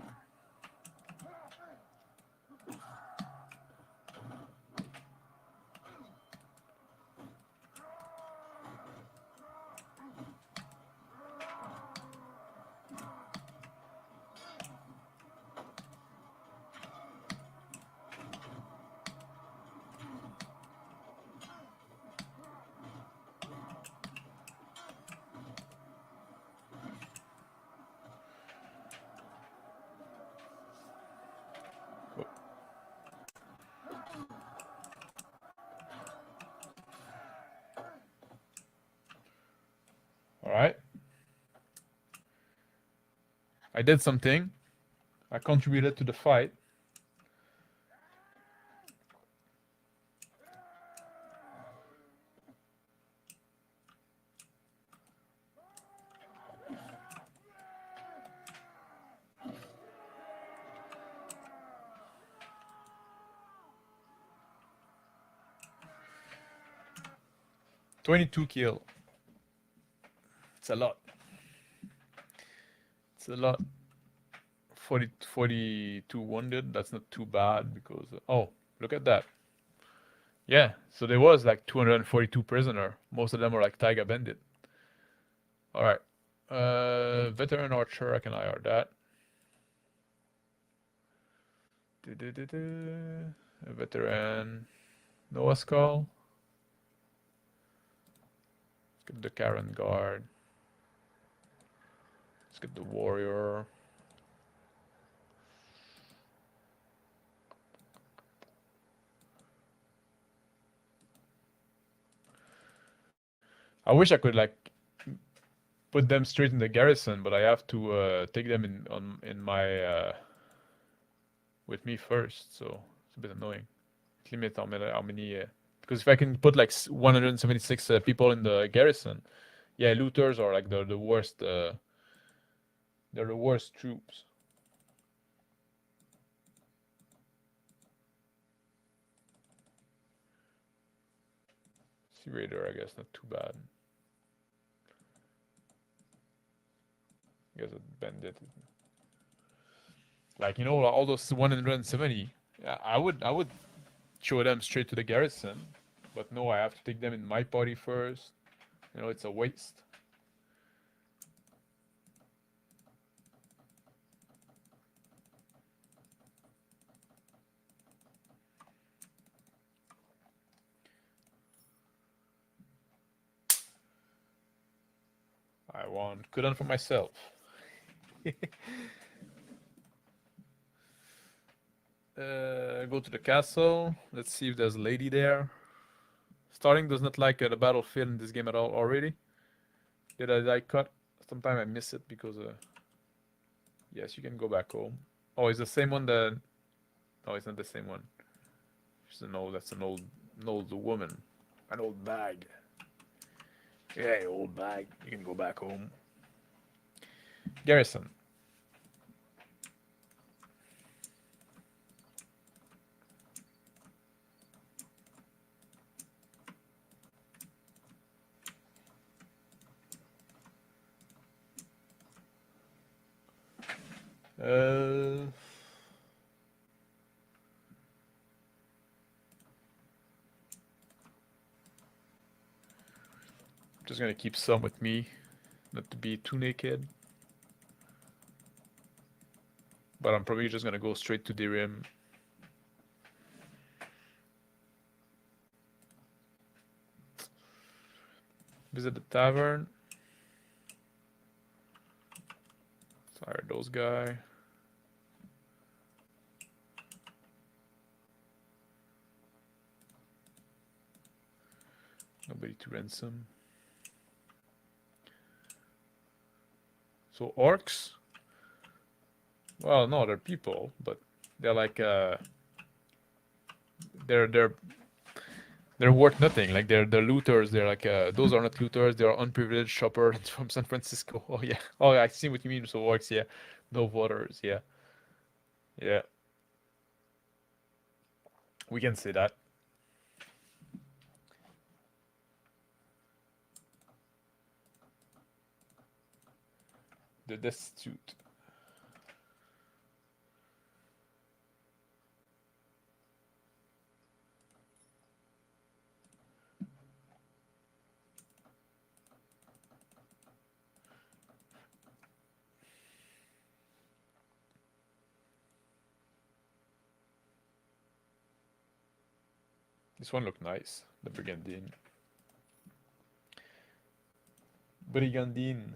All right. I did something. I contributed to the fight. $22 kill. It's a lot. It's a lot. 42 wounded. That's not too bad because oh, look at that. Yeah, so there was like 242 prisoner. Most of them were like Taiga Bandit. All right. Veteran archer, I can IR that. A veteran. Noah Skull. Let's get the Karen Guard. Let's get the warrior. I wish I could like put them straight in the garrison, but I have to take them in my with me first, so it's a bit annoying. Limit how many because if I can put like 176 people in the garrison, yeah, looters are like the worst. They're the worst troops. Sea Raider, I guess, not too bad. I guess a bandit. Like you know, all those 170. Yeah, I would show them straight to the garrison, but no, I have to take them in my party first. You know, it's a waste. I want Kudan for myself. Go to the castle. Let's see if there's a lady there. Starting does not like the battlefield in this game at all already. Did I die cut? Sometimes I miss it because yes, you can go back home. Oh, it's the same one that no, it's not the same one. She's an old that's an old woman. An old bag. Yeah, old bag. You can go back home. Garrison. Uh, just gonna keep some with me, not to be too naked. But I'm probably just gonna go straight to the rim. Visit the tavern. Fire those guy. Nobody to ransom. So orcs? Well, no, they're people, but they're like they're they're they're worth nothing. Like they're looters. They're like those are not looters. They are unprivileged shoppers from San Francisco. Oh yeah. Oh, I see what you mean. So orcs, yeah. No voters, yeah. Yeah. We can say that. The destitute. This one looked nice. The brigandine. Brigandine.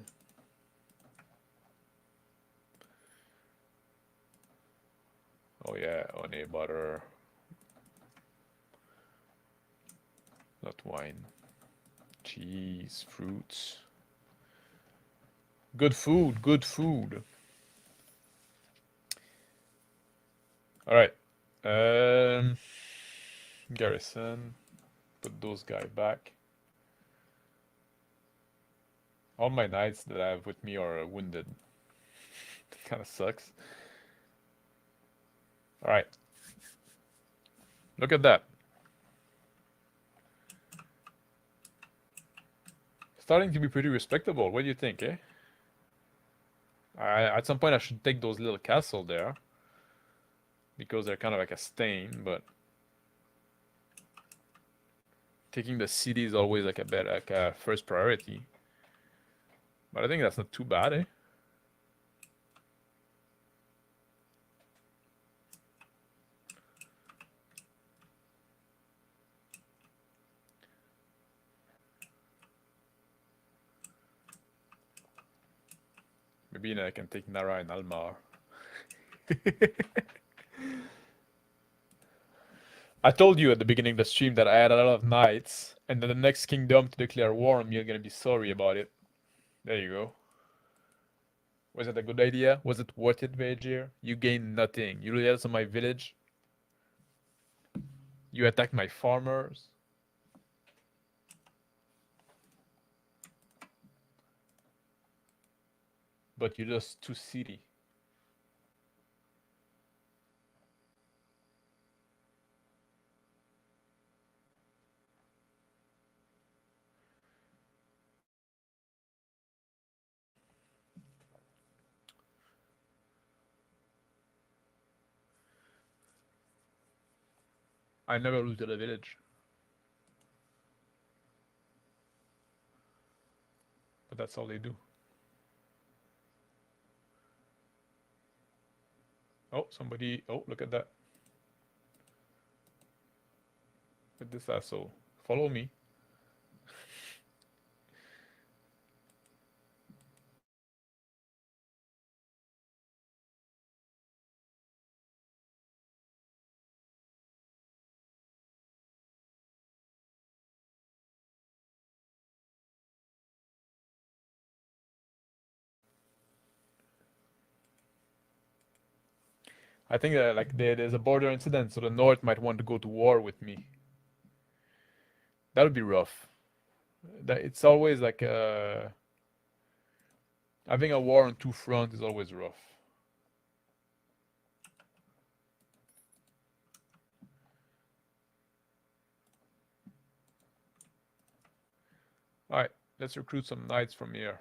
Oh yeah, honey butter. Not wine. Cheese, fruits. Good food, good food. Alright. Garrison. Put those guys back. All my knights that I have with me are wounded. Kind of sucks. Alright. Look at that. Starting to be pretty respectable. What do you think, eh? At some point I should take those little castle there. Because they're kind of like a stain, but taking the city is always like a first priority. But I think that's not too bad, eh? Maybe I can take Nara and Almar. I told you at the beginning of the stream that I had a lot of knights, and then the next kingdom to declare war on me, you're gonna be sorry about it. There you go. Was it a good idea? Was it worth it, Vegir? You gained nothing. You led on my village. You attacked my farmers. But you lost 2 city. I never looted a village. But that's all they do. Oh, somebody. Oh, look at that. Look at this asshole. Follow me. I think that like there's a border incident, so the North might want to go to war with me. That would be rough. That it's always like having a war on two fronts is always rough. All right, let's recruit some knights from here.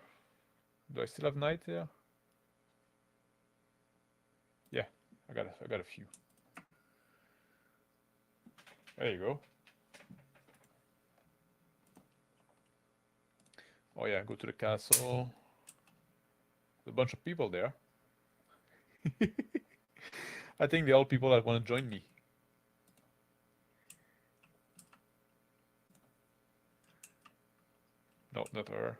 Do I still have knight here? Yeah, I got a few. There you go. Oh yeah, go to the castle. There's a bunch of people there. I think they're all people that want to join me. No, not her.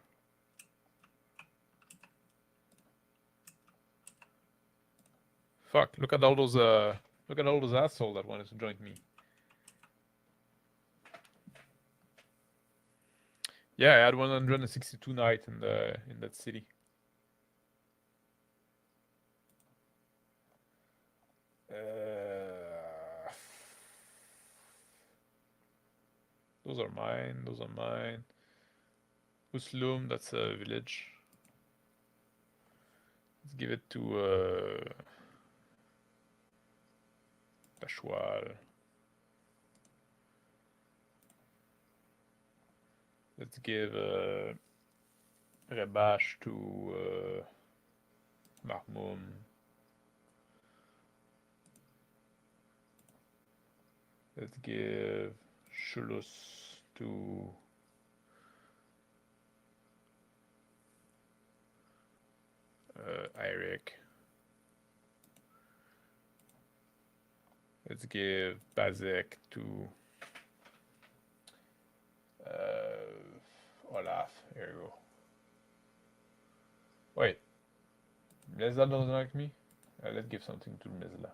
Fuck! Look at all those assholes that wanted to join me. Yeah, I had 162 knights in that city. Those are mine. Those are mine. Uslum, that's a village. Let's give it to Tashwal. Let's give Rebash to Mahmoum. Let's give Shulus to Eirik. Let's give Bazek to Olaf. Here you go. Wait. Mleza doesn't like me? Let's give something to Mleza.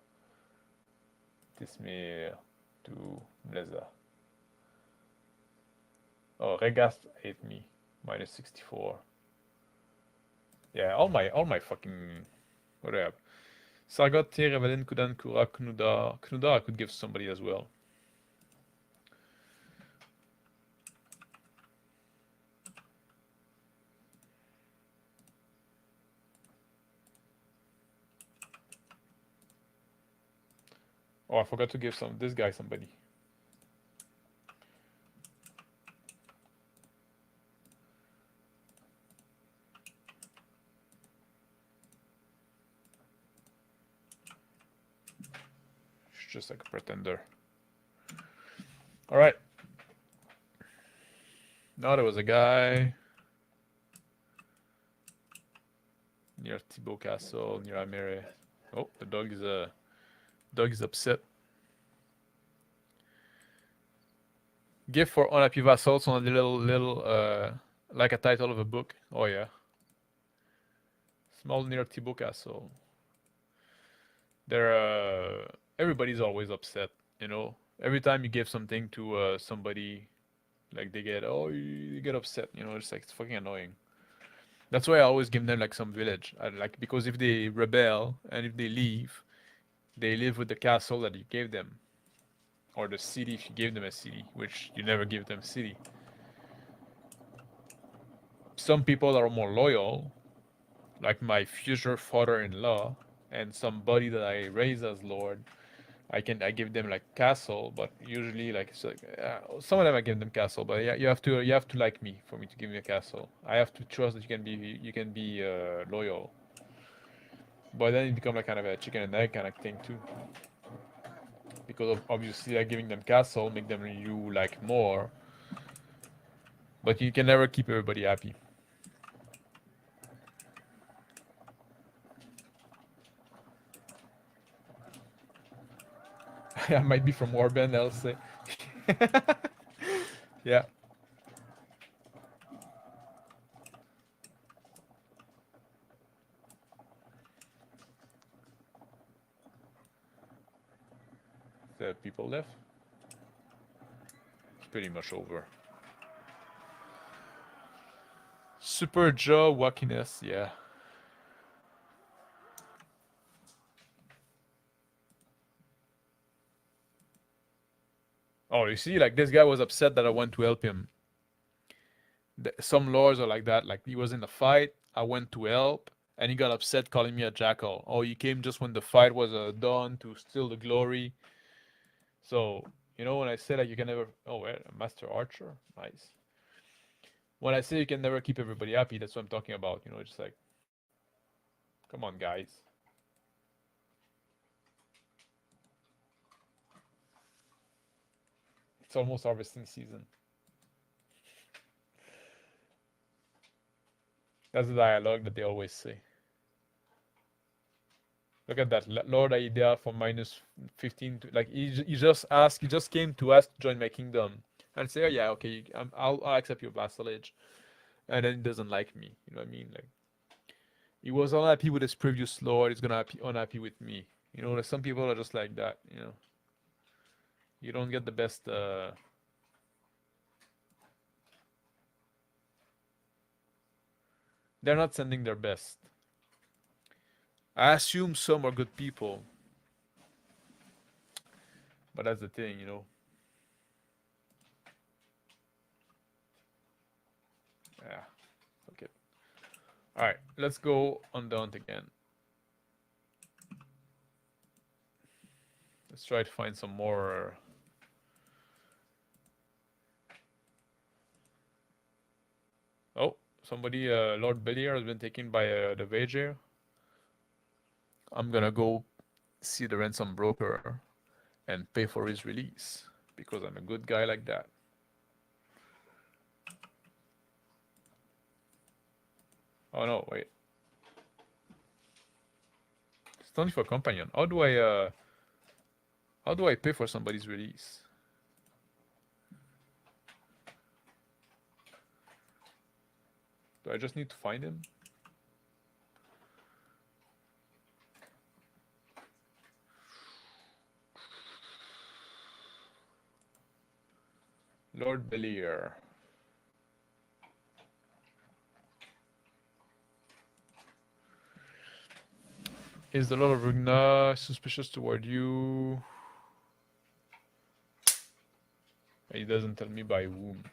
Tismir to Mleza. Oh, Regast hate me. Minus 64. Yeah, all my fucking... What do I have? Sargot, Revelin, Kudan, Kura, Knuda. Knuda I could give somebody as well. Oh, I forgot to give this guy somebody. It's just like a pretender. Alright. Now there was a guy near Thibaut Castle, near Amere. Oh, the dog is upset. Gift for unhappy vassals on a little like a title of a book. Oh yeah. Small near Thibaut Castle. They're everybody's always upset, you know. Every time you give something to somebody, like they get you get upset, you know. It's like it's fucking annoying. That's why I always give them like some village, because if they rebel and if they live with the castle that you gave them, or the city if you gave them a city, which you never give them a city. Some people are more loyal, like my future father-in-law and somebody that I raised as lord. I give them like castle, but usually like it's like some of them I give them castle, but yeah, you have to like me for me to give me a castle. I have to trust that you can be loyal. But then it becomes like kind of a chicken and egg kind of thing too, because obviously like giving them castle make them you like more, but you can never keep everybody happy. I might be from Warband, I'll say. Yeah. The people left. It's pretty much over. Super Joe wackiness, yeah. Oh, you see, like this guy was upset that I went to help him. Some lords are like that. Like he was in a fight, I went to help, and he got upset, calling me a jackal. Oh, you came just when the fight was done to steal the glory. So you know when I say like you can never. Oh, wait, a master archer, nice. When I say you can never keep everybody happy, that's what I'm talking about. You know, it's like, come on, guys. It's almost harvesting season. That's the dialogue that they always say. Look at that, Lord Aida for minus 15. Like he just asked, he just came to ask to join my kingdom, and say, oh yeah, okay, I'll accept your vassalage, and then he doesn't like me. You know what I mean? Like he was unhappy with his previous lord. He's gonna be unhappy with me. You know, some people are just like that. You know, you don't get the best. They're not sending their best. I assume some are good people, but that's the thing, you know. Yeah, fuck it. All right, let's go on the hunt again. Let's try to find some more. Oh, somebody, Lord Belier has been taken by the Vager. I'm gonna go see the ransom broker and pay for his release because I'm a good guy like that. Oh no, wait. It's only for companion. How do I pay for somebody's release? Do I just need to find him? Lord Belier. Is the Lord of Rugna suspicious toward you? He doesn't tell me by whom.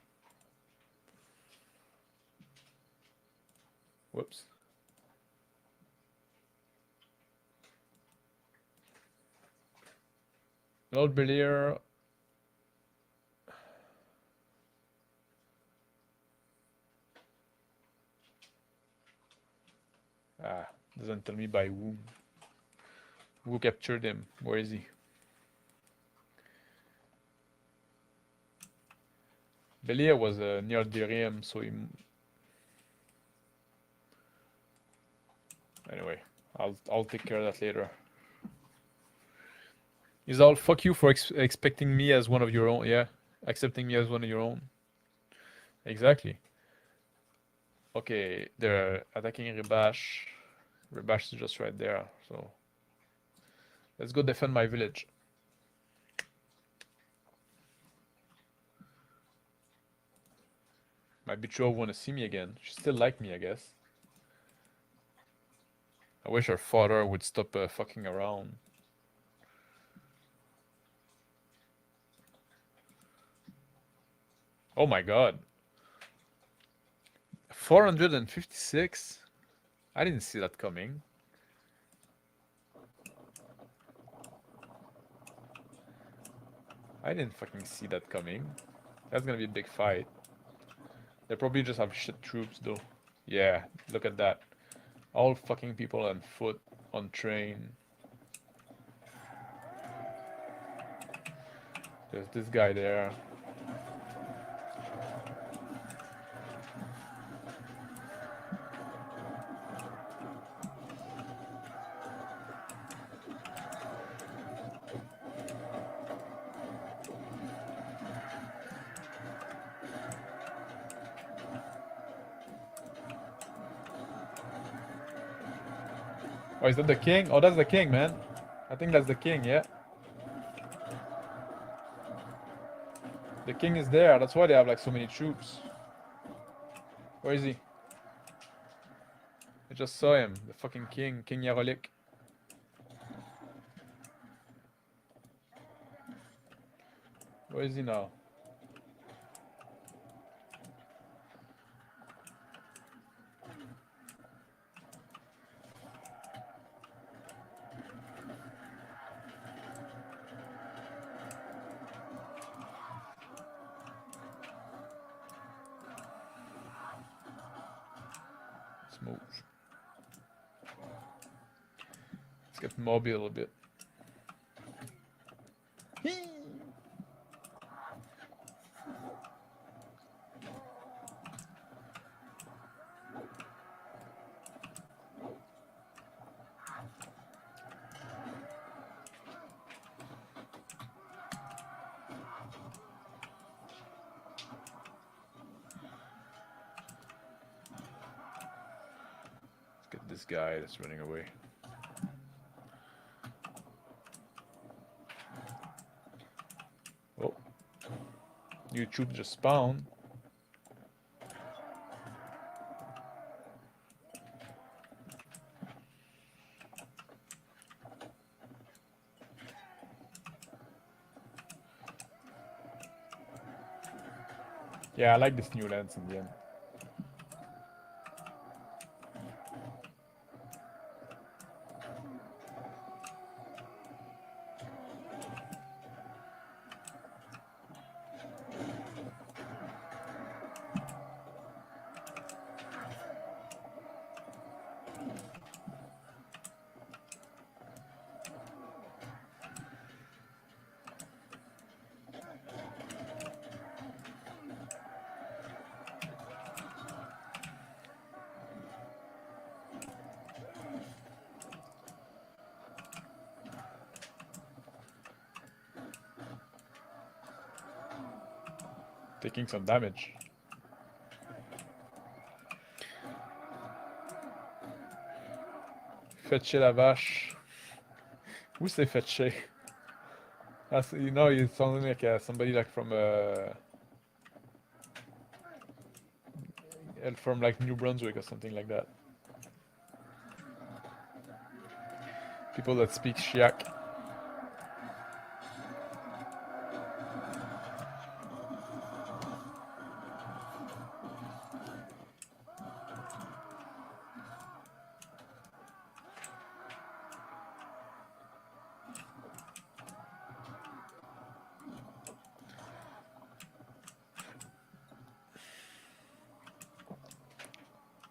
Whoops. Lord Belier. Ah, doesn't tell me by whom. Who captured him? Where is he? Belier was near Dirium, so he... Anyway, I'll take care of that later. Is all fuck you for expecting me as one of your own? Yeah, accepting me as one of your own. Exactly. Okay, they're attacking Ribash. Ribash is just right there, so let's go defend my village. My betrothed wanna see me again. She still like me, I guess. I wish her father would stop fucking around. Oh my god. 456? I didn't see that coming. I didn't fucking see that coming. That's gonna be a big fight. They probably just have shit troops though. Yeah, look at that. All fucking people on foot, on train. There's this guy there. Oh, is that the king? Oh, that's the king, man. I think that's the king, yeah. The king is there. That's why they have like so many troops. Where is he? I just saw him. The fucking king, King Yarolik. Where is he now? Let's move. Let's get mobile a bit. Let's get this guy that's running away. Oh. YouTube just spawned. Yeah, I like this new lens in the end. Taking some damage. Faites chier la vache. Who say faites chier? That's, you know, he's sounding like somebody like from like New Brunswick or something like that. People that speak Chiac.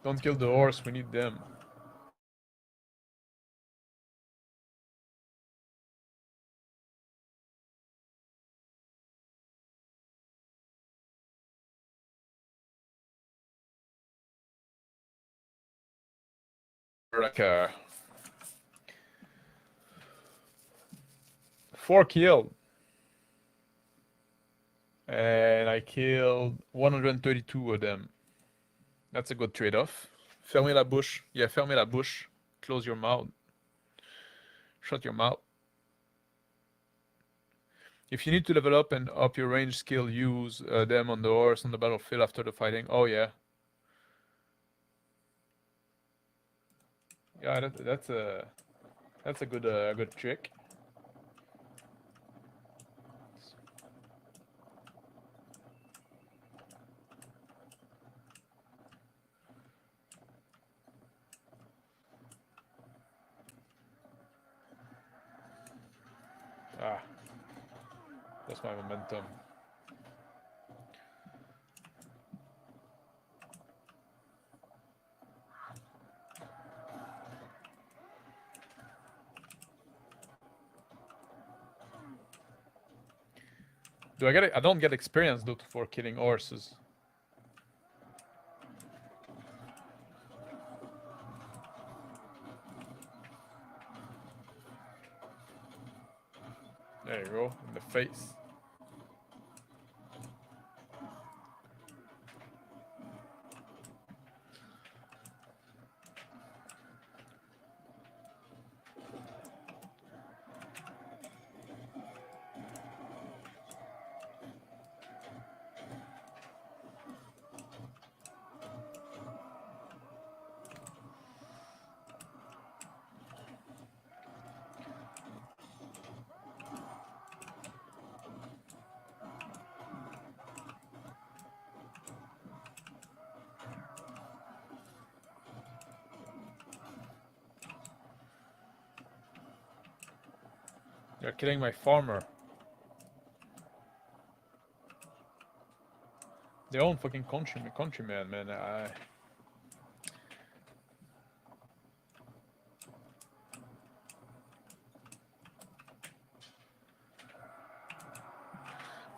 Don't kill the horse, we need them. Like 4 killed. And I killed 132 of them. That's a good trade-off. Fermez la bouche. Yeah, fermez la bouche. Close your mouth. Shut your mouth. If you need to level up and up your range skill, use them on the horse on the battlefield after the fighting. Oh yeah. Yeah, that's a good trick. Ah, that's my momentum. Do I get it? I don't get experience though for killing horses. There you go, in the face. They're killing my farmer. Their own fucking countryman, man.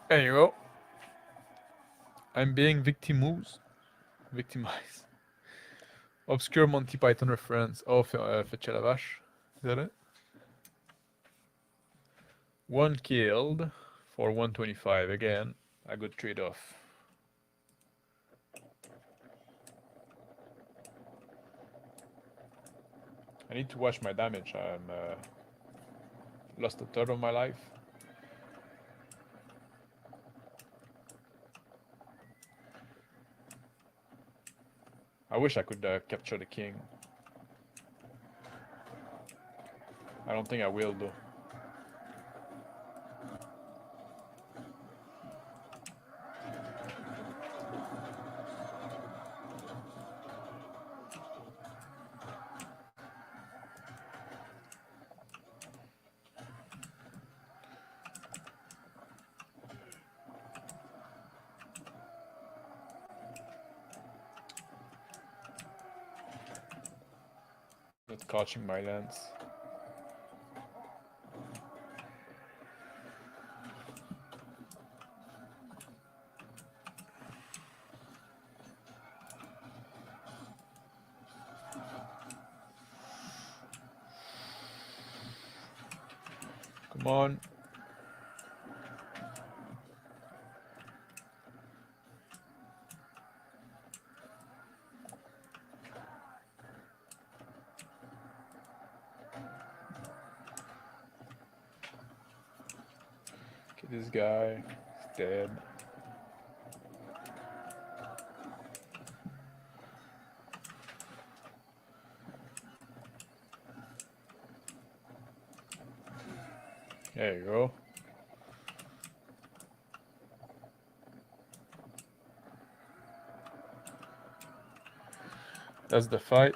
There you go. I'm being victimized. Obscure Monty Python reference. Oh, fece la vache. Is that it? One killed for 125. Again, a good trade-off. I need to watch my damage. I'm lost a third of my life. I wish I could capture the king. I don't think I will though. Not catching my lance. Come on. Okay, this guy is dead. There you go. That's the fight.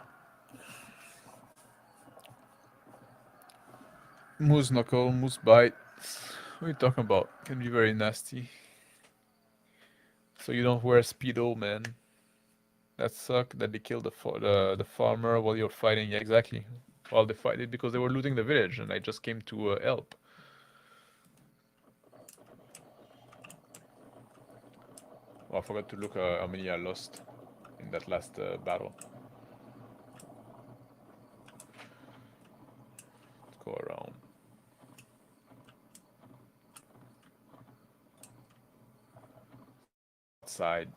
Moose knuckle, moose bite. What are you talking about? Can be very nasty. So you don't wear speedo, man. That suck that they killed the farmer while you're fighting. Yeah, exactly. While they fight it because they were looting the village, and I just came to help. Oh, I forgot to look how many I lost in that last battle. Let's go around. Outside.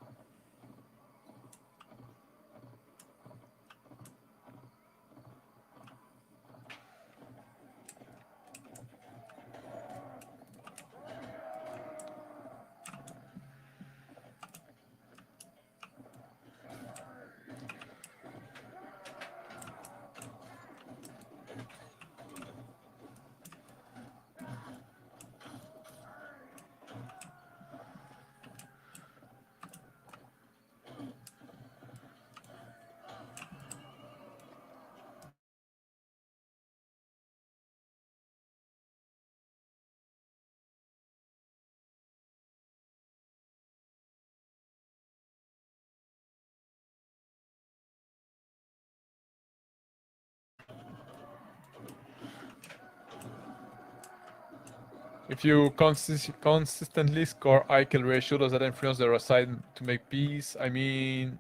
If you consistently score high kill ratio, does that influence the side to make peace? I mean,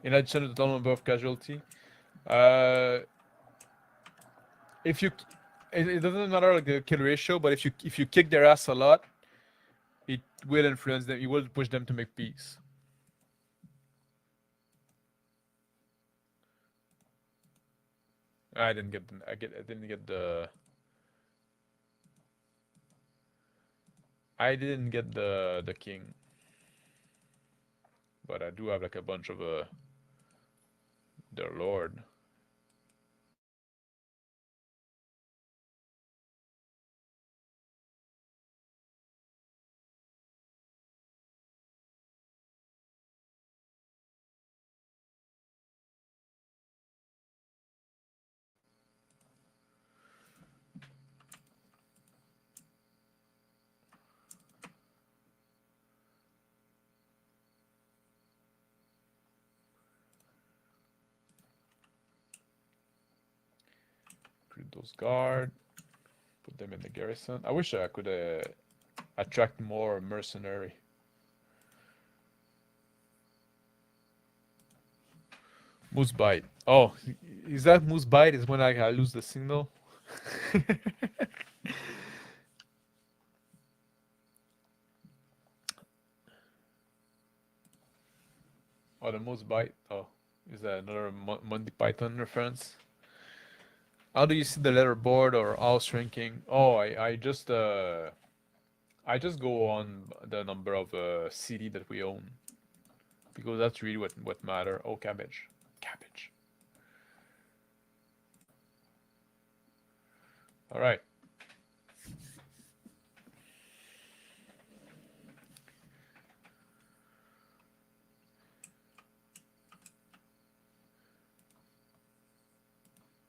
in addition to the total number of casualty, uh, if you, it doesn't matter like the kill ratio, but if you kick their ass a lot, it will influence them. It will push them to make peace. I didn't get. I didn't get the. I didn't get the king, but I do have like a bunch of their lord. those guard. Put them in the garrison. I wish I could attract more mercenary. Moose bite. Oh, is that moose bite? Is when I lose the signal? Oh, the moose bite. Oh, is that another Monty Python reference? How do you see the leaderboard or house ranking? Oh, I just go on the number of city that we own because that's really what matter. Oh, cabbage, cabbage. All right.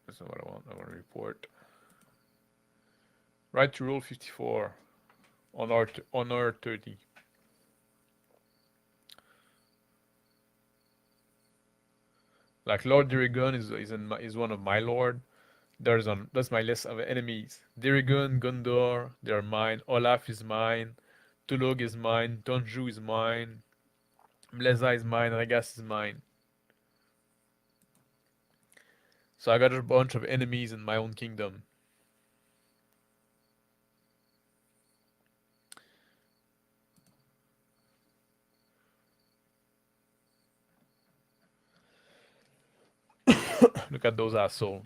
That's not what I want. I want to report. Right to rule 54 on R 30. Like Lord Dirigun is one of my lord. That's my list of enemies. Dirigun, Gondor, they are mine. Olaf is mine. Tulug is mine. Donju is mine. Mleza is mine. Ragas is mine. So I got a bunch of enemies in my own kingdom. Look at those assholes.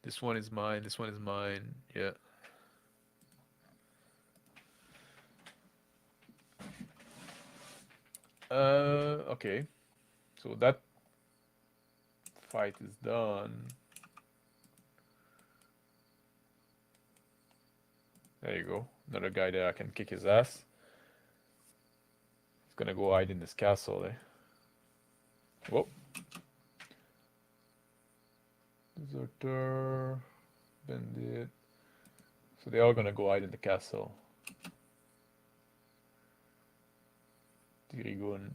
This one is mine. This one is mine. Yeah. Okay. So that fight is done. There you go. Another guy there I can kick his ass. He's gonna go hide in this castle, eh? Whoa. Deserter. Bandit. So they're all gonna go hide in the castle. Dirigun.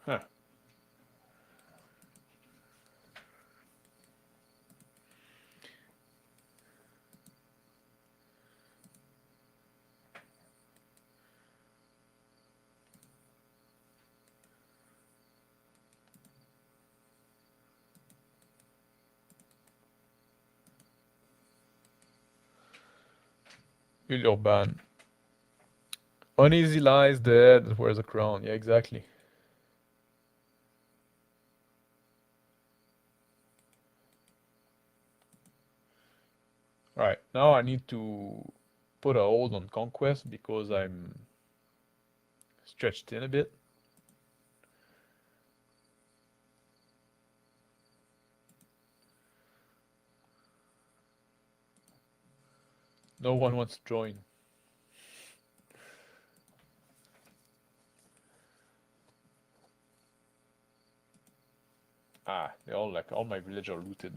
Huh. Urban. Uneasy lies the head that wears a crown. Yeah, exactly. Alright, now I need to put a hold on conquest because I'm stretched in a bit. No one wants to join. Ah, they all like all my village are looted.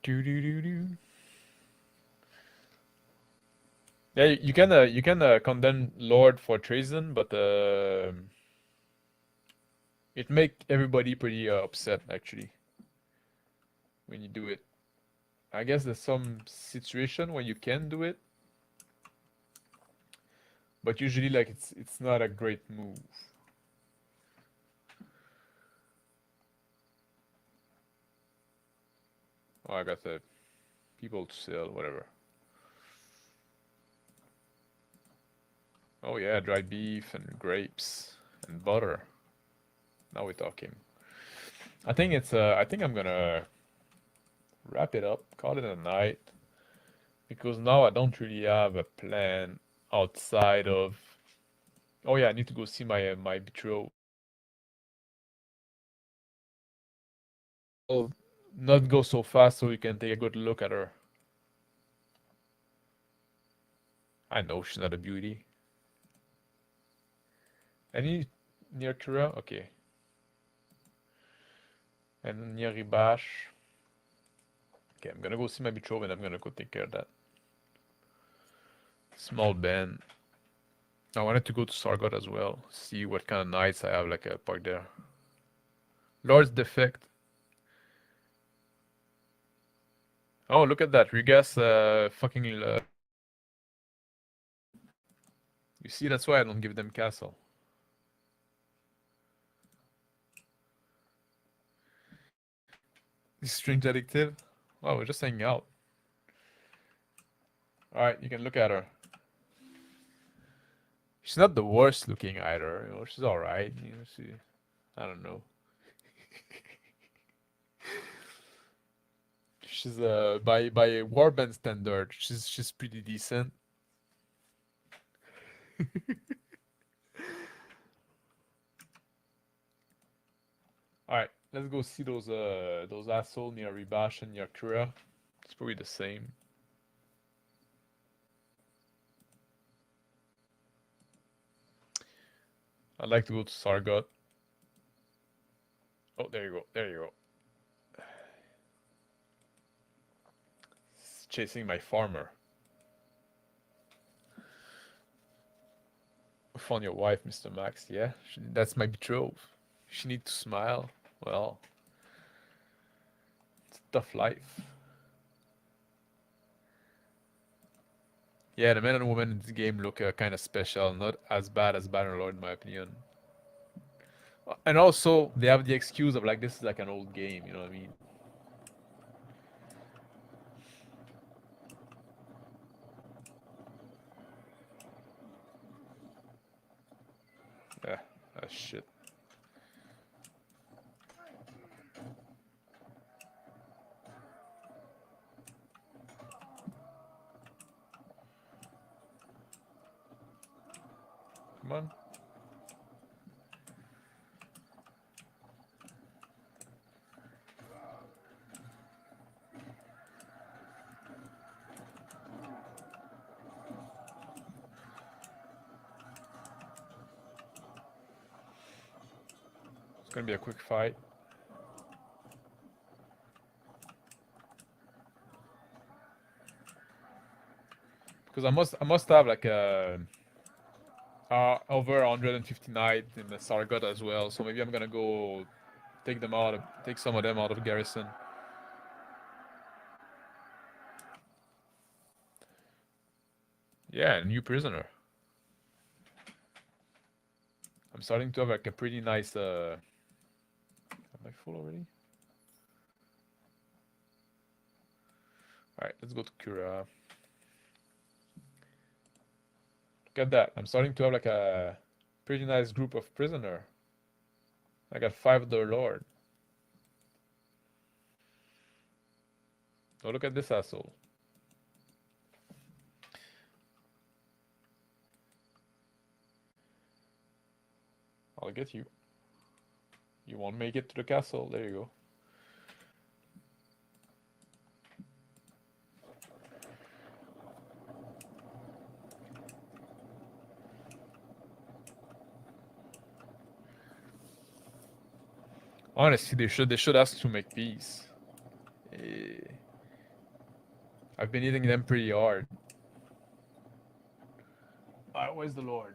Do do do do. Yeah, you can condemn Lord for treason, but it make everybody pretty upset actually when you do it. I guess there's some situation where you can do it, but usually like it's not a great move. Oh, I got the people to sell, whatever. Oh yeah, dried beef and grapes and butter. Now we're talking. I think I'm gonna wrap it up, call it a night, because now I don't really have a plan outside of. Oh yeah, I need to go see my betrothed. I'll not go so fast so you can take a good look at her. I know she's not a beauty. Any near Kira? Okay. And near Ribash. Okay, I'm gonna go see my betrothed and I'm gonna go take care of that. Small band. I wanted to go to Sargot as well. See what kind of knights I have like a park there. Lord's Defect. Oh, look at that. Rigas fucking... you see, that's why I don't give them castle. This strange addictive. Oh, we're just hanging out. Alright, you can look at her. She's not the worst looking either. You know, she's alright. You know, she... I don't know. She's by Warband standard, she's pretty decent. Alright, let's go see those assholes near Ribash and near Kura. It's probably the same. I'd like to go to Sargot. Oh, there you go. There you go. It's chasing my farmer. I found your wife, Mr. Max. Yeah, that's my betrothed. She needs to smile. Well, it's a tough life. Yeah, the men and women in this game look kind of special. Not as bad as Bannerlord, in my opinion. And also, they have the excuse of like, this is like an old game, you know what I mean? Yeah, that's shit. Come on. It's gonna be a quick fight. Because I must have like a over 150 knight in the Sargot as well. So maybe I'm gonna go take some of them out of garrison. Yeah, new prisoner. I'm starting to have like a pretty nice. Am I full already? All right, let's go to Kura. Look at that. I'm starting to have like a pretty nice group of prisoner. I got 5 of their lord. Oh, look at this asshole. I'll get you. You won't make it to the castle. There you go. Honestly, they should ask to make peace. I've been hitting them pretty hard. Alright, where's the Lord?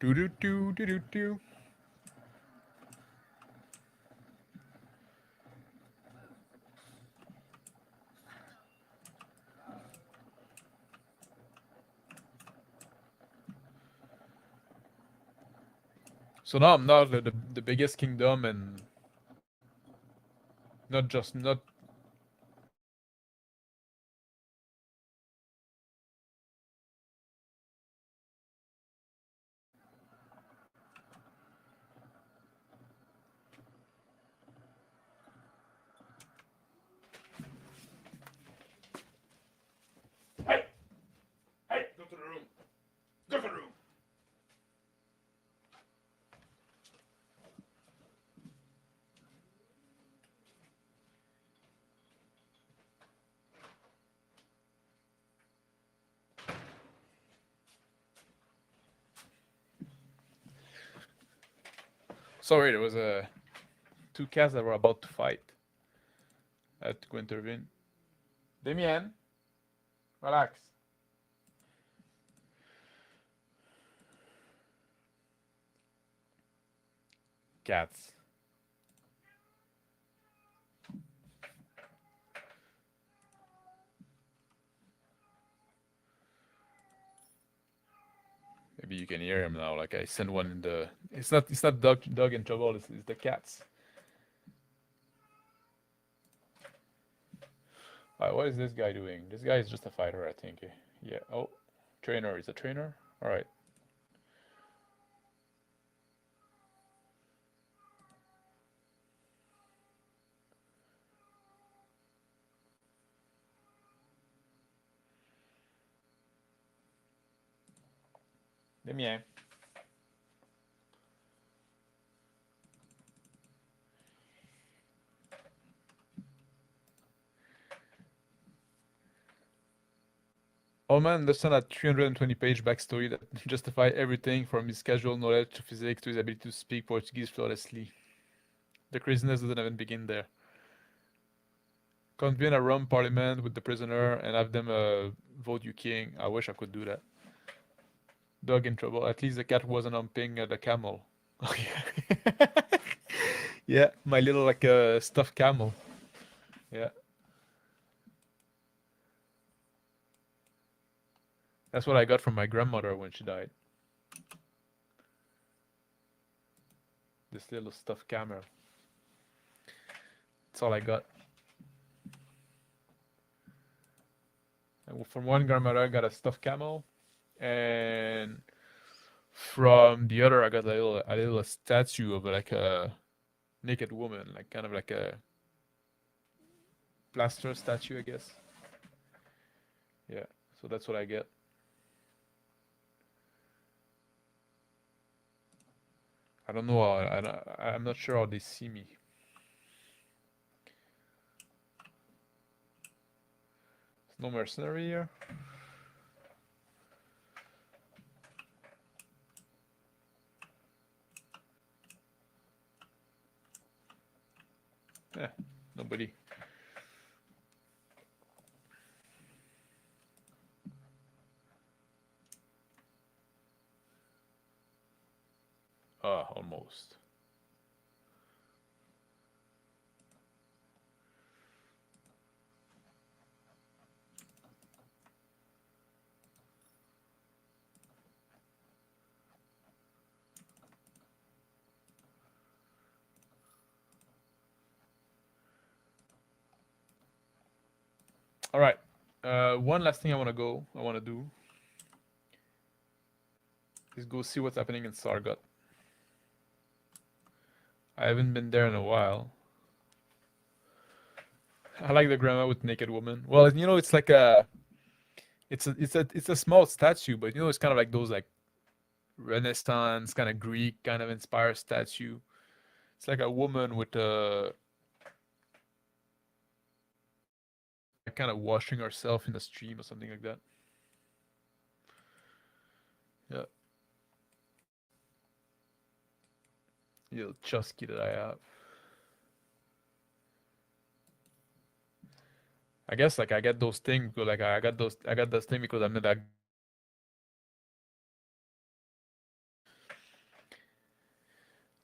Do do do do do do. So now I'm not the biggest kingdom and not Hey! Hey! Go to the room! Go to the room! Sorry, there was two cats that were about to fight. I had to go intervene. Damien, relax. Cats. Maybe you can hear him now. Like I sent one in the. It's not dog in trouble. It's the cats. Alright, what is this guy doing? This guy is just a fighter, I think. Yeah. Oh, trainer. Is a trainer. All right. Damien. Oh man, there's a 320-page backstory that justify everything from his casual knowledge to physics to his ability to speak Portuguese flawlessly. The craziness doesn't even begin there. Convene a rum parliament with the prisoner and have them vote you king. I wish I could do that. Dog in trouble. At least the cat wasn't humping the camel. Yeah, my little like stuffed camel. Yeah, that's what I got from my grandmother when she died. This little stuffed camel. That's all I got. And from one grandmother, I got a stuffed camel, and from the other, I got a little statue of like a naked woman, like kind of like a plaster statue, I guess. Yeah, so that's what I get. I don't know. I'm not sure how they see me. There's no mercenary here. Yeah, nobody. Almost. All right. One last thing I want to do is go see what's happening in Sargot. I haven't been there in a while. I like the grandma with naked woman. Well, it's like it's a small statue, but it's kind of like those like Renaissance kind of Greek kind of inspired statue. It's like a woman with kind of washing herself in a stream or something like that. Yeah, little chusky that I have. I guess like I get those things because like I got those things because I'm not that.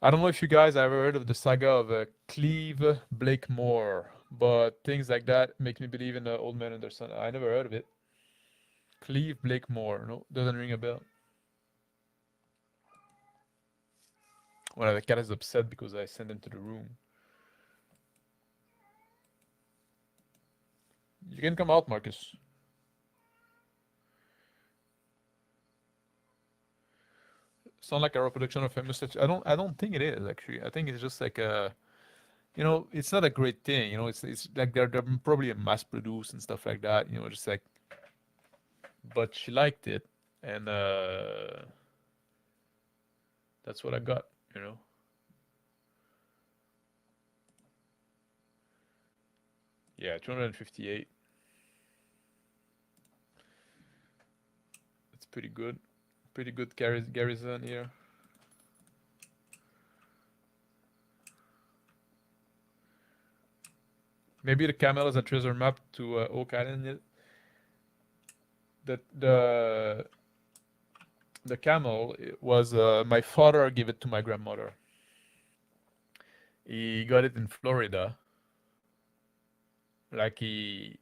I don't know if you guys ever heard of the saga of Cleve Blakemore, but things like that make me believe in the old man and their son. I never heard of it. Cleve Blakemore, no, doesn't ring a bell. Well, the cat is upset because I sent him to the room. You can come out, Marcus. Sound like a reproduction of famous statue. I don't think it is actually. I think it's just like a it's not a great thing. It's like they're probably mass produced and stuff like that. Just like, but she liked it, and that's what I got. Yeah, 258. That's pretty good. Pretty good garrison here. Maybe the camel is a treasure map to Oak Island. The camel was my father gave it to my grandmother. He got it in Florida. Like we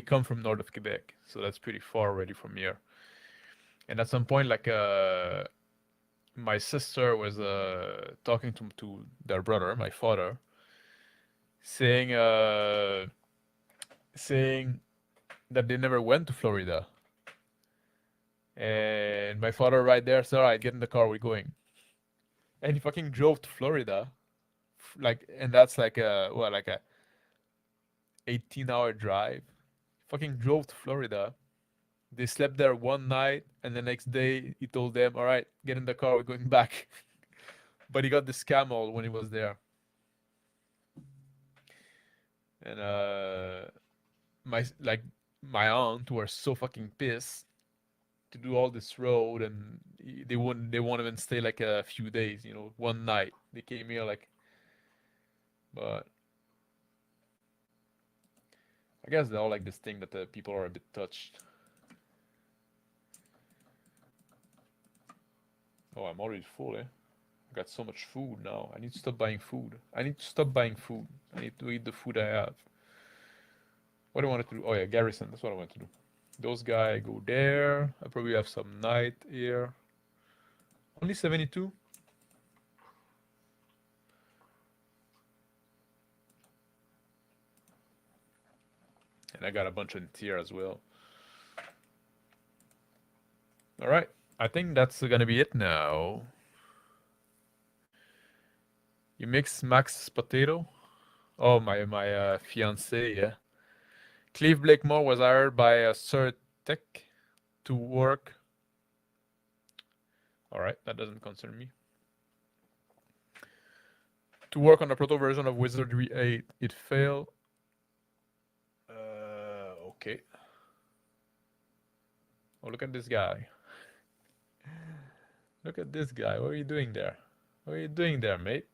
come from north of Quebec, so that's pretty far already from here. And at some point, like my sister was talking to their brother, my father, saying saying that they never went to Florida. And my father right there said, "All right, get in the car, we're going." And he fucking drove to Florida, and that's like a 18-hour drive. Fucking drove to Florida. They slept there one night, and the next day he told them, "All right, get in the car, we're going back." But he got this camel when he was there, and my aunt were so fucking pissed to do all this road, and they won't even stay like a few days, one night. They came here but I guess they all like this thing that the people are a bit touched. Oh, I'm already full, eh? I got so much food now. I need to stop buying food. I need to stop buying food. I need to eat the food I have. What do I want to do? Oh yeah, garrison. That's what I want to do. Those guys go there. I probably have some night here. Only 72. And I got a bunch in tier as well. All right. I think that's gonna be it now. You mix Max potato? Oh, my fiance, yeah. Cleve Blakemore was hired by Sir Tech to work. All right, that doesn't concern me. To work on a proto version of Wizardry 8. It failed. Okay. Oh, look at this guy. Look at this guy. What are you doing there? What are you doing there, mate?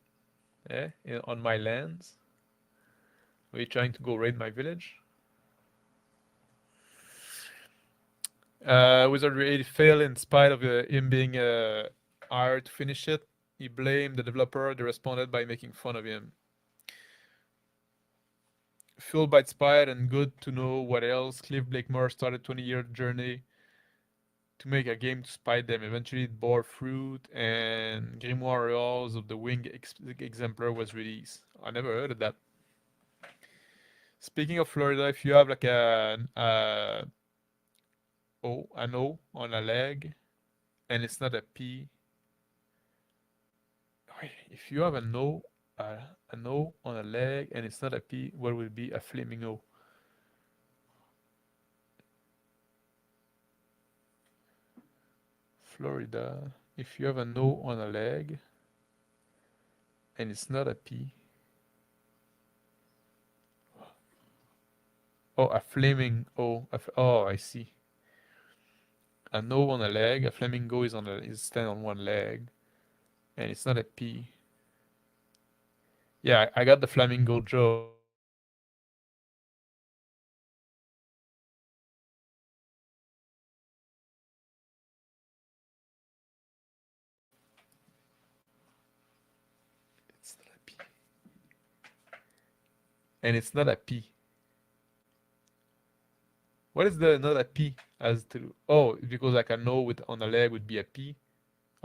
Eh? On my lands? Are you trying to go raid my village? Wizardry 8 failed in spite of him being hired to finish it. He blamed the developer. They responded by making fun of him. Fueled by inspired and good to know what else, Cliff Blakemore started a 20-year journey to make a game to spite them. Eventually, it bore fruit, and Grimoire Royals of the Wing exemplar was released. I never heard of that. Speaking of Florida, if you have like an O on a leg, and it's not a P. Wait, if you have an O on a leg and it's not a P, what would be a flaming O? Florida. If you have an O on a leg and it's not a P. Oh, a flaming O. Oh, I see. An O on a leg. A flamingo is stand on one leg, and it's not a P. Yeah, I got the flamingo joke. It's not a P. And it's not a P. What is the not a P as to? Oh, because like a no with on a leg would be a P.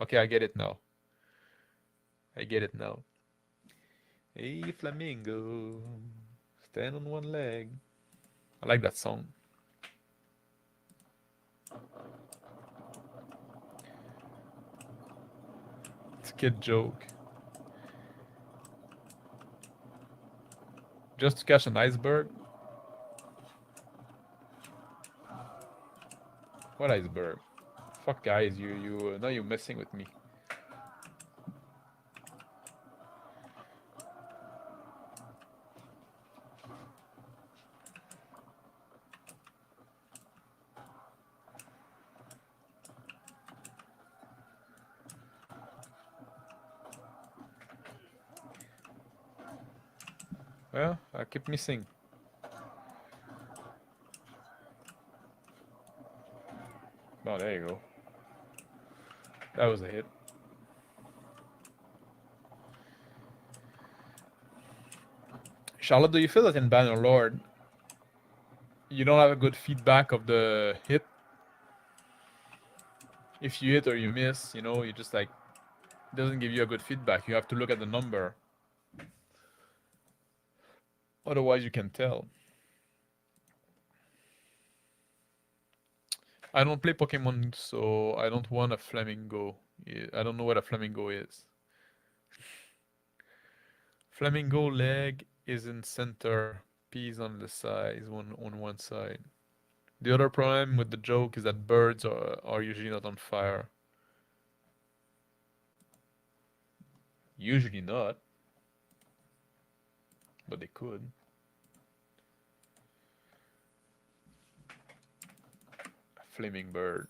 Okay, I get it now. I get it now. Hey, flamingo, stand on one leg. I like that song. It's a kid joke. Just to catch an iceberg? What iceberg? Fuck guys, you now you're messing with me. Well, I keep missing. Oh, there you go. That was a hit. Charlotte, do you feel that in Bannerlord you don't have a good feedback of the hit? If you hit or you miss, you know, you just like it doesn't give you a good feedback. You have to look at the number. Otherwise you can tell. I don't play Pokemon, so I don't want a flamingo. I don't know what a flamingo is. Flamingo leg is in center, peas on the side, is on one side. The other problem with the joke is that birds are usually not on fire. Usually not, but they could. A flaming bird.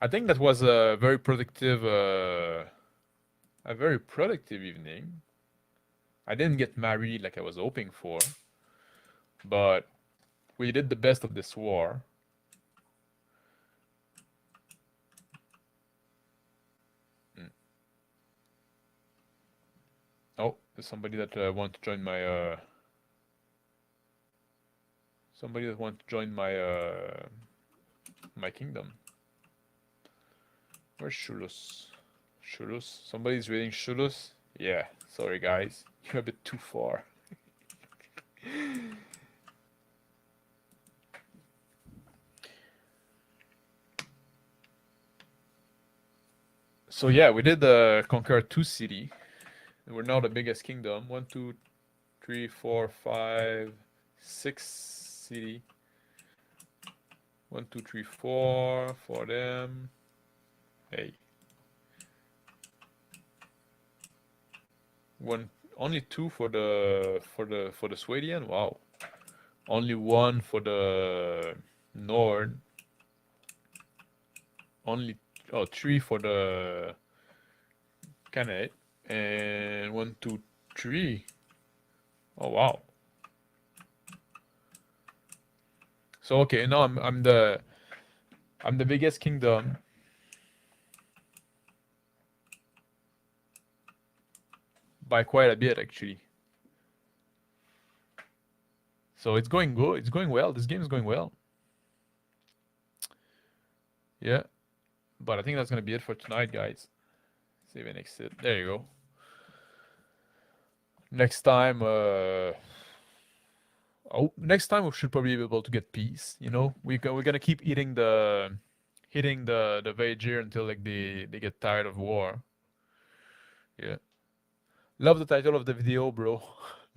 I think that was a very productive evening. I didn't get married like I was hoping for, but we did the best of this war. Oh, there's somebody that want to join my my kingdom. Where's Shulus? Shulus? Somebody's reading Shulus? Yeah, sorry guys. You're a bit too far. So yeah, we did conquer 2 cities. We're now the biggest kingdom. 1, 2, 3, 4, 5, 6 city. 1, 2, 3, 4 for them. Hey. Only 2 for the Swedian. Wow. Only 1 for the Nord. Only 3 for the Canada. And 1, 2, 3. Oh wow. So okay, now I'm the biggest kingdom. By quite a bit actually. So it's going good. It's going well. This game is going well. Yeah. But I think that's gonna be it for tonight, guys. Save and exit. There you go. Next time, next time we should probably be able to get peace. You know, we're gonna keep hitting the Vajir until like they get tired of war. Yeah. Love the title of the video, bro.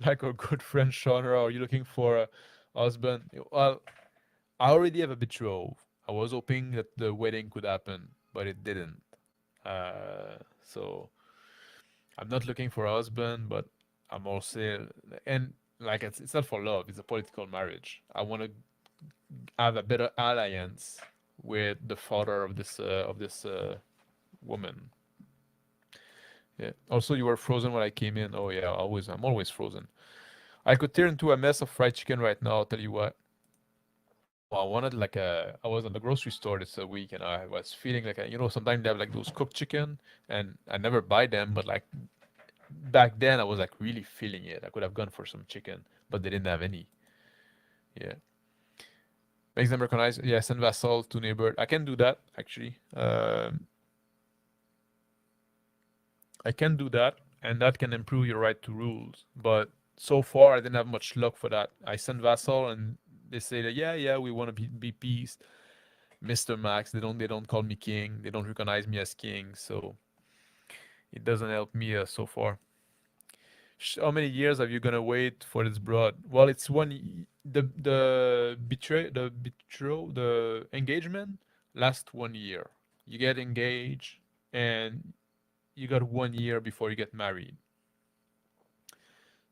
Like our good friend Shonra, are you looking for a husband? Well, I already have a betrothed. I was hoping that the wedding could happen, but it didn't. So I'm not looking for a husband, but I'm also and like it's not for love. It's a political marriage. I want to have a better alliance with the father of this woman. Yeah. Also, you were frozen when I came in. Oh yeah, always. I'm always frozen. I could tear into a mess of fried chicken right now. I'll tell you what. I wanted like a. I was at the grocery store this week, and I was feeling like sometimes they have like those cooked chicken, and I never buy them, but like back then I was like really feeling it. I could have gone for some chicken, but they didn't have any. Yeah. Makes them recognize. Yeah, send vassal to neighbor. I can do that actually. I can do that, and that can improve your right to rules. But so far, I didn't have much luck for that. I send vassal, and they say that yeah, we want to be peace, Mr. Max. They don't call me king. They don't recognize me as king. So it doesn't help me so far. How many years are you gonna wait for this broad? Well, it's the engagement lasts 1 year. You get engaged, and you got 1 year before you get married.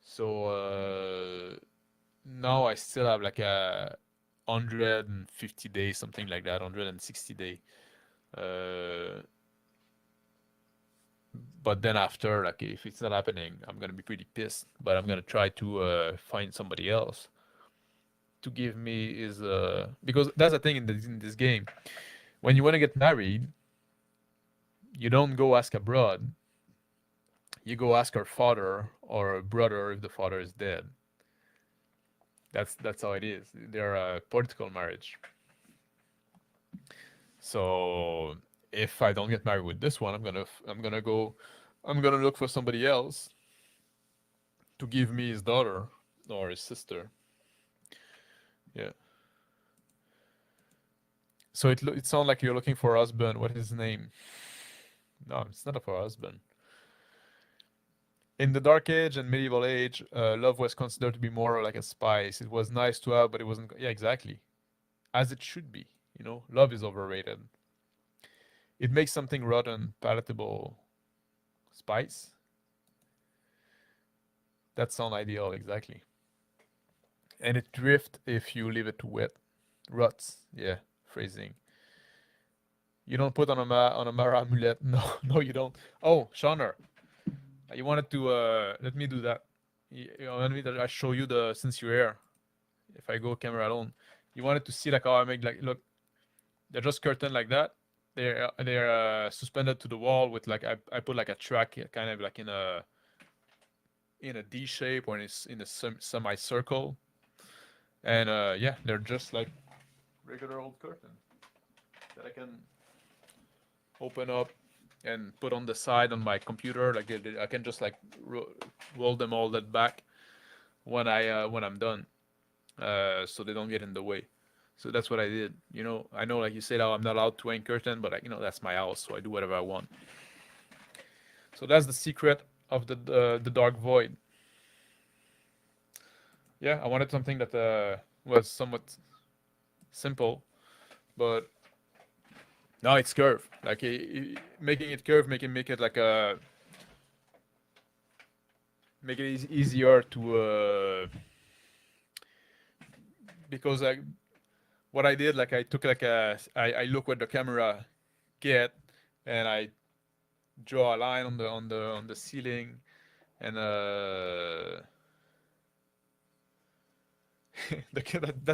So now I still have like a 150 days, something like that, 160 day. Uh, But then after, like if it's not happening, I'm gonna be pretty pissed. But I'm gonna try to find somebody else to give me his because that's the thing in this game. When you want to get married, you don't go ask abroad. You go ask her father or a brother if the father is dead. That's how it is. They're a political marriage. So if I don't get married with this one, I'm gonna look for somebody else to give me his daughter or his sister. Yeah. So it sounds like you're looking for a husband. What is his name? No, it's not for a husband. In the Dark Age and Medieval Age, love was considered to be more like a spice. It was nice to have, but it wasn't. Yeah, exactly. As it should be. You know, love is overrated. It makes something rotten palatable. Spice? That sounds ideal, exactly. And it drift if you leave it too wet. Ruts, yeah, phrasing. You don't put on a Mara amulet. No, no, you don't. Oh, Shauner, you wanted to let me do that. Let me that I show you the since you're here. If I go camera alone, you wanted to see like how I make like look. They're just curtain like that. They're suspended to the wall with like I put like a track kind of like in a D shape or in a semicircle, and yeah, they're just like regular old curtain that I can open up and put on the side on my computer. Like I can just like roll them all that back when I'm done, so they don't get in the way. So that's what I did. You know, I know like you said, oh, I'm not allowed to hang curtain, but like, you know, that's my house, so I do whatever I want. So that's the secret of the dark void. Yeah, I wanted something that was somewhat simple, but now it's curved. Like making it curved, make it like a make it easier to because like what I did, like I took like I look what the camera get, and I draw a line on the ceiling, and that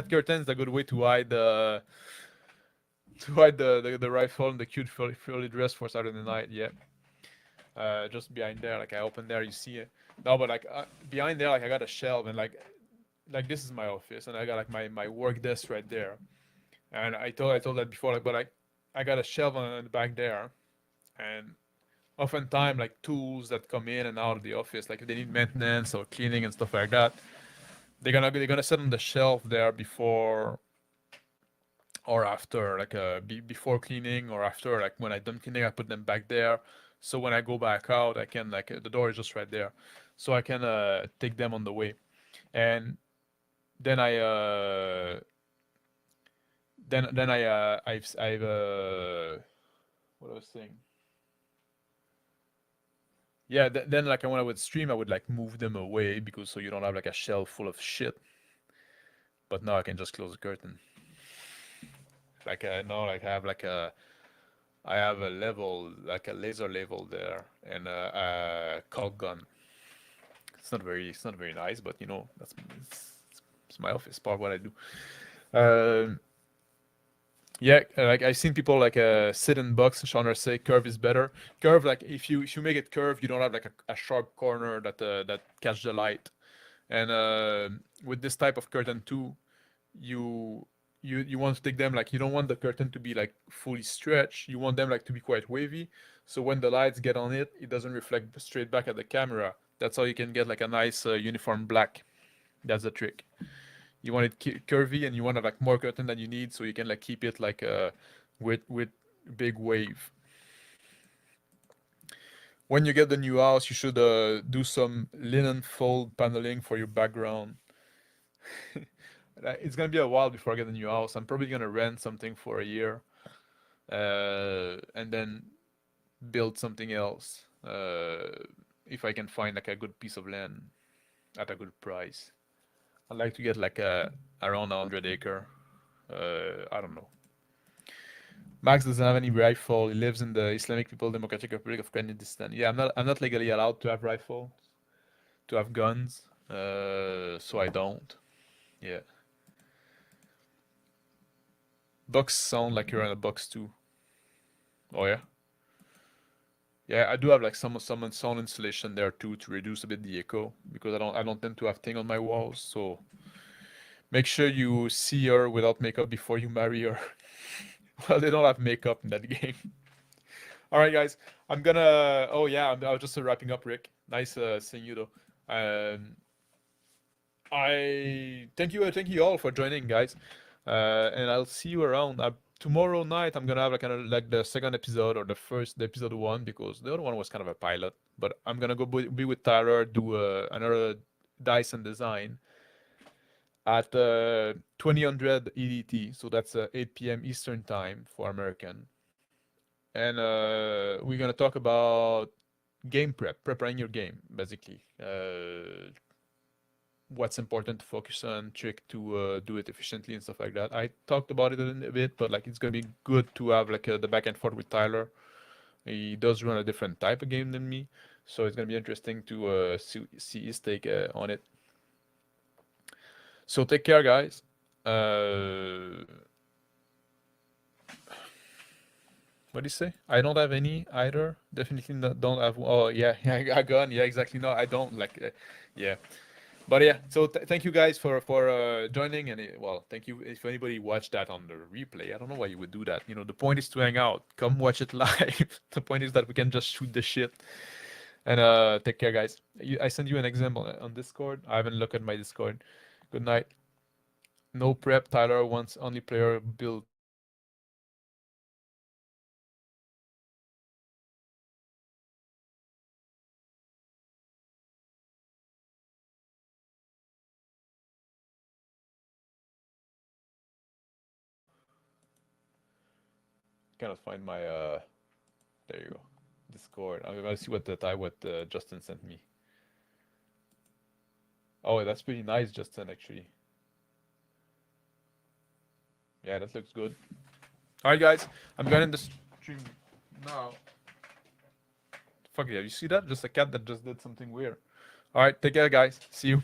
curtain is a good way to hide the rifle and the cute fully dressed for Saturday night. Yeah, just behind there, like I open there, you see it. No, but like behind there, like I got a shelf, and like this is my office, and I got like my work desk right there. And I told that before, like, but I got a shelf on the back there, and oftentimes like tools that come in and out of the office, like if they need maintenance or cleaning and stuff like that, they're gonna sit on the shelf there before or after, like before cleaning or after, like when I done cleaning, I put them back there. So when I go back out, I can like the door is just right there, so I can take them on the way, and then I've what I was saying. Yeah, then like when I would stream, I would like move them away because so you don't have like a shelf full of shit. But now I can just close the curtain. Like now, like I have a level, like a laser level there, and a caulk gun. It's not very nice, but you know it's my office part what I do. Um, yeah, like I've seen people like sit in box. Shauna say curve is better. Curve, like if you make it curve, you don't have like a sharp corner that catch the light. And with this type of curtain too, you you want to take them like you don't want the curtain to be like fully stretched. You want them like to be quite wavy. So when the lights get on it, it doesn't reflect straight back at the camera. That's how you can get like a nice uniform black. That's the trick. You want it curvy and you want like more curtain than you need, so you can like keep it like with big wave. When you get the new house, you should do some linen fold paneling for your background. It's gonna be a while before I get a new house. I'm probably gonna rent something for a year, and then build something else. If I can find like a good piece of land at a good price, I'd like to get like a around 100 acre. I don't know. Max doesn't have any rifle. He lives in the Islamic People Democratic Republic of Kyrgyzstan. Yeah, I'm not legally allowed to have rifle, to have guns. So I don't. Yeah. Box sound like you're in a box too. Oh yeah. Yeah, I do have like some sound insulation there too to reduce a bit the echo because I don't tend to have thing on my walls. So make sure you see her without makeup before you marry her. Well, they don't have makeup in that game. All right, guys. I'm gonna. Oh yeah, I was just wrapping up, Rick. Nice seeing you though. Um, I thank you all for joining, guys. And I'll see you around. Tomorrow night, I'm gonna have like kind of like the second episode or the episode one because the other one was kind of a pilot. But I'm gonna go be with Tyler, do another dice and design at 2000 EDT. So that's 8 p.m. Eastern time for American. And we're gonna talk about game preparing your game, basically. What's important to focus on, trick to do it efficiently and stuff like that. I talked about it a bit, but like it's gonna be good to have like the back and forth with Tyler. He does run a different type of game than me, so it's gonna be interesting to see his take on it. So take care, guys. Uh, what do you say? I don't have any either. Definitely not, don't have. Oh yeah, yeah, I got. Yeah, exactly. No, I don't like. Yeah. But yeah, so thank you guys for joining, and well, thank you if anybody watched that on the replay. I don't know why you would do that. You know, the point is to hang out. Come watch it live. The point is that we can just shoot the shit. And take care, guys. I send you an example on Discord. I haven't looked at my Discord. Good night. No prep. Tyler wants only player build. Cannot find my There you go. Discord. I'm gonna see what Justin sent me. Oh, that's pretty nice, Justin. Actually, yeah, that looks good. All right, guys, I'm going in the stream now. Fuck yeah, you see that? Just a cat that just did something weird. All right, take care, guys. See you.